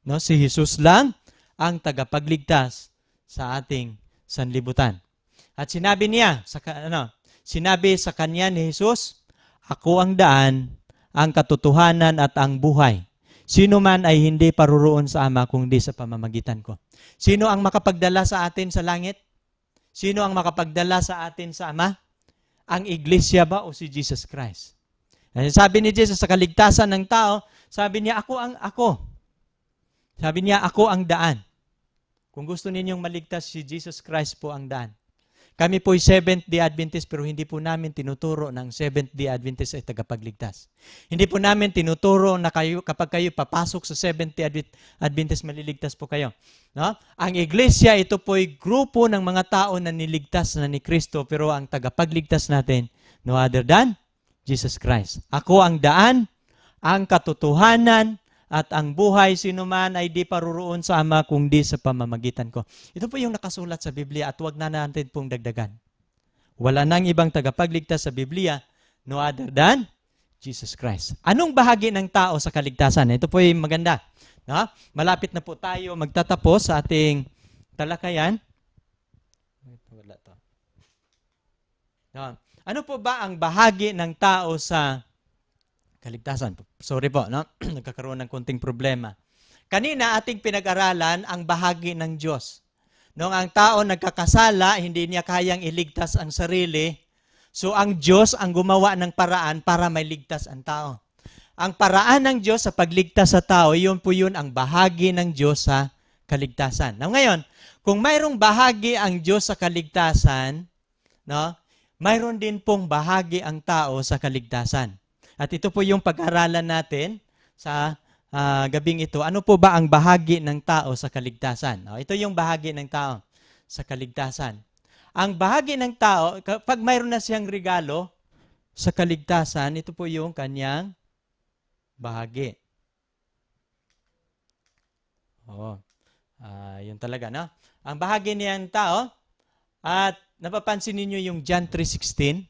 No, si Jesus lang ang tagapagligtas sa ating sanlibutan. At sinabi sa kanya ni Jesus, ako ang daan, ang katotohanan at ang buhay. Sino man ay hindi paruroon sa Ama kundi sa pamamagitan ko. Sino ang makapagdala sa atin sa langit? Sino ang makapagdala sa atin sa Ama? Ang iglesia ba o si Jesus Christ? Sabi ni Jesus sa kaligtasan ng tao, sabi niya, ako. Sabi niya, ako ang daan. Kung gusto ninyong maligtas, si Jesus Christ po ang daan. Kami po'y Seventh-day Adventist pero hindi po namin tinuturo ng Seventh-day Adventist ay tagapagligtas. Hindi po namin tinuturo na kapag kayo papasok sa Seventh-day Adventist, maliligtas po kayo. No? Ang iglesia, ito po'y grupo ng mga tao na niligtas na ni Kristo pero ang tagapagligtas natin, No other than Jesus Christ. Ako ang daan, ang katotohanan, at ang buhay. Sino man ay di paruroon sa Ama kung di sa pamamagitan ko. Ito po yung nakasulat sa Biblia at wag na natin pong dagdagan. Wala nang ibang tagapagligtas sa Biblia, no other than Jesus Christ. Anong bahagi ng tao sa kaligtasan? Ito po yung maganda. No? Malapit na po tayo magtatapos sa ating talakayan. Wala to. No? Ano po ba ang bahagi ng tao sa kaligtasan? Sorry po, no? Nagkakaroon ng konting problema. Kanina ating pinag-aralan ang bahagi ng Diyos. Noong ang tao nagkakasala, hindi niya kayang iligtas ang sarili. So ang Diyos ang gumawa ng paraan para mailigtas ang tao. Ang paraan ng Diyos sa pagligtas sa tao, yun po yun ang bahagi ng Diyos sa kaligtasan. Now ngayon, kung mayroong bahagi ang Diyos sa kaligtasan, no? Mayroon din pong bahagi ang tao sa kaligtasan. At ito po yung pag-aralan natin sa gabing ito. Ano po ba ang bahagi ng tao sa kaligtasan? Ito yung bahagi ng tao sa kaligtasan. Ang bahagi ng tao, pag mayroon na siyang regalo sa kaligtasan, ito po yung kanyang bahagi. Yun talaga, no? Ang bahagi niyang tao, at napapansin ninyo yung John 3:16,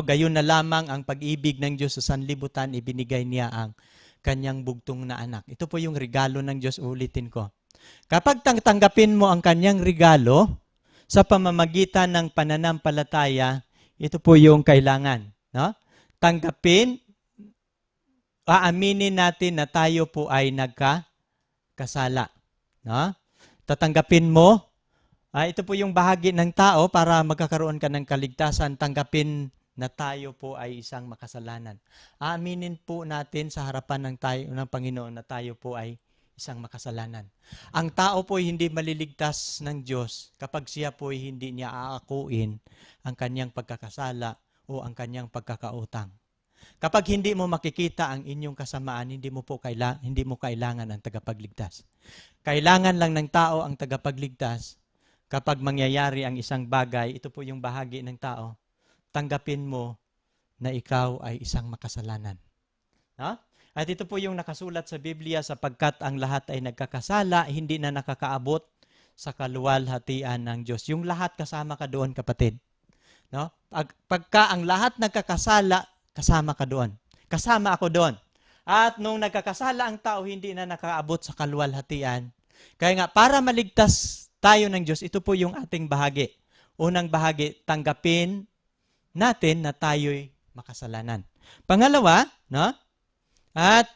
gayon na lamang ang pag-ibig ng Diyos sa sanlibutan, ibinigay niya ang kanyang bugtong na anak. Ito po yung regalo ng Diyos, ulitin ko. Kapag tanggapin mo ang kanyang regalo sa pamamagitan ng pananampalataya, ito po yung kailangan. No? Tanggapin, aaminin natin na tayo po ay nagkasala. No? Tatanggapin mo, ito po yung bahagi ng tao para magkakaroon ka ng kaligtasan, tanggapin na tayo po ay isang makasalanan. Aaminin po natin sa harapan ng Panginoon na tayo po ay isang makasalanan. Ang tao po ay hindi maliligtas ng Diyos kapag siya po ay hindi niya aakuin ang kanyang pagkakasala o ang kanyang pagkakautang. Kapag hindi mo makikita ang inyong kasamaan, hindi mo kailangan ang tagapagligtas. Kailangan lang ng tao ang tagapagligtas kapag mangyayari ang isang bagay. Ito po yung bahagi ng tao. Tanggapin mo na ikaw ay isang makasalanan. No? At ito po yung nakasulat sa Biblia, sapagkat ang lahat ay nagkakasala, hindi na nakakaabot sa kaluwalhatian ng Diyos. Yung lahat kasama ka doon, kapatid. No? Pagka ang lahat nagkakasala, kasama ka doon. Kasama ako doon. At nung nagkakasala ang tao, hindi na nakakaabot sa kaluwalhatian. Kaya nga, para maligtas tayo ng Diyos, ito po yung ating bahagi. Unang bahagi, tanggapin natin na tayo'y makasalanan. Pangalawa, no? At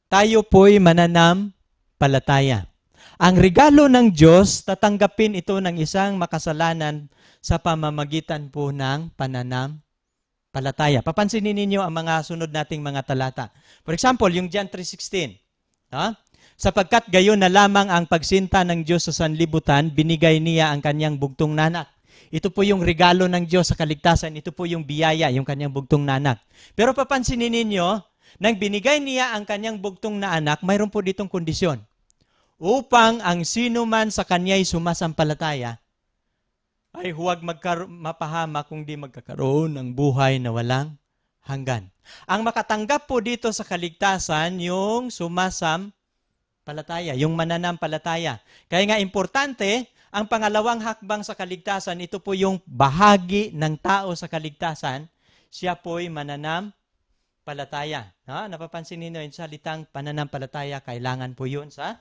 tayo po'y mananampalataya. Ang regalo ng Diyos, tatanggapin ito ng isang makasalanan sa pamamagitan po ng pananampalataya. Papansinin ninyo ang mga sunod nating mga talata. For example, yung John 3:16. No? Sapagkat gayon na lamang ang pagsinta ng Diyos sa sanlibutan, binigay niya ang kanyang bugtong na anak. Ito po yung regalo ng Diyos sa kaligtasan. Ito po yung biyaya, yung kanyang bugtong na anak. Pero papansinin ninyo, nang binigay niya ang kanyang bugtong na anak, mayroon po ditong kondisyon. Upang ang sino man sa kanya'y sumasampalataya, ay huwag mapahama kung di magkakaroon ng buhay na walang hanggan. Ang makatanggap po dito sa kaligtasan, yung sumasampalataya, yung mananampalataya. Kaya nga importante, ang pangalawang hakbang sa kaligtasan, ito po yung bahagi ng tao sa kaligtasan, siya po'y mananampalataya. Napapansin ninyo yung salitang pananampalataya, kailangan po yun sa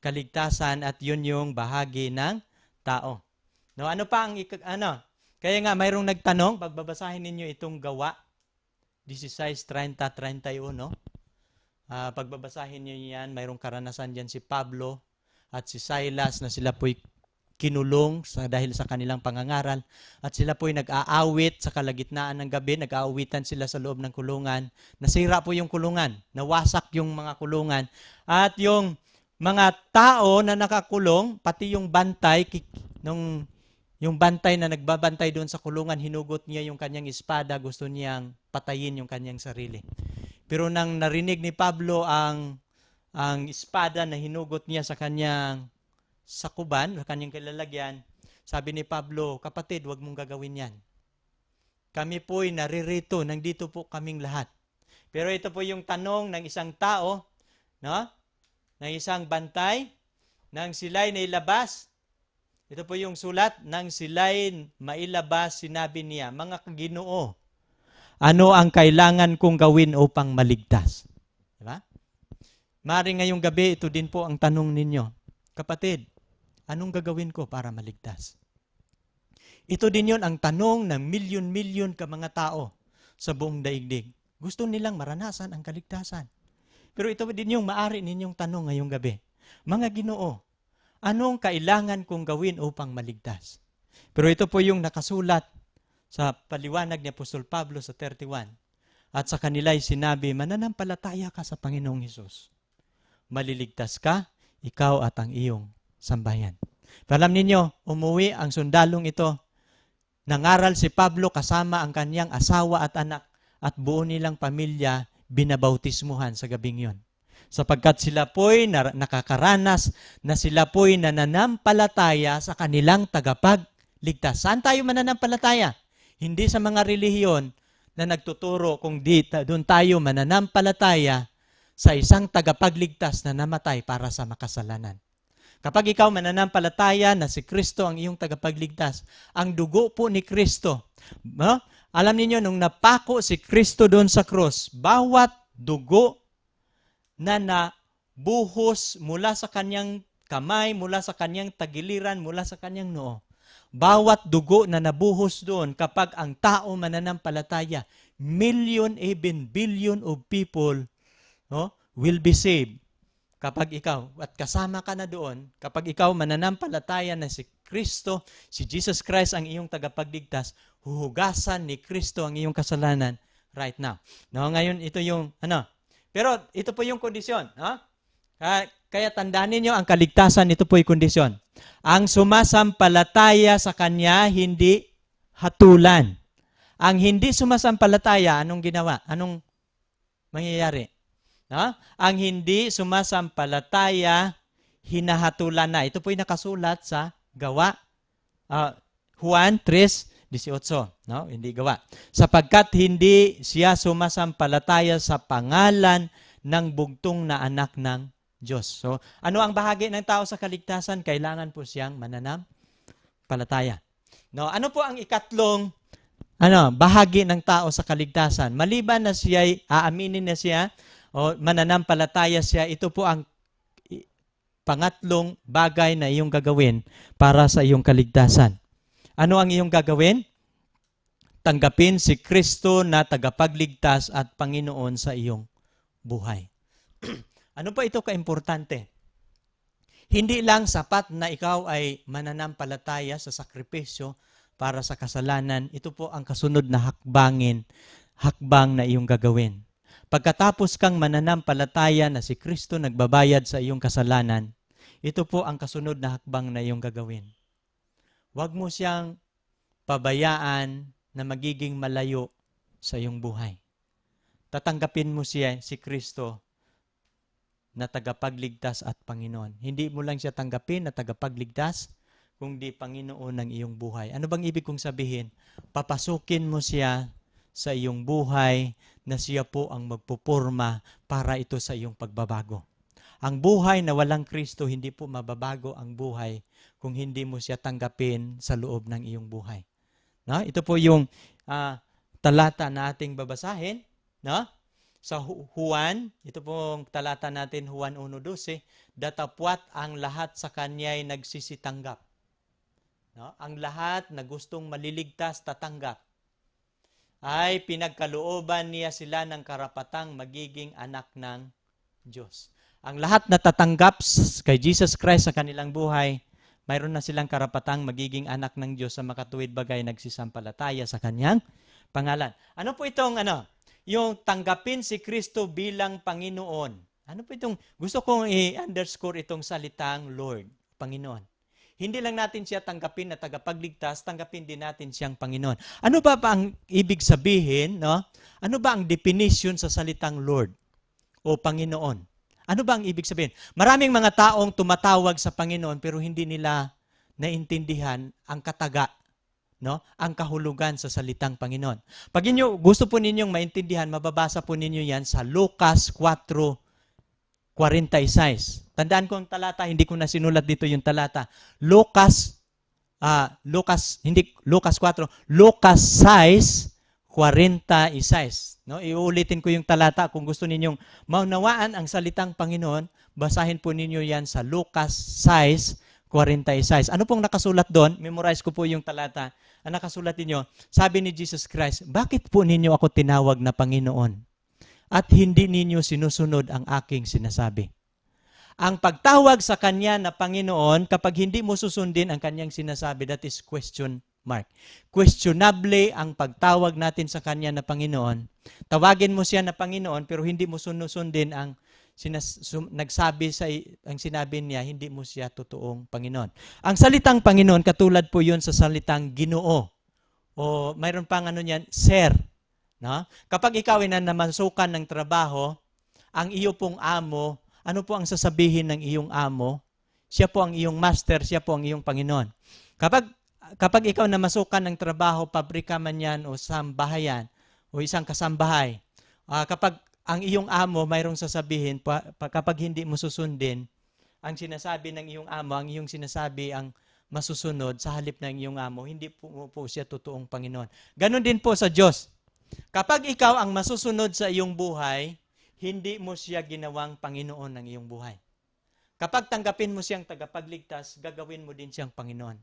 kaligtasan at yun yung bahagi ng tao. No, ano pa ang Kaya nga mayroong nagtanong, pagbabasahin ninyo itong Gawa 16:30-31. Pagbabasahin niyo yan, mayroong karanasan diyan si Pablo at si Silas na sila po'y kinulong dahil sa kanilang pangangaral at sila po'y nag-aawit sa kalagitnaan ng gabi, nag-aawitan sila sa loob ng kulungan. Nasira po yung kulungan, nawasak yung mga kulungan at yung mga tao na nakakulong, pati yung bantay, yung bantay na nagbabantay doon sa kulungan, hinugot niya yung kanyang espada, gusto niyang patayin yung kanyang sarili. Pero nang narinig ni Pablo ang espada na hinugot niya sa kanyang sakuban, sa kanyang kilalagyan, sabi ni Pablo, kapatid, huwag mong gagawin yan. Kami po'y naririto, nandito po kaming lahat. Pero ito po yung tanong ng isang tao, no? Ng isang bantay, nang sila'y nailabas. Ito po yung sulat, nang sila'y mailabas, sinabi niya, mga Ginoo, ano ang kailangan kong gawin upang maligtas? Diba? Maaaring ngayong gabi, ito din po ang tanong ninyo. Kapatid, anong gagawin ko para maligtas? Ito din yon ang tanong ng milyon-milyon ka mga tao sa buong daigdig. Gusto nilang maranasan ang kaligtasan. Pero ito din yung maaari ninyong tanong ngayong gabi. Mga Ginoo, anong kailangan kong gawin upang maligtas? Pero ito po yung nakasulat sa paliwanag ni Apostol Pablo sa 31. At sa kanila'y sinabi, mananampalataya ka sa Panginoong Hesus. Maliligtas ka, ikaw at ang iyong sambayan. Pero alam ninyo, umuwi ang sundalong ito. Nangaral si Pablo kasama ang kanyang asawa at anak at buo nilang pamilya binabautismuhan sa gabing yon. Sapagkat sila po'y nakakaranas na sila po'y nananampalataya sa kanilang tagapagligtas. Saan tayo mananampalataya? Hindi sa mga relihiyon na nagtuturo kung doon tayo mananampalataya sa isang tagapagligtas na namatay para sa makasalanan. Kapag ikaw mananampalataya na si Kristo ang iyong tagapagligtas, ang dugo po ni Kristo, no? Alam niyo nung napako si Kristo doon sa cross, bawat dugo na nabuhos mula sa kanyang kamay, mula sa kanyang tagiliran, mula sa kanyang noo, bawat dugo na nabuhos doon kapag ang tao mananampalataya, million, even billion of people, no, will be saved. Kapag ikaw, at kasama ka na doon, kapag ikaw mananampalataya na si Kristo, si Jesus Christ ang iyong tagapagligtas, huhugasan ni Kristo ang iyong kasalanan right now. No, ngayon, ito yung, pero ito po yung kondisyon. Kaya tandaan niyo ang kaligtasan, ito po yung kondisyon. Ang sumasampalataya sa Kanya, hindi hatulan. Ang hindi sumasampalataya, anong ginawa? Anong mangyayari? Ang hindi sumasampalataya, hinahatulan na. Ito po'y nakasulat sa Gawa. Juan 3:18. No? Hindi Gawa. Sapagkat hindi siya sumasampalataya sa pangalan ng bugtong na anak ng Diyos. So, ano ang bahagi ng tao sa kaligtasan? Kailangan po siyang mananampalataya. No? Ano po ang ikatlong bahagi ng tao sa kaligtasan? Maliban na siya'y aaminin na siya, o mananampalataya siya, ito po ang pangatlong bagay na iyong gagawin para sa iyong kaligtasan. Ano ang iyong gagawin? Tanggapin si Kristo na tagapagligtas at Panginoon sa iyong buhay. Ano pa ito kaimportante? Hindi lang sapat na ikaw ay mananampalataya sa sakripisyo para sa kasalanan. Ito po ang kasunod na hakbang na iyong gagawin. Pagkatapos kang mananampalataya na si Kristo nagbabayad sa iyong kasalanan, ito po ang kasunod na hakbang na iyong gagawin. Huwag mo siyang pabayaan na magiging malayo sa iyong buhay. Tatanggapin mo siya, si Kristo, na tagapagligtas at Panginoon. Hindi mo lang siya tanggapin na tagapagligtas, kundi Panginoon ng iyong buhay. Ano bang ibig kong sabihin? Papasukin mo siya sa iyong buhay na siya po ang magpupurma para ito sa iyong pagbabago. Ang buhay na walang Kristo, hindi po mababago ang buhay kung hindi mo siya tanggapin sa loob ng iyong buhay. No? Ito po yung talata na ating babasahin. No? Sa Juan, ito pong talata natin, Juan 1:12, datapwat ang lahat sa kanya'y nagsisitanggap. No? Ang lahat na gustong maliligtas, tatanggap. Ay pinagkalooban niya sila ng karapatang magiging anak ng Diyos. Ang lahat na tatanggap kay Jesus Christ sa kanilang buhay, mayroon na silang karapatang magiging anak ng Diyos sa makatuwid bagay nagsisampalataya sa kanyang pangalan. Ano po itong yung tanggapin si Kristo bilang Panginoon? Ano po itong, gusto kong i-underscore itong salitang Lord, Panginoon. Hindi lang natin siya tanggapin na tagapagligtas, tanggapin din natin siyang Panginoon. Ano ba ang ibig sabihin? No? Ano ba ang definition sa salitang Lord o Panginoon? Ano ba ang ibig sabihin? Maraming mga taong tumatawag sa Panginoon pero hindi nila naintindihan ang kataga no, ang kahulugan sa salitang Panginoon. Pag inyo, gusto po ninyong maintindihan, mababasa po ninyo yan sa Lucas 4:46. Tandaan ko ang talata, hindi ko na sinulat dito yung talata. Lucas 4, Lucas 6:46. No, iuulitin ko yung talata. Kung gusto ninyong maunawaan ang salitang Panginoon, basahin po ninyo yan sa Lucas 6:46. Ano pong nakasulat doon? Memorize ko po yung talata. Ang nakasulat ninyo, sabi ni Jesus Christ, bakit po ninyo ako tinawag na Panginoon at hindi ninyo sinusunod ang aking sinasabi? Ang pagtawag sa Kanya na Panginoon, kapag hindi mo susundin ang Kanyang sinasabi, that is question mark. Questionable ang pagtawag natin sa Kanya na Panginoon. Tawagin mo siya na Panginoon, pero hindi mo sunusundin ang ang sinabi niya, hindi mo siya totoong Panginoon. Ang salitang Panginoon, katulad po yun sa salitang Ginoo. O mayroon pang Sir. No? Kapag ikaw ay namasukan ng trabaho, ang iyo pong amo, ano po ang sasabihin ng iyong amo? Siya po ang iyong master, siya po ang iyong Panginoon. Kapag ikaw namasukan ng trabaho, pabrika man yan o sambahayan o isang kasambahay, kapag ang iyong amo mayroong sasabihin, kapag hindi mo susundin, ang sinasabi ng iyong amo, ang iyong sinasabi ang masusunod sa halip ng iyong amo, hindi po siya totoong Panginoon. Ganon din po sa Diyos. Kapag ikaw ang masusunod sa iyong buhay, hindi mo siya ginawang Panginoon ng iyong buhay. Kapag tanggapin mo siyang tagapagligtas, gagawin mo din siyang Panginoon.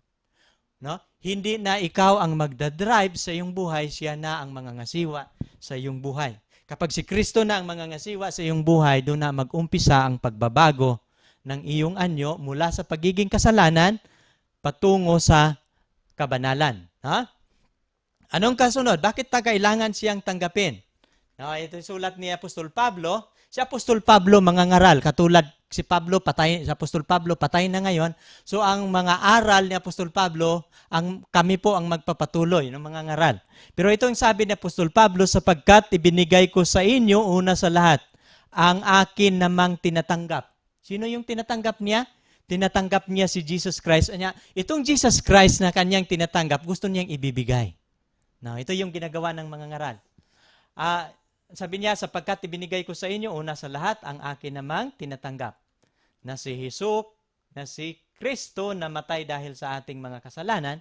No? Hindi na ikaw ang magdadrive sa iyong buhay, siya na ang mangangasiwa sa iyong buhay. Kapag si Kristo na ang mangangasiwa sa iyong buhay, doon na mag-umpisa ang pagbabago ng iyong anyo mula sa pagiging kasalanan patungo sa kabanalan. Ha? Anong kasunod? Bakit kailangan siyang tanggapin? No, ito yung sulat ni Apostol Pablo. Si Apostol Pablo mangangaral, katulad si Apostol Pablo patay na ngayon. So ang mga aral ni Apostol Pablo, kami po ang magpapatuloy ng mga ngaral. Pero ito yung sabi ni Apostol Pablo, sapagkat ibinigay ko sa inyo una sa lahat ang akin namang tinatanggap. Sino yung tinatanggap niya? Tinatanggap niya si Jesus Christ. Itong Jesus Christ na kanyang tinatanggap, gusto niyang ibibigay. No, ito yung ginagawa ng mga ngaral. Sabi niya, sapagkat ibinigay ko sa inyo una sa lahat ang akin namang tinatanggap. Na si Jesus, na si Kristo namatay dahil sa ating mga kasalanan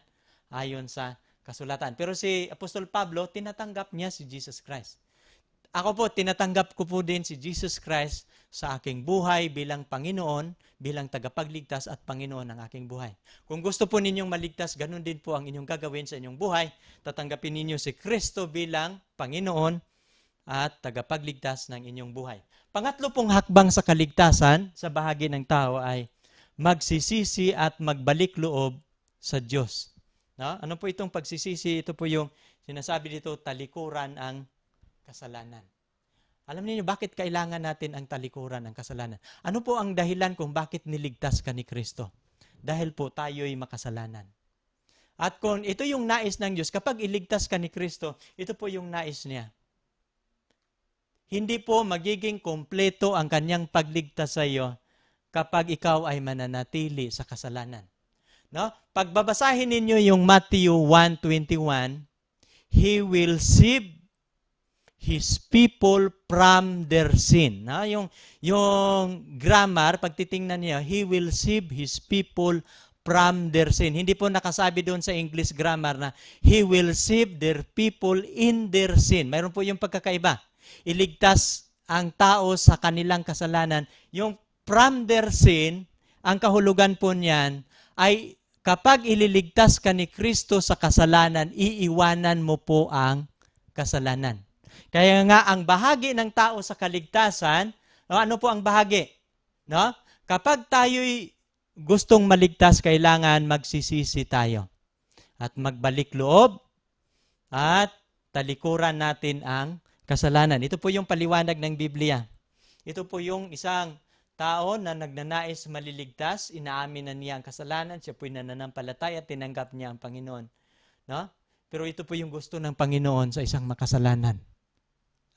ayon sa kasulatan. Pero si Apostol Pablo, tinatanggap niya si Jesus Christ. Ako po, tinatanggap ko po din si Jesus Christ sa aking buhay bilang Panginoon, bilang tagapagligtas at Panginoon ng aking buhay. Kung gusto po ninyong maligtas, ganun din po ang inyong gagawin sa inyong buhay. Tatanggapin ninyo si Kristo bilang Panginoon at tagapagligtas ng inyong buhay. Pangatlo pong hakbang sa kaligtasan sa bahagi ng tao ay magsisisi at magbalik loob sa Diyos. No? Ano po itong pagsisisi? Ito po yung sinasabi dito, talikuran ang kasalanan. Alam niyo bakit kailangan natin ang talikuran ng kasalanan? Ano po ang dahilan kung bakit niligtas ka ni Kristo? Dahil po tayo'y makasalanan. At kung ito yung nais ng Diyos, kapag iligtas ka ni Kristo, ito po yung nais niya. Hindi po magiging kompleto ang kanyang pagligtas sa iyo kapag ikaw ay mananatili sa kasalanan. No? Pagbabasahin ninyo yung Matthew 1:21, He will save His people from their sin. No? Yung grammar, pag titingnan niyo, He will save His people from their sin. Hindi po nakasabi doon sa English grammar na He will save their people in their sin. Mayroon po yung pagkakaiba. Iligtas ang tao sa kanilang kasalanan. Yung from their sin, ang kahulugan po niyan ay kapag ililigtas ka ni Kristo sa kasalanan, iiwanan mo po ang kasalanan. Kaya nga ang bahagi ng tao sa kaligtasan, ano po ang bahagi? No? Kapag tayo'y gustong maligtas, kailangan magsisisi tayo at magbalik loob at talikuran natin ang kasalanan. Ito po yung paliwanag ng Biblia. Ito po yung isang tao na nagnanais maliligtas, inaamin na niya ang kasalanan, siya po'y nananampalataya at tinanggap niya ang Panginoon. No? Pero ito po yung gusto ng Panginoon sa isang makasalanan.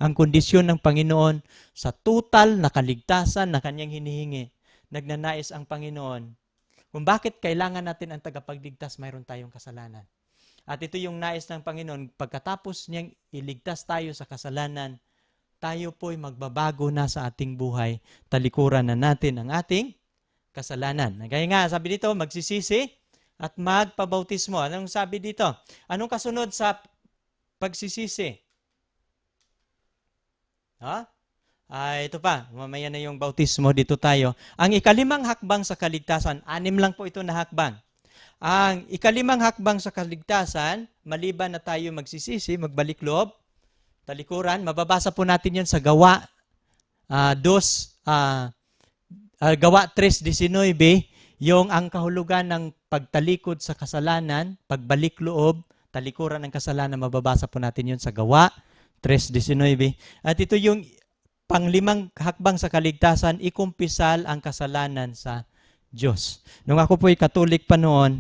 Ang kondisyon ng Panginoon sa total na kaligtasan na kanyang hinihingi, nagnanais ang Panginoon. Kung bakit kailangan natin ang tagapagligtas, mayroon tayong kasalanan. At ito yung nais ng Panginoon, pagkatapos niyang iligtas tayo sa kasalanan, tayo po'y magbabago na sa ating buhay, talikuran na natin ang ating kasalanan. Kaya nga, sabi dito, magsisisi at magpabautismo. Anong sabi dito? Anong kasunod sa pagsisisi? Ha? Ito pa, mamaya na yung bautismo, dito tayo. Ang ikalimang hakbang sa kaligtasan, 6 lang po ito na hakbang. Ang ikalimang hakbang sa kaligtasan, maliban na tayo magsisisi, magbalik loob, talikuran, mababasa po natin yan sa Gawa, Gawa 3:19, yung ang kahulugan ng pagtalikod sa kasalanan, pagbalik loob, talikuran ng kasalanan, mababasa po natin yun sa Gawa 3:19. At ito yung panglimang hakbang sa kaligtasan, ikumpisal ang kasalanan sa Diyos. Nung ako po'y Katolik pa noon,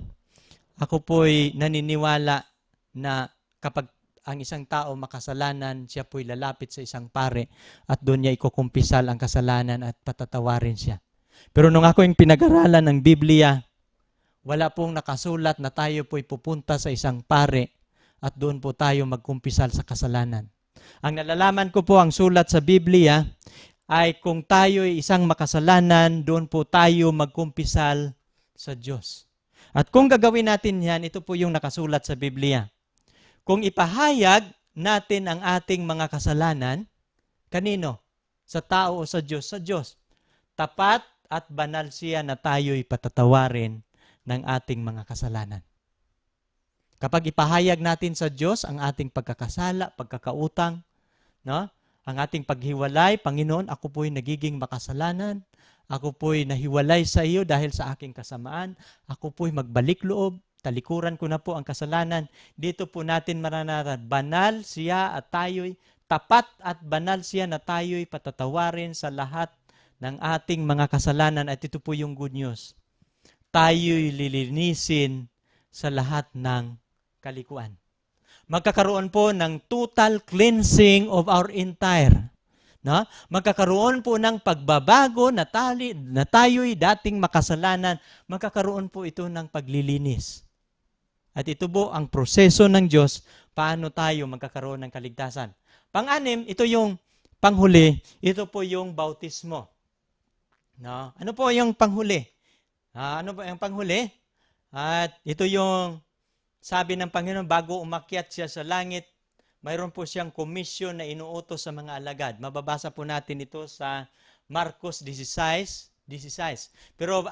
ako po'y naniniwala na kapag ang isang tao makasalanan, siya po'y lalapit sa isang pare at doon niya ikukumpisal ang kasalanan at patatawarin siya. Pero nung ako yung pinag-aralan ng Biblia, wala pong nakasulat na tayo po'y pupunta sa isang pare at doon po tayo magkumpisal sa kasalanan. Ang nalalaman ko po, ang sulat sa Biblia ay kung tayo ay isang makasalanan, doon po tayo magkumpisal sa Diyos. At kung gagawin natin yan, ito po yung nakasulat sa Biblia. Kung ipahayag natin ang ating mga kasalanan, kanino? Sa tao o sa Diyos? Sa Diyos. Tapat at banal siya na tayo'y patatawarin ng ating mga kasalanan. Kapag ipahayag natin sa Diyos ang ating pagkakasala, pagkakautang, no? Ang ating paghiwalay, Panginoon, ako po'y nagiging makasalanan, ako po'y nahiwalay sa iyo dahil sa aking kasamaan, ako po'y magbalik loob, talikuran ko na po ang kasalanan. Dito po natin maranatan, banal siya at tayo'y tapat at banal siya na tayo'y patatawarin sa lahat ng ating mga kasalanan. At ito po yung good news. Tayo'y lilinisin sa lahat ng kalikuan. Magkakaroon po ng total cleansing of our entire. No? Magkakaroon po ng pagbabago na tayo'y dating makasalanan. Magkakaroon po ito ng paglilinis. At ito po ang proseso ng Diyos paano tayo magkakaroon ng kaligtasan. Pang-anim, ito yung panghuli, ito po yung bautismo. No? Ano po yung panghuli? Ano po yung panghuli? At ito yung sabi ng Panginoon, bago umakyat siya sa langit, mayroon po siyang komisyon na inuutos sa mga alagad. Mababasa po natin ito sa Marcos 16. Pero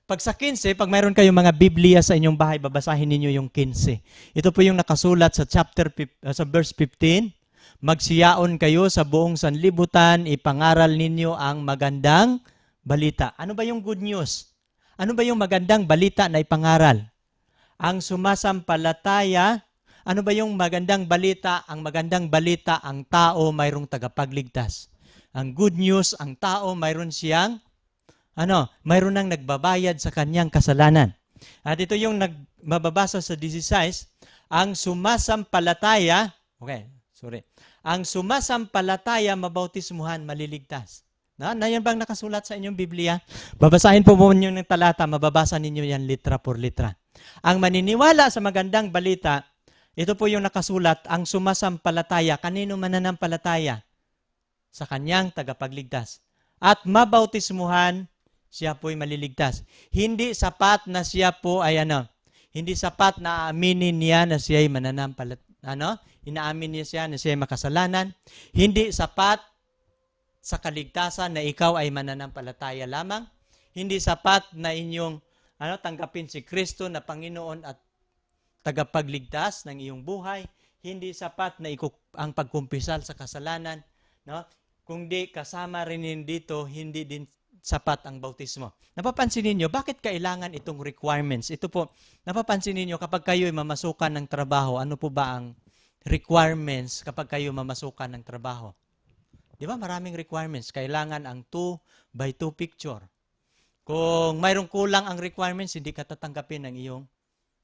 pag sa 15, pag mayroon kayong mga Biblia sa inyong bahay, babasahin ninyo yung 15. Ito po yung nakasulat sa sa verse 15. Magsiyaon kayo sa buong sanlibutan, ipangaral ninyo ang magandang balita. Ano ba yung good news? Ano ba yung magandang balita na ipangaral? Ang sumasampalataya, ano ba yung magandang balita? Ang magandang balita, ang tao mayroong tagapagligtas. Ang good news, ang tao mayroon siyang, mayroon nang nagbabayad sa kanyang kasalanan. At ito yung mababasa sa 16, ang sumasampalataya, ang sumasampalataya, mabautismuhan, maliligtas. Na yan bang nakasulat sa inyong Biblia? Babasahin po ninyo ng talata, mababasa ninyo yan litra por litra. Ang maniniwala sa magandang balita, ito po yung nakasulat, ang sumasampalataya. Kanino mananampalataya? Sa kanyang tagapagligtas. At mabautismuhan, siya po'y maliligtas. Hindi sapat na siya po ay hindi sapat na aaminin niya na siya ay inaamin niya siya na siya ay makasalanan. Hindi sapat sa kaligtasan na ikaw ay mananampalataya lamang. Hindi sapat na inyong tanggapin si Kristo na Panginoon at tagapagligtas ng iyong buhay. Hindi sapat na ang pagkumpisal sa kasalanan. No? Kung di kasama rin dito, hindi din sapat ang bautismo. Napapansin ninyo, bakit kailangan itong requirements? Ito po, napapansin ninyo, kapag kayo ay mamasukan ng trabaho, ano po ba ang requirements kapag kayo mamasukan ng trabaho? Di ba maraming requirements? Kailangan ang 2x2 picture. Kung mayroong kulang ang requirements, hindi ka tatanggapin ng iyong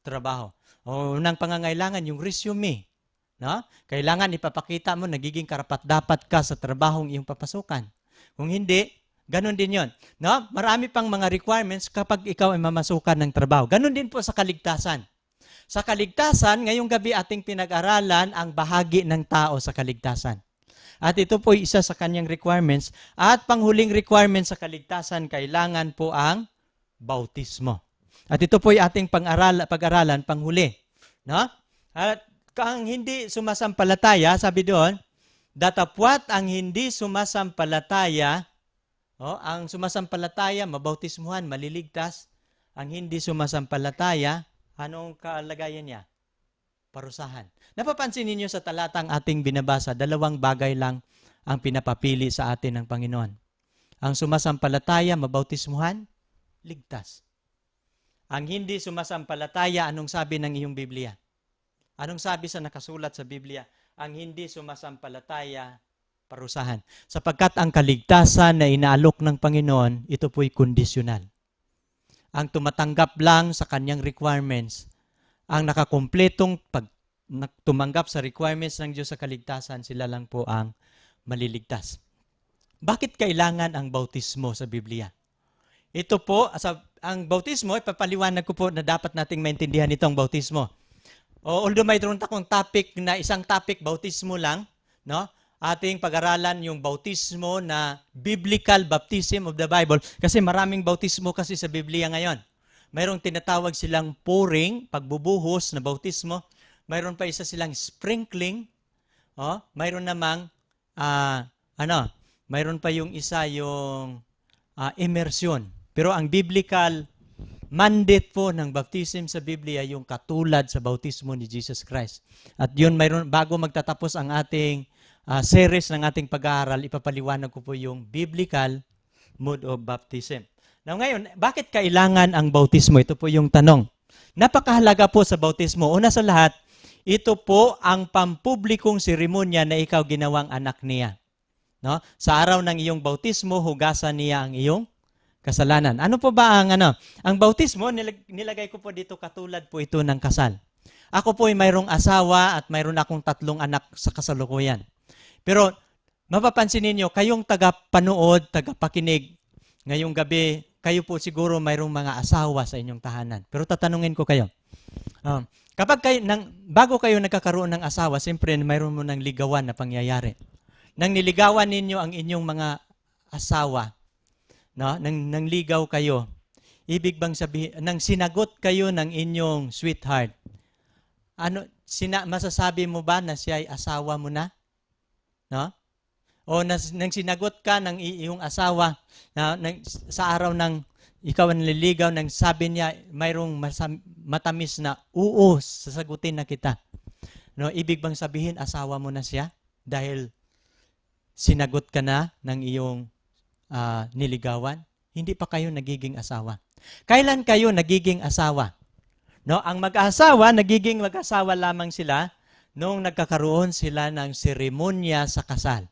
trabaho. O unang pangangailangan, yung resume. No? Kailangan ipapakita mo, nagiging karapat-dapat ka sa trabahong iyong papasukan. Kung hindi, ganun din yon. No? Marami pang mga requirements kapag ikaw ay mamasukan ng trabaho. Ganun din po sa kaligtasan. Sa kaligtasan, ngayong gabi ating pinag-aralan ang bahagi ng tao sa kaligtasan. At ito po isa sa kanyang requirements. At panghuling requirement sa kaligtasan, kailangan po ang bautismo. At ito po ay ating pag-aralan panghuli. No? At ang hindi sumasampalataya, sabi doon, datapwat ang hindi sumasampalataya, ang sumasampalataya, mabautismuhan, maliligtas. Ang hindi sumasampalataya, anong kalagayan niya? Parusahan. Napapansin ninyo sa talatang ating binabasa, dalawang bagay lang ang pinapapili sa atin ng Panginoon. Ang sumasampalataya, mabautismuhan, ligtas. Ang hindi sumasampalataya, anong sabi ng iyong Biblia? Anong sabi sa nakasulat sa Biblia? Ang hindi sumasampalataya, parusahan. Sapagkat ang kaligtasan na inaalok ng Panginoon, ito po'y kondisyonal. Ang tumatanggap lang sa kanyang requirements, ang nakakumpletong tumanggap sa requirements ng Diyos sa kaligtasan, sila lang po ang maliligtas. Bakit kailangan ang bautismo sa Biblia? Ito po, ang bautismo, ipapaliwanag ko po na dapat nating maintindihan itong bautismo. Although mayroon akong topic na isang topic, bautismo lang, no? Ating pag-aralan yung bautismo na biblical baptism of the Bible kasi maraming bautismo kasi sa Biblia ngayon. Mayroong tinatawag silang pouring, pagbubuhos na bautismo. Mayroon pa isa silang sprinkling. Mayroon namang mayroon pa yung isa yung immersion. Pero ang biblical mandate po ng baptism sa Biblia yung katulad sa bautismo ni Jesus Christ. At yun, bago magtatapos ang ating series ng ating pag-aaral, ipapaliwanag ko po yung biblical mode of baptism. Now ngayon, bakit kailangan ang bautismo? Ito po yung tanong. Napakahalaga po sa bautismo. Una sa lahat, ito po ang pampublikong seremonya na ikaw ginawang anak niya. No? Sa araw ng iyong bautismo, hugasan niya ang iyong kasalanan. Ano po ba ang bautismo? Nilagay ko po dito katulad po ito ng kasal. Ako po ay mayroong asawa at mayroon akong 3 anak sa kasalukuyan. Pero mapapansin ninyo, kayong tagapanood, tagapakinig, ngayong gabi, kayo po siguro mayroong mga asawa sa inyong tahanan. Pero tatanungin ko kayo, bago kayo nagkakaroon ng asawa, siyempre mayroon mo ng ligawan na pangyayari. Nang niligawan ninyo ang inyong mga asawa, no? Nang ligaw kayo, ibig bang sabihin, nang sinagot kayo ng inyong sweetheart, masasabi mo ba na siya ay asawa mo na? No? O nang sinagot ka ng iyong asawa sa araw ng ikaw ang naliligaw, nang sabi niya mayroong matamis na oo, sasagutin na kita. No, ibig bang sabihin asawa mo na siya dahil sinagot ka na ng iyong niligawan? Hindi pa kayo nagiging asawa. Kailan kayo nagiging asawa? No, ang mag-asawa, nagiging mag-asawa lamang sila nung nagkakaroon sila ng seremonya sa kasal.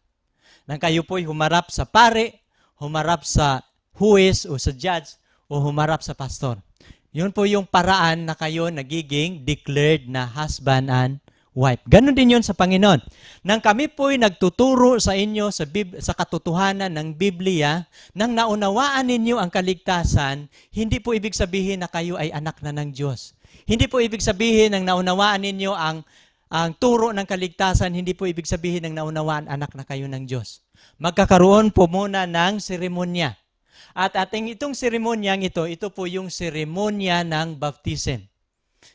Nang kayo po'y humarap sa pare, humarap sa huwes o sa judge, o humarap sa pastor. Yun po yung paraan na kayo nagiging declared na husband and wife. Ganon din yun sa Panginoon. Nang kami po'y nagtuturo sa inyo sa katotohanan ng Biblia, nang naunawaan ninyo ang kaligtasan, hindi po ibig sabihin na kayo ay anak na ng Diyos. Hindi po ibig sabihin nang naunawaan ninyo ang turo ng kaligtasan, hindi po ibig sabihin ng naunawaan anak na kayo ng Diyos. Magkakaroon po muna ng seremonya. At itong seremonyang ito po yung seremonya ng baptism.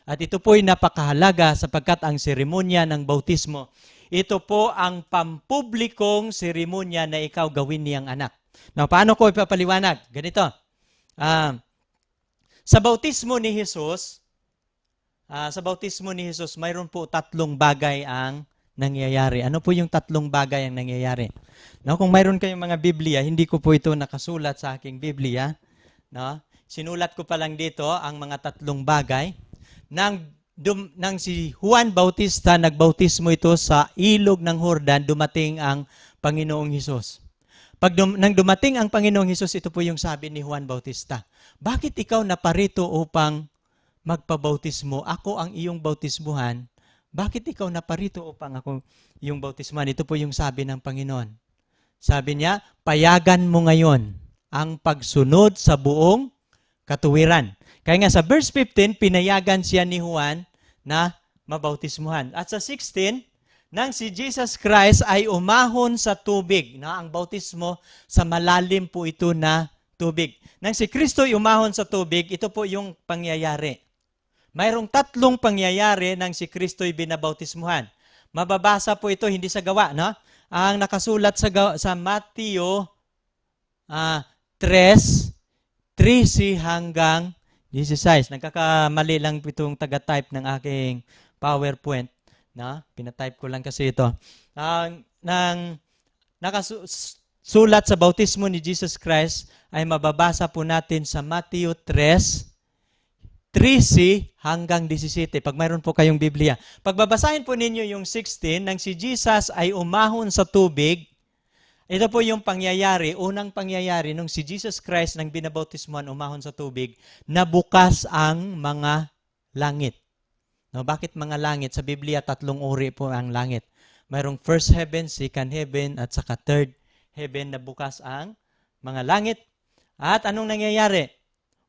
At ito po'y napakahalaga sapagkat ang seremonya ng bautismo, ito po ang pampublikong seremonya na ikaw gawin niyang anak. Now, paano ko ipapaliwanag? Ganito. Sa bautismo ni Jesus, mayroon po 3 bagay ang nangyayari. Ano po yung 3 bagay ang nangyayari? No, kung mayroon kayong mga Biblia, hindi ko po ito nakasulat sa aking Biblia. No? Sinulat ko pa lang dito ang mga 3 bagay. Nang si Juan Bautista nagbautismo ito sa ilog ng Jordan, dumating ang Panginoong Hesus. Nang dumating ang Panginoong Hesus, ito po yung sabi ni Juan Bautista, bakit ikaw naparito upang magpabautismo? Ako ang iyong bautismuhan. Bakit ikaw naparito upang ako yung bautismuhan? Ito po yung sabi ng Panginoon. Sabi niya, payagan mo ngayon ang pagsunod sa buong katuwiran. Kaya nga sa verse 15, pinayagan siya ni Juan na mabautismuhan. At sa 16, nang si Jesus Christ ay umahon sa tubig, na ang bautismo sa malalim po ito na tubig. Nang si Kristo ay umahon sa tubig, ito po yung pangyayari. Mayroong tatlong pangyayari nang si Kristo ay binabautismuhan. Mababasa po ito hindi sa gawa, no? Ang nakasulat sa Mateo 3:13 hanggang 16. Nagkakamali lang itong taga-type ng aking PowerPoint. Pinatype ko lang kasi ito. Nang nakasulat sa bautismo ni Jesus Christ ay mababasa po natin sa Mateo 3:13 hanggang 17. Pag mayroon po kayong Biblia. Pagbabasahin po ninyo yung 16, nang si Jesus ay umahon sa tubig, ito po yung pangyayari, unang pangyayari, nung si Jesus Christ nang binabautismuhan, umahon sa tubig, nabukas ang mga langit. No, bakit mga langit? Sa Biblia, 3 uri po ang langit. Mayroong first heaven, second heaven, at saka third heaven na bukas ang mga langit. At anong nangyayari?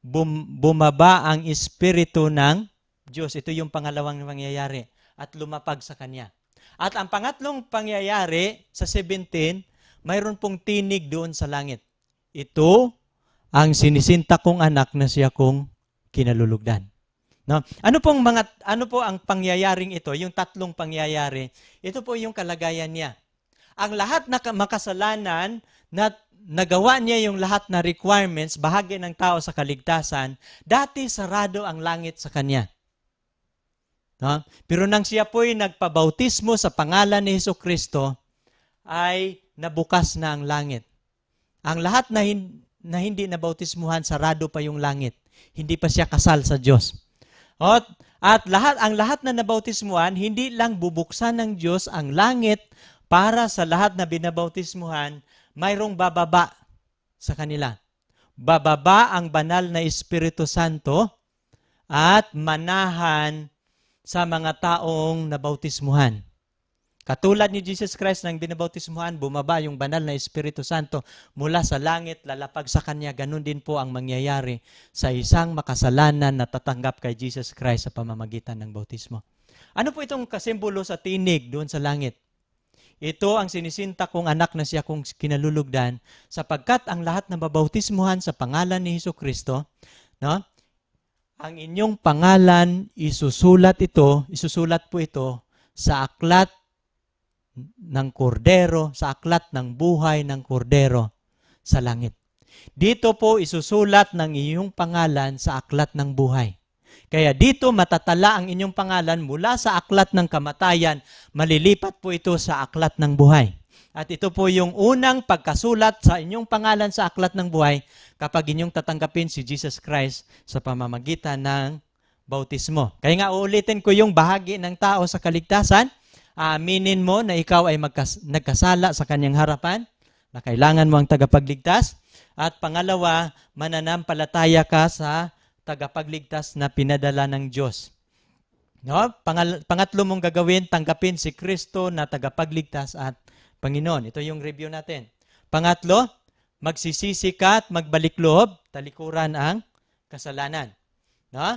Bumaba ang Espiritu ng Diyos. Ito yung pangalawang pangyayari. At lumapag sa Kanya. At ang pangatlong pangyayari, sa 17, mayroon pong tinig doon sa langit. Ito ang sinisinta kong anak na siya kong kinalulugdan. No? Ano po ang pangyayaring ito? Yung tatlong pangyayari, ito po yung kalagayan niya. Ang lahat na makasalanan na nagawa niya yung lahat na requirements, bahagi ng tao sa kaligtasan, dati sarado ang langit sa kanya. No? Pero nang siya po'y nagpabautismo sa pangalan ni Jesucristo, ay nabukas na ang langit. Ang lahat na hindi nabautismuhan, sarado pa yung langit. Hindi pa siya kasal sa Diyos. At ang lahat na nabautismuhan, hindi lang bubuksan ng Diyos ang langit para sa lahat na binabautismuhan, mayroong bababa sa kanila. Bababa ang banal na Espiritu Santo at manahan sa mga taong nabautismuhan. Katulad ni Jesus Christ nang binabautismuhan, bumaba yung banal na Espiritu Santo mula sa langit, lalapag sa Kanya. Ganun din po ang mangyayari sa isang makasalanan na tatanggap kay Jesus Christ sa pamamagitan ng bautismo. Ano po itong kasimbolo sa tinig doon sa langit? Ito ang sinisinta kong anak na siya kong kinalulugdan, sapagkat ang lahat na babautismuhan sa pangalan ni Jesucristo, no? Ang inyong pangalan, isusulat po ito sa aklat ng kordero, sa aklat ng buhay ng kordero sa langit. Dito po isusulat ng iyong pangalan sa aklat ng buhay. Kaya dito matatala ang inyong pangalan mula sa aklat ng kamatayan, malilipat po ito sa aklat ng buhay. At ito po yung unang pagkasulat sa inyong pangalan sa aklat ng buhay kapag inyong tatanggapin si Jesus Christ sa pamamagitan ng bautismo. Kaya nga uulitin ko yung bahagi ng tao sa kaligtasan. Aminin mo na ikaw ay nagkasala sa kanyang harapan, na kailangan mo ang tagapagligtas. At pangalawa, mananampalataya ka sa tagapagligtas na pinadala ng Diyos. No? Pangatlo mong gagawin, tanggapin si Kristo na tagapagligtas at Panginoon. Ito yung review natin. Pangatlo, magsisisi ka at magbalik loob, talikuran ang kasalanan. No?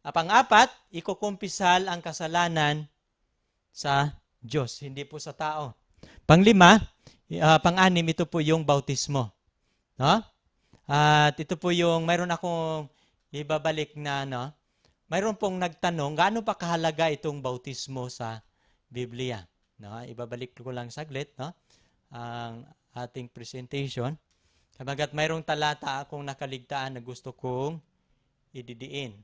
Pang-apat, ikukumpisal ang kasalanan sa Diyos, hindi po sa tao. Pang-lima, pang-anim, ito po yung bautismo. No? At ito po yung, mayroon akong ibabalik na, no? Mayroon pong nagtanong, gaano pa kahalaga itong bautismo sa Biblia? No? Ibabalik ko lang saglit, no? Ang ating presentation. Kabagat mayroong talata akong nakaligtaan na gusto kong ididiin.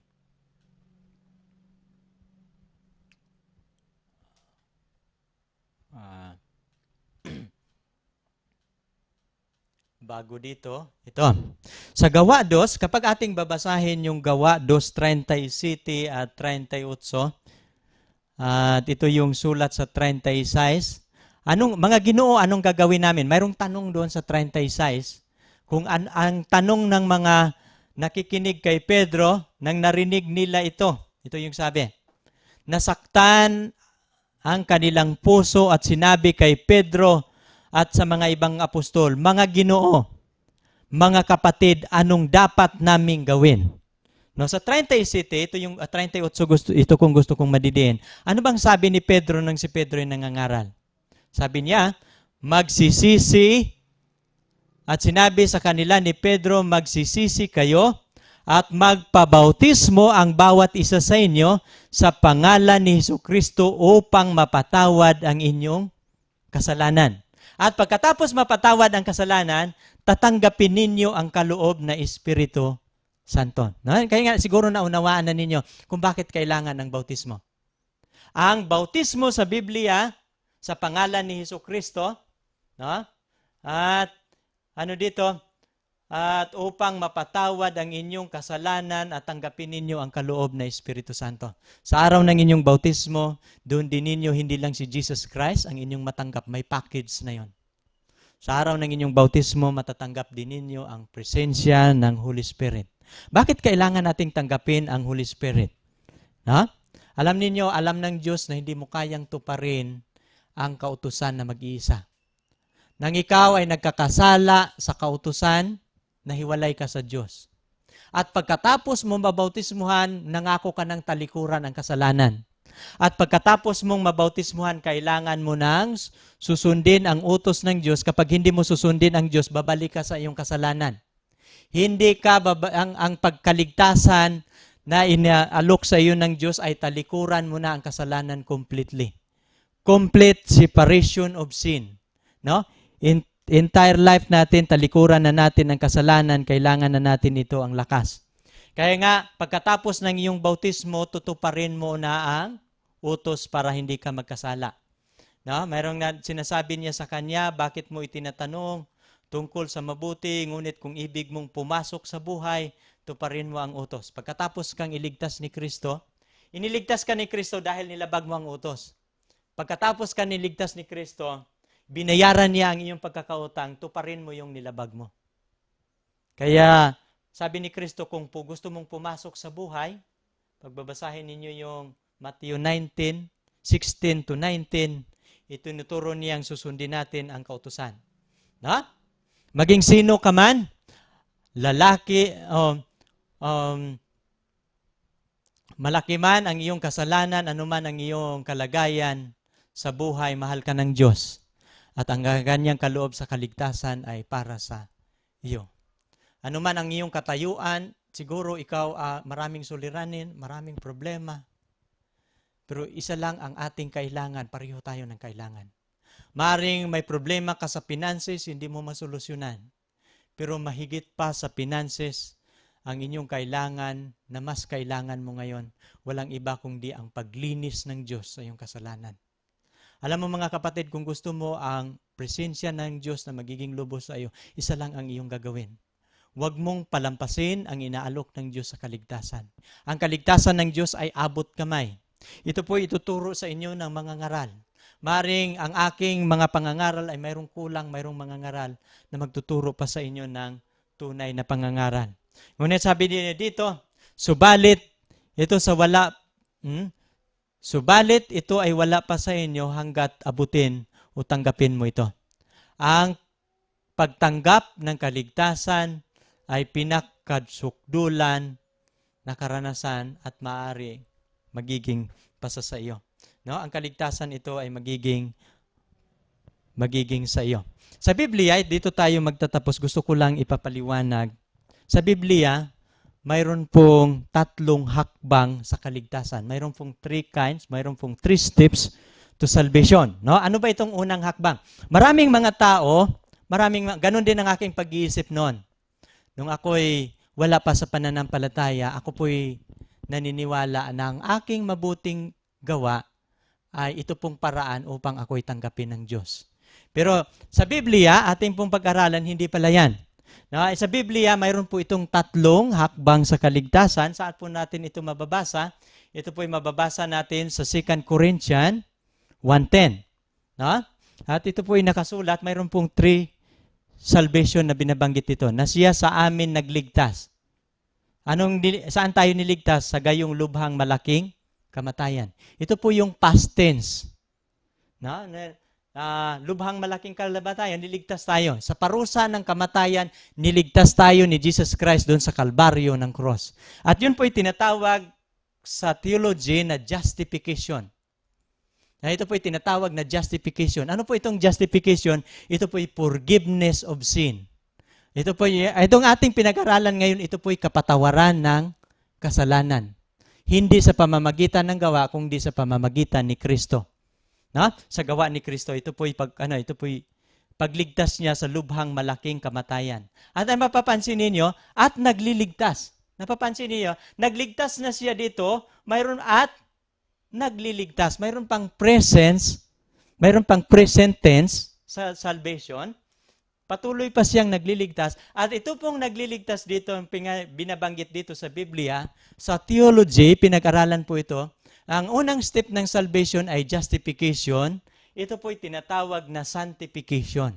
Bago dito, ito. Sa Gawa 2, kapag ating babasahin yung Gawa 2:37 at 38, at ito yung sulat sa 36, mga Ginoo, anong gagawin namin? Mayroong tanong doon sa 36. Kung ang tanong ng mga nakikinig kay Pedro, nang narinig nila ito yung sabi, nasaktan ang kanilang puso at sinabi kay Pedro at sa mga ibang apostol, mga Ginoo, mga kapatid, anong dapat naming gawin? No, sa 37, ito yung 38 ito kung gusto kong madidiin. Ano bang sabi ni Pedro nang si Pedro ay nangangaral? Sabi niya, magsisisi at sinabi sa kanila ni Pedro, magsisisi kayo at magpabautismo ang bawat isa sa inyo sa pangalan ni Hesukristo upang mapatawad ang inyong kasalanan. At pagkatapos mapatawad ang kasalanan, tatanggapin ninyo ang kaloob na Espiritu Santo. No? Kaya nga siguro naunawaan na ninyo kung bakit kailangan ng bautismo. Ang bautismo sa Biblia, sa pangalan ni Hesukristo, no? At ano dito? At upang mapatawad ang inyong kasalanan at tanggapin ninyo ang kaloob na Espiritu Santo. Sa araw ng inyong bautismo, doon din ninyo hindi lang si Jesus Christ ang inyong matanggap, may package na yon. Sa araw ng inyong bautismo, matatanggap din ninyo ang presensya ng Holy Spirit. Bakit kailangan nating tanggapin ang Holy Spirit? Ha? Alam ninyo, alam ng Diyos na hindi mo kayang tuparin ang kautusan na mag-iisa. Nang ikaw ay nagkakasala sa kautusan, nahiwalay ka sa Diyos. At pagkatapos mong mabautismuhan, nangako ka ng talikuran ang kasalanan. At pagkatapos mong mabautismuhan, kailangan mo nang susundin ang utos ng Diyos. Kapag hindi mo susundin ang Diyos, babalik ka sa iyong kasalanan. Hindi ka, ang pagkaligtasan na inaalok sa iyo ng Diyos ay talikuran mo na ang kasalanan completely. Complete separation of sin. No? Entire life natin, talikuran na natin ang kasalanan, kailangan na natin ito ang lakas. Kaya nga, pagkatapos ng iyong bautismo, tutuparin mo na ang utos para hindi ka magkasala. No? Mayroong sinasabi niya sa kanya, bakit mo itinatanong tungkol sa mabuti, ngunit kung ibig mong pumasok sa buhay, tuparin mo ang utos. Pagkatapos kang iligtas ni Kristo, iniligtas ka ni Kristo dahil nilabag mo ang utos. Pagkatapos ka niligtas ni Kristo, binayaran niya ang iyong pagkakautang, tuparin mo yung nilabag mo. Kaya, sabi ni Kristo, kung gusto mong pumasok sa buhay, pagbabasahin ninyo yung Matthew 19:16 to 19, itinuturo niyang susundin natin ang kautusan. Na? Maging sino ka man, lalaki, malaki man ang iyong kasalanan, anuman ang iyong kalagayan sa buhay, mahal ka ng Diyos. At ang ganyang kaloob sa kaligtasan ay para sa iyo. Ano man ang iyong katayuan, siguro ikaw maraming suliranin, maraming problema. Pero isa lang ang ating kailangan, pareho tayo ng kailangan. Maring may problema ka sa finances, hindi mo masolusyonan. Pero mahigit pa sa finances, ang inyong kailangan na mas kailangan mo ngayon, walang iba kundi ang paglinis ng Diyos sa iyong kasalanan. Alam mo mga kapatid, kung gusto mo ang presensya ng Diyos na magiging lubos sa iyo, isa lang ang iyong gagawin. Huwag mong palampasin ang inaalok ng Diyos sa kaligtasan. Ang kaligtasan ng Diyos ay abot kamay. Ito po ituturo sa inyo ng mga ngaral. Maring ang aking mga pangangaral ay mayroong kulang, mayroong mga ngaral na magtuturo pa sa inyo ng tunay na pangangaral. Ngunit sabi niya dito, subalit ito ay wala pa sa inyo hanggat abutin o tanggapin mo ito. Ang pagtanggap ng kaligtasan ay pinakadsukdulan na karanasan at maaari magiging pasa sa iyo. No? Ang kaligtasan ito ay magiging sa iyo. Sa Biblia, dito tayo magtatapos. Gusto ko lang ipapaliwanag. Sa Biblia, mayroon pong 3 hakbang sa kaligtasan. Mayroon pong 3 kinds, mayroon pong 3 steps to salvation. No? Ano ba itong unang hakbang? Maraming mga tao, ganun din ang aking pag-iisip noon. Nung ako'y wala pa sa pananampalataya, ako po'y naniniwala na ang aking mabuting gawa ay ito pong paraan upang ako'y tanggapin ng Diyos. Pero sa Biblia, ating pong pag-aralan, hindi pala yan. Sa Biblia, mayroon po itong 3 hakbang sa kaligtasan. Saan po natin ito mababasa? Ito po'y mababasa natin sa 2 Corinthians 1:10. At ito po'y nakasulat, mayroon pong 3 salvation na binabanggit ito, na siya sa amin nagligtas. Saan tayo niligtas? Sa gayong lubhang malaking kamatayan. Ito po yung past tense. lubhang malaking kalabatayan, niligtas tayo. Sa parusa ng kamatayan, niligtas tayo ni Jesus Christ doon sa kalbaryo ng cross. At yun po tinatawag sa theology na justification. Na ito po tinatawag na justification. Ano po itong justification? Ito po forgiveness of sin. Ito po, itong ating pinag-aralan ngayon, ito po kapatawaran ng kasalanan. Hindi sa pamamagitan ng gawa, kundi sa pamamagitan ni Kristo. Sa gawa ni Kristo, ito po pagligtas niya sa lubhang malaking kamatayan. At ang mapapansin ninyo, at nagliligtas. Napapansin niyo, nagligtas na siya dito, mayroon at nagliligtas. Mayroon pang presence, mayroon pang present tense sa salvation. Patuloy pa siyang nagliligtas. At ito pong nagliligtas dito, binabanggit dito sa Biblia, sa theology, pinag-aralan po ito. Ang unang step ng salvation ay justification. Ito po tinatawag na sanctification.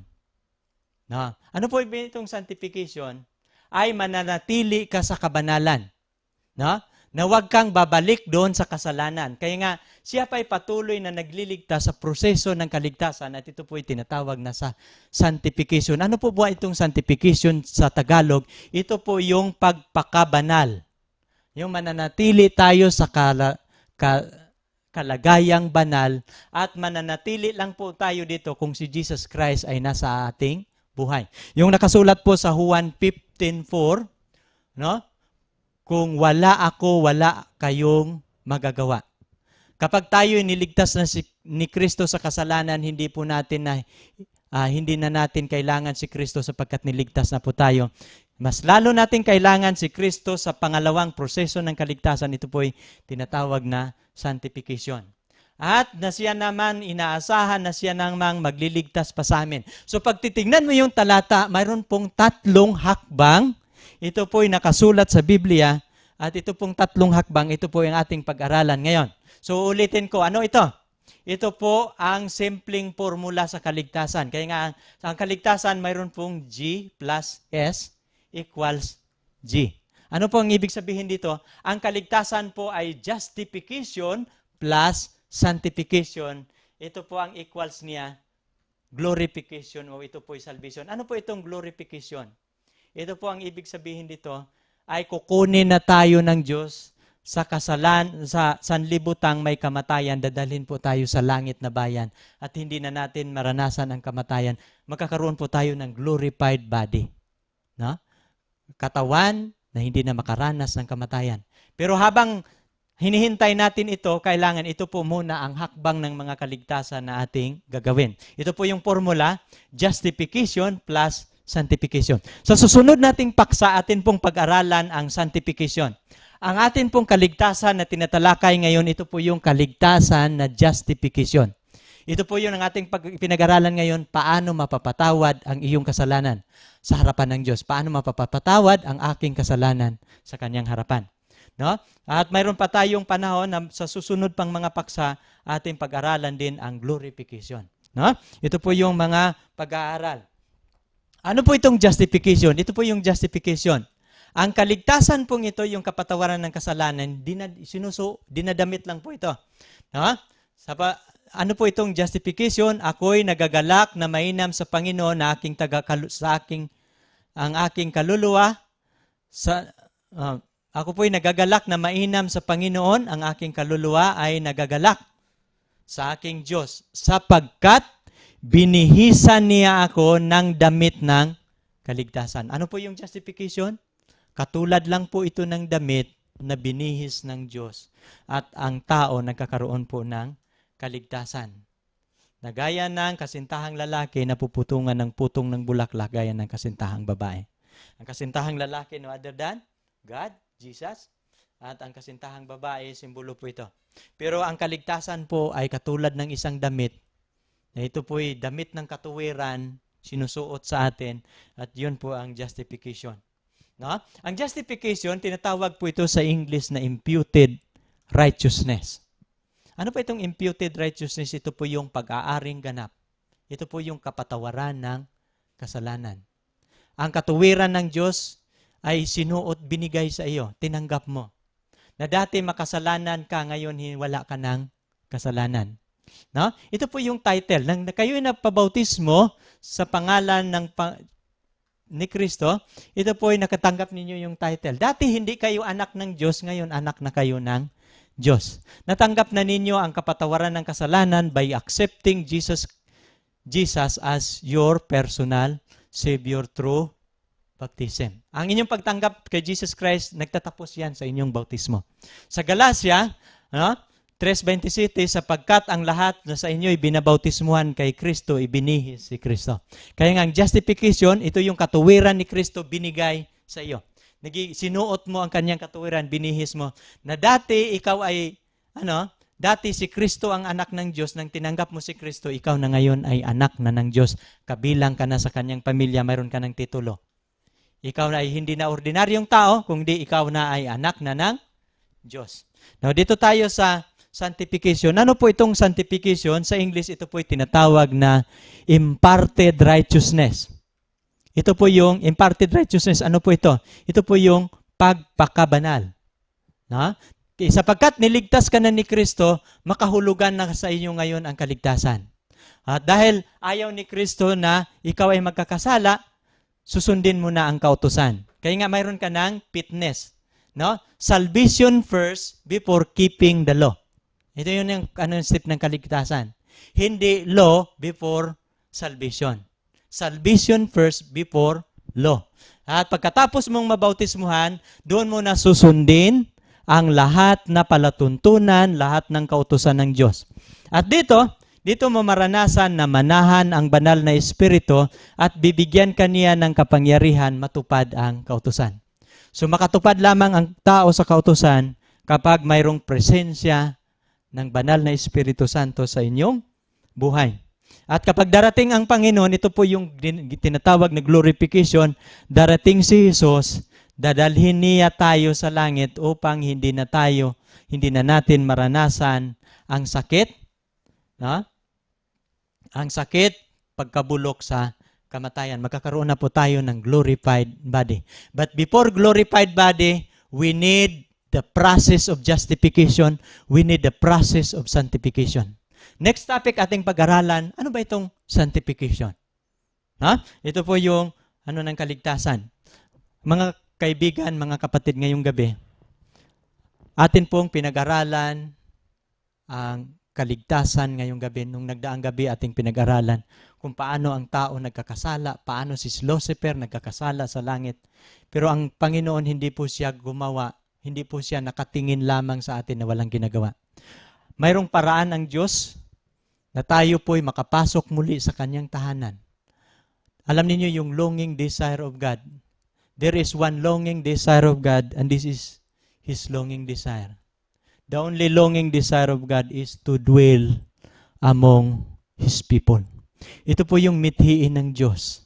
Ano po itong sanctification? Ay mananatili ka sa kabanalan. Na huwag kang babalik doon sa kasalanan. Kaya nga, siya pa'y patuloy na nagliligtas sa proseso ng kaligtasan at ito po'y tinatawag na sa sanctification. Ano po ba itong sanctification sa Tagalog? Ito po yung pagpakabanal. Yung mananatili tayo sa kalagayang banal at mananatili lang po tayo dito kung si Jesus Christ ay nasa ating buhay. Yung nakasulat po sa Juan 15:4, kung wala ako, wala kayong magagawa. Kapag tayo niligtas na ni Kristo sa kasalanan, hindi na natin kailangan si Kristo sapagkat niligtas na po tayo. Mas lalo natin kailangan si Kristo sa pangalawang proseso ng kaligtasan. Ito po'y tinatawag na sanctification. At na siya naman, inaasahan na siya namang magliligtas pa sa amin. So pag titignan mo yung talata, mayroon pong 3 hakbang. Ito po'y nakasulat sa Biblia. At ito pong 3 hakbang, ito po yung ating pag-aralan ngayon. So ulitin ko, ano ito? Ito po ang simpleng formula sa kaligtasan. Kaya nga, ang kaligtasan mayroon pong G plus S equals G. Ano po ang ibig sabihin dito? Ang kaligtasan po ay justification plus sanctification. Ito po ang equals niya, glorification o ito po ay salvation. Ano po itong glorification? Ito po ang ibig sabihin dito ay kukunin na tayo ng Diyos sa sanlibutang may kamatayan, dadalhin po tayo sa langit na bayan at hindi na natin maranasan ang kamatayan. Magkakaroon po tayo ng glorified body. Katawan na hindi na makaranas ng kamatayan. Pero habang hinihintay natin ito, kailangan ito po muna ang hakbang ng mga kaligtasan na ating gagawin. Ito po yung formula, justification plus sanctification. Sa susunod nating paksa, atin pong pag-aralan ang sanctification. Ang atin pong kaligtasan na tinatalakay ngayon, ito po yung kaligtasan na justification. Ito po yung ang ating pinag-aralan ngayon, paano mapapatawad ang iyong kasalanan sa harapan ng Diyos. Paano mapapatawad ang aking kasalanan sa kanyang harapan. At mayroon pa tayong panahon na sa susunod pang mga paksa, ating pag-aralan din ang glorification. Ito po yung mga pag-aaral. Ano po itong justification? Ito po yung justification. Ang kaligtasan pong ito, yung kapatawaran ng kasalanan, dinadamit lang po ito. Ano po itong justification? Ako'y nagagalak na mainam sa Panginoon na ang aking kaluluwa. Ako po'y nagagalak na mainam sa Panginoon, ang aking kaluluwa ay nagagalak sa aking Diyos sapagkat binihisan niya ako ng damit ng kaligtasan. Ano po yung justification? Katulad lang po ito ng damit na binihis ng Diyos at ang tao nagkakaroon po ng kaligtasan. Na gaya ng kasintahang lalaki na puputungan ng putong ng bulaklak gaya ng kasintahang babae. Ang kasintahang lalaki no other than God, Jesus, at ang kasintahang babae, simbolo po ito. Pero ang kaligtasan po ay katulad ng isang damit. Na ito po ay damit ng katuwiran, sinusuot sa atin, at yun po ang justification. Ang justification, tinatawag po ito sa English na imputed righteousness. Ano po itong imputed righteousness? Ito po yung pag-aaring ganap. Ito po yung kapatawaran ng kasalanan. Ang katuwiran ng Diyos ay sinuot, binigay sa iyo, tinanggap mo. Na dati makasalanan ka, ngayon wala ka ng kasalanan. No? Ito po yung title. Nang kayo ay napabautismo sa pangalan ni Kristo, ito po ay nakatanggap ninyo yung title. Dati hindi kayo anak ng Diyos, ngayon anak na kayo ng Diyos. Natanggap na ninyo ang kapatawaran ng kasalanan by accepting Jesus as your personal Savior through baptism. Ang inyong pagtanggap kay Jesus Christ, nagtatapos yan sa inyong bautismo. Sa Galatia, 3:27, sapagkat ang lahat na sa inyo binabautismuhan kay Kristo, ibinihis si Kristo. Kaya nga ang justification, ito yung katuwiran ni Kristo binigay sa iyo. Sinuot mo ang kanyang katuwiran, binihis mo. Na dati ikaw ay, dati si Kristo ang anak ng Diyos, nang tinanggap mo si Kristo, ikaw na ngayon ay anak na ng Diyos. Kabilang ka na sa kanyang pamilya, mayroon ka ng titulo. Ikaw na ay hindi na ordinaryong tao, kundi ikaw na ay anak na ng Diyos. Now, dito tayo sa sanctification. Ano po itong sanctification? Sa English, ito po ay tinatawag na imparted righteousness. Ito po yung imparted righteousness. Ano po ito? Ito po yung pagpakabanal. Sapagkat niligtas ka na ni Kristo, makahulugan na sa inyo ngayon ang kaligtasan. At dahil ayaw ni Kristo na ikaw ay magkakasala, susundin mo na ang kautusan. Kaya nga mayroon ka ng fitness. Salvation first before keeping the law. Ito yun yung step ng kaligtasan. Hindi law before salvation. Salvation first before law. At pagkatapos mong mabautismuhan, doon mo na susundin ang lahat na palatuntunan, lahat ng kautusan ng Diyos. At dito mo maranasan na manahan ang banal na Espiritu at bibigyan ka niya ng kapangyarihan matupad ang kautusan. So makatupad lamang ang tao sa kautusan kapag mayroong presensya ng banal na Espiritu Santo sa inyong buhay. At kapag darating ang Panginoon, ito po yung tinatawag na glorification, darating si Jesus, dadalhin niya tayo sa langit upang hindi na natin maranasan ang sakit, ang sakit, pagkabulok sa kamatayan. Magkakaroon na po tayo ng glorified body. But before glorified body, we need the process of justification. We need the process of sanctification. Next topic ating pag-aralan, ano ba itong sanctification? Ito po yung ng kaligtasan. Mga kaibigan, mga kapatid, ngayong gabi, atin pong pinag-aralan ang kaligtasan ngayong gabi. Nung nagdaang gabi ating pinag-aralan kung paano ang tao nagkakasala, paano si Lucifer nagkakasala sa langit. Pero ang Panginoon hindi po siya gumawa, hindi po siya nakatingin lamang sa atin na walang ginagawa. Mayroong paraan ang Diyos na tayo po'y makapasok muli sa kanyang tahanan. Alam niyo yung longing desire of God. There is one longing desire of God, and this is His longing desire. The only longing desire of God is to dwell among His people. Ito po yung mithiin ng Diyos.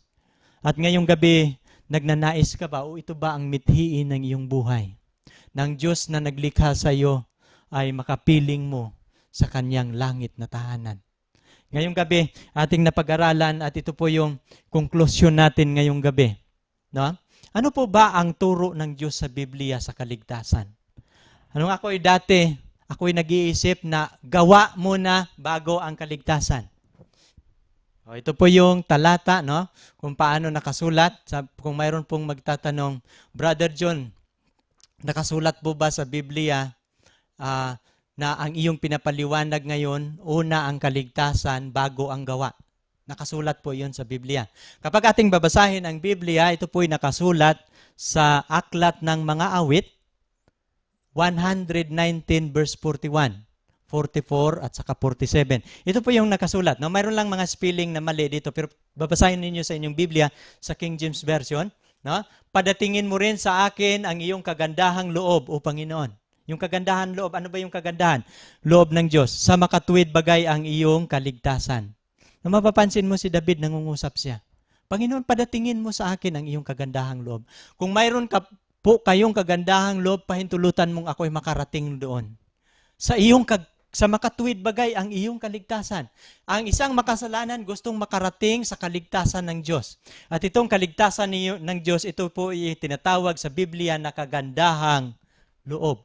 At ngayong gabi, nagnanais ka ba o ito ba ang mithiin ng iyong buhay? Ng Diyos na naglikha sa iyo ay makapiling mo sa kanyang langit na tahanan. Ngayong gabi, ating napag-aralan at ito po yung konklusyon natin ngayong gabi. Ano po ba ang turo ng Diyos sa Biblia sa kaligtasan? Ako'y nag-iisip na gawa muna bago ang kaligtasan. Ito po yung talata, kung paano nakasulat. Kung mayroon pong magtatanong, Brother John, nakasulat po ba sa Biblia na ang iyong pinapaliwanag ngayon, una ang kaligtasan bago ang gawa? Nakasulat po yun sa Biblia. Kapag ating babasahin ang Biblia, ito po'y nakasulat sa Aklat ng Mga Awit, 119 verse 41, 44 at saka 47. Ito po yung nakasulat. Mayroon lang mga spelling na mali dito, pero babasahin ninyo sa inyong Biblia sa King James Version. Padatingin mo rin sa akin ang iyong kagandahang loob, O Panginoon. Yung kagandahan loob, ano ba yung kagandahan? Loob ng Diyos. Sa makatuwid bagay ang iyong kaligtasan. Mapapansin mo si David, nangungusap siya. Panginoon, padatingin mo sa akin ang iyong kagandahang loob. Kung mayroon kayong kagandahang loob, pahintulutan mong ako'y makarating doon. Sa makatuwid bagay ang iyong kaligtasan. Ang isang makasalanan gustong makarating sa kaligtasan ng Diyos. At itong kaligtasan ng Diyos, ito po tinatawag sa Biblia na kagandahang loob.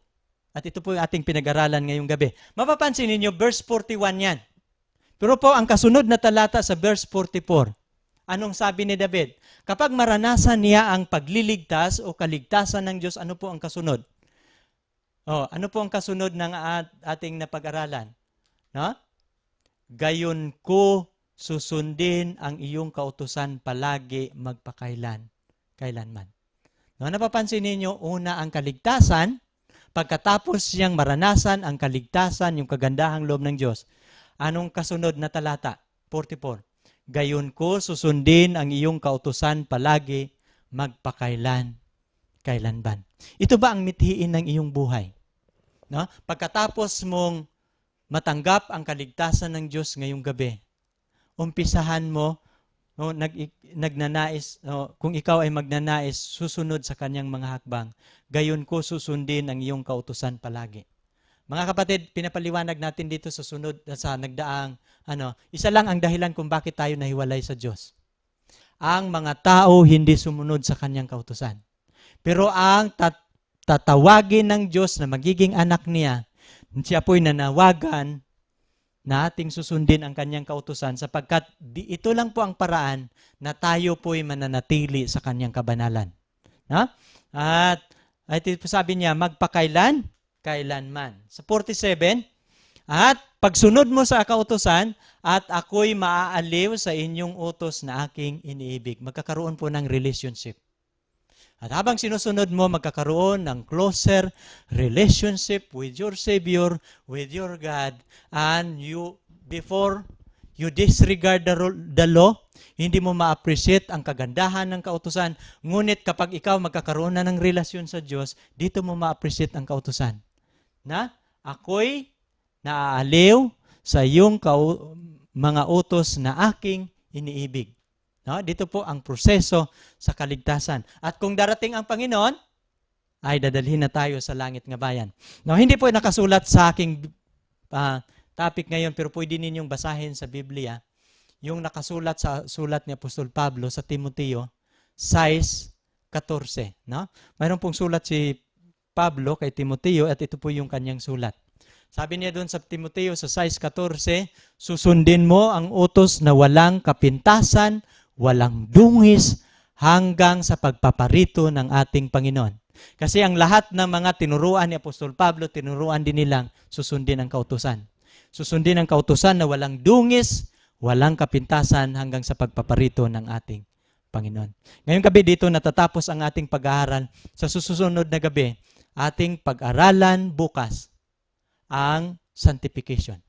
At ito po yung ating pinag-aralan ngayong gabi. Mapapansin ninyo, verse 41 yan. Pero po, ang kasunod na talata sa verse 44, anong sabi ni David? Kapag maranasan niya ang pagliligtas o kaligtasan ng Diyos, ano po ang kasunod? Ano po ang kasunod ng ating napag-aralan? No? Gayon ko susundin ang iyong kautusan palagi magpakailan, kailanman. No, napapansin ninyo, una ang kaligtasan, pagkatapos siyang maranasan ang kaligtasan, yung kagandahang loob ng Diyos. Anong kasunod na talata? 44. Gayon ko susundin ang iyong kautusan palagi magpakailan, kailanman. Ito ba ang mithiin ng iyong buhay? No? Pagkatapos mong matanggap ang kaligtasan ng Diyos ngayong gabi, umpisahan mo, nagnanais, kung ikaw ay magnanais, susunod sa kanyang mga hakbang, gayon ko susundin ang iyong kautusan palagi. Mga kapatid, pinapaliwanag natin dito sa sunod, sa nagdaang, isa lang ang dahilan kung bakit tayo nahiwalay sa Diyos. Ang mga tao hindi sumunod sa kanyang kautusan. Pero ang tatawagin ng Diyos na magiging anak niya, siya po'y nanawagan na ating susundin ang kanyang kautusan sapagkat ito lang po ang paraan na tayo po'y mananatili sa kanyang kabanalan. No? At sabi niya, magpakailan, kailanman. Sa 47, at pagsunod mo sa kautusan, at ako'y maaaliw sa inyong utos na aking iniibig. Magkakaroon po ng relationship. At habang sinusunod mo, magkakaroon ng closer relationship with your Savior, with your God, and before you disregard the law, hindi mo ma-appreciate ang kagandahan ng kautusan. Ngunit kapag ikaw magkakaroon na ng relasyon sa Diyos, dito mo ma-appreciate ang kautusan. Na ako'y naaaliw sa iyong mga utos na aking iniibig. No? Dito po ang proseso sa kaligtasan. At kung darating ang Panginoon, ay dadalhin na tayo sa langit nga bayan. No, hindi po nakasulat sa aking topic ngayon, pero pwede ninyong basahin sa Biblia yung nakasulat sa sulat ni Apostol Pablo sa Timoteo 6:14. No? Mayroon pong sulat si Pablo kay Timoteo at ito po yung kanyang sulat. Sabi niya doon sa Timoteo sa 6:14, susundin mo ang utos na walang kapintasan, walang dungis, hanggang sa pagpaparito ng ating Panginoon. Kasi ang lahat ng mga tinuruan ni Apostol Pablo, tinuruan din nilang susundin ang kautusan. Susundin ang kautusan na walang dungis, walang kapintasan, hanggang sa pagpaparito ng ating Panginoon. Ngayong gabi dito natatapos ang ating pag-aaral. Sa susunod na gabi, ating pag-aralan bukas ang sanctification.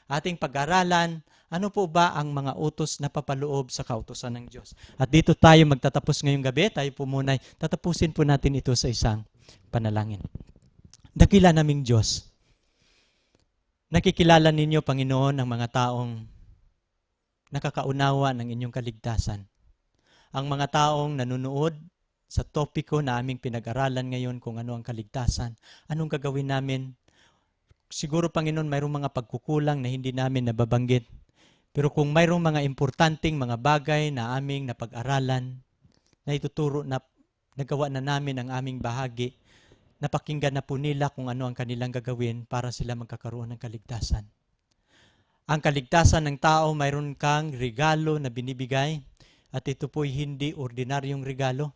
Ating pag-aralan, ano po ba ang mga utos na papaloob sa kautusan ng Diyos? At dito tayo magtatapos ngayong gabi. Tayo po muna, tatapusin po natin ito sa isang panalangin. Dakila naming Diyos, nakikilala ninyo, Panginoon, ang mga taong nakakaunawa ng inyong kaligtasan. Ang mga taong nanunood sa topiko na aming pinag-aralan ngayon kung ano ang kaligtasan, anong gagawin namin? Siguro, Panginoon, mayroong mga pagkukulang na hindi namin nababanggit. Pero kung mayroong mga importanteng mga bagay na aming napag-aralan, na ituturo na nagawa na namin ang aming bahagi, napakinggan na po nila kung ano ang kanilang gagawin para sila magkakaroon ng kaligtasan. Ang kaligtasan ng tao, mayroon kang regalo na binibigay at ito po'y hindi ordinaryong regalo.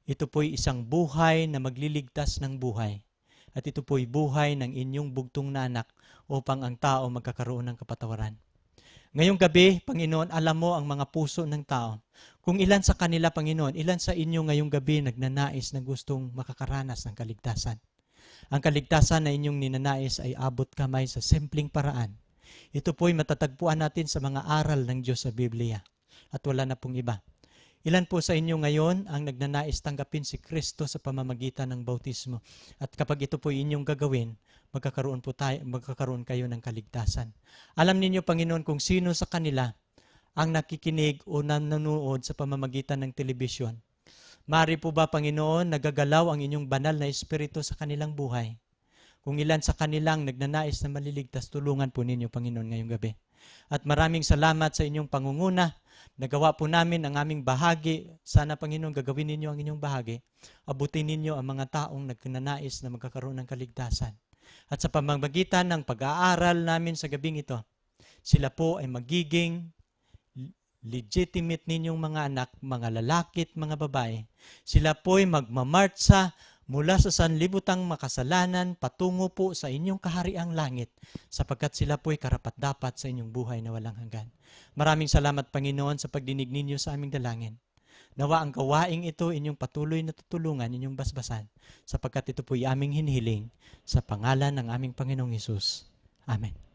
Ito po'y isang buhay na magliligtas ng buhay. At ito po'y buhay ng inyong bugtong na anak upang ang tao magkakaroon ng kapatawaran. Ngayong gabi, Panginoon, alam mo ang mga puso ng tao. Kung ilan sa kanila, Panginoon, ilan sa inyo ngayong gabi nagnanais na gustong makakaranas ng kaligtasan. Ang kaligtasan na inyong ninanais ay abot kamay sa simpleng paraan. Ito po'y matatagpuan natin sa mga aral ng Diyos sa Biblia. At wala na pong iba. Ilan po sa inyo ngayon ang nagnanais tanggapin si Kristo sa pamamagitan ng bautismo? At kapag ito po inyong gagawin, magkakaroon kayo ng kaligtasan. Alam ninyo, Panginoon, kung sino sa kanila ang nakikinig o nanonood sa pamamagitan ng telebisyon. Mari po ba, Panginoon, nagagalaw ang inyong banal na espiritu sa kanilang buhay? Kung ilan sa kanilang nagnanais na maliligtas, tulungan po ninyo, Panginoon, ngayong gabi. At maraming salamat sa inyong pangunguna. Nagawa po namin ang aming bahagi. Sana, Panginoon, gagawin ninyo ang inyong bahagi. Abutin ninyo ang mga taong nagnanais na magkakaroon ng kaligtasan. At sa pamamagitan ng pag-aaral namin sa gabing ito, Sila po ay magiging legitimate ninyong mga anak, mga lalaki at mga babae. Sila po'y magmamartsa mula sa sanlibutang makasalanan patungo po sa inyong kahariang langit, sapagkat sila po'y karapat-dapat sa inyong buhay na walang hanggan. Maraming salamat, Panginoon, sa pagdinig ninyo sa aming dalangin. Nawa ang gawaing ito inyong patuloy na tutulungan, inyong basbasan, sapagkat ito po'y aming hinihiling sa pangalan ng aming Panginoong Hesus. Amen.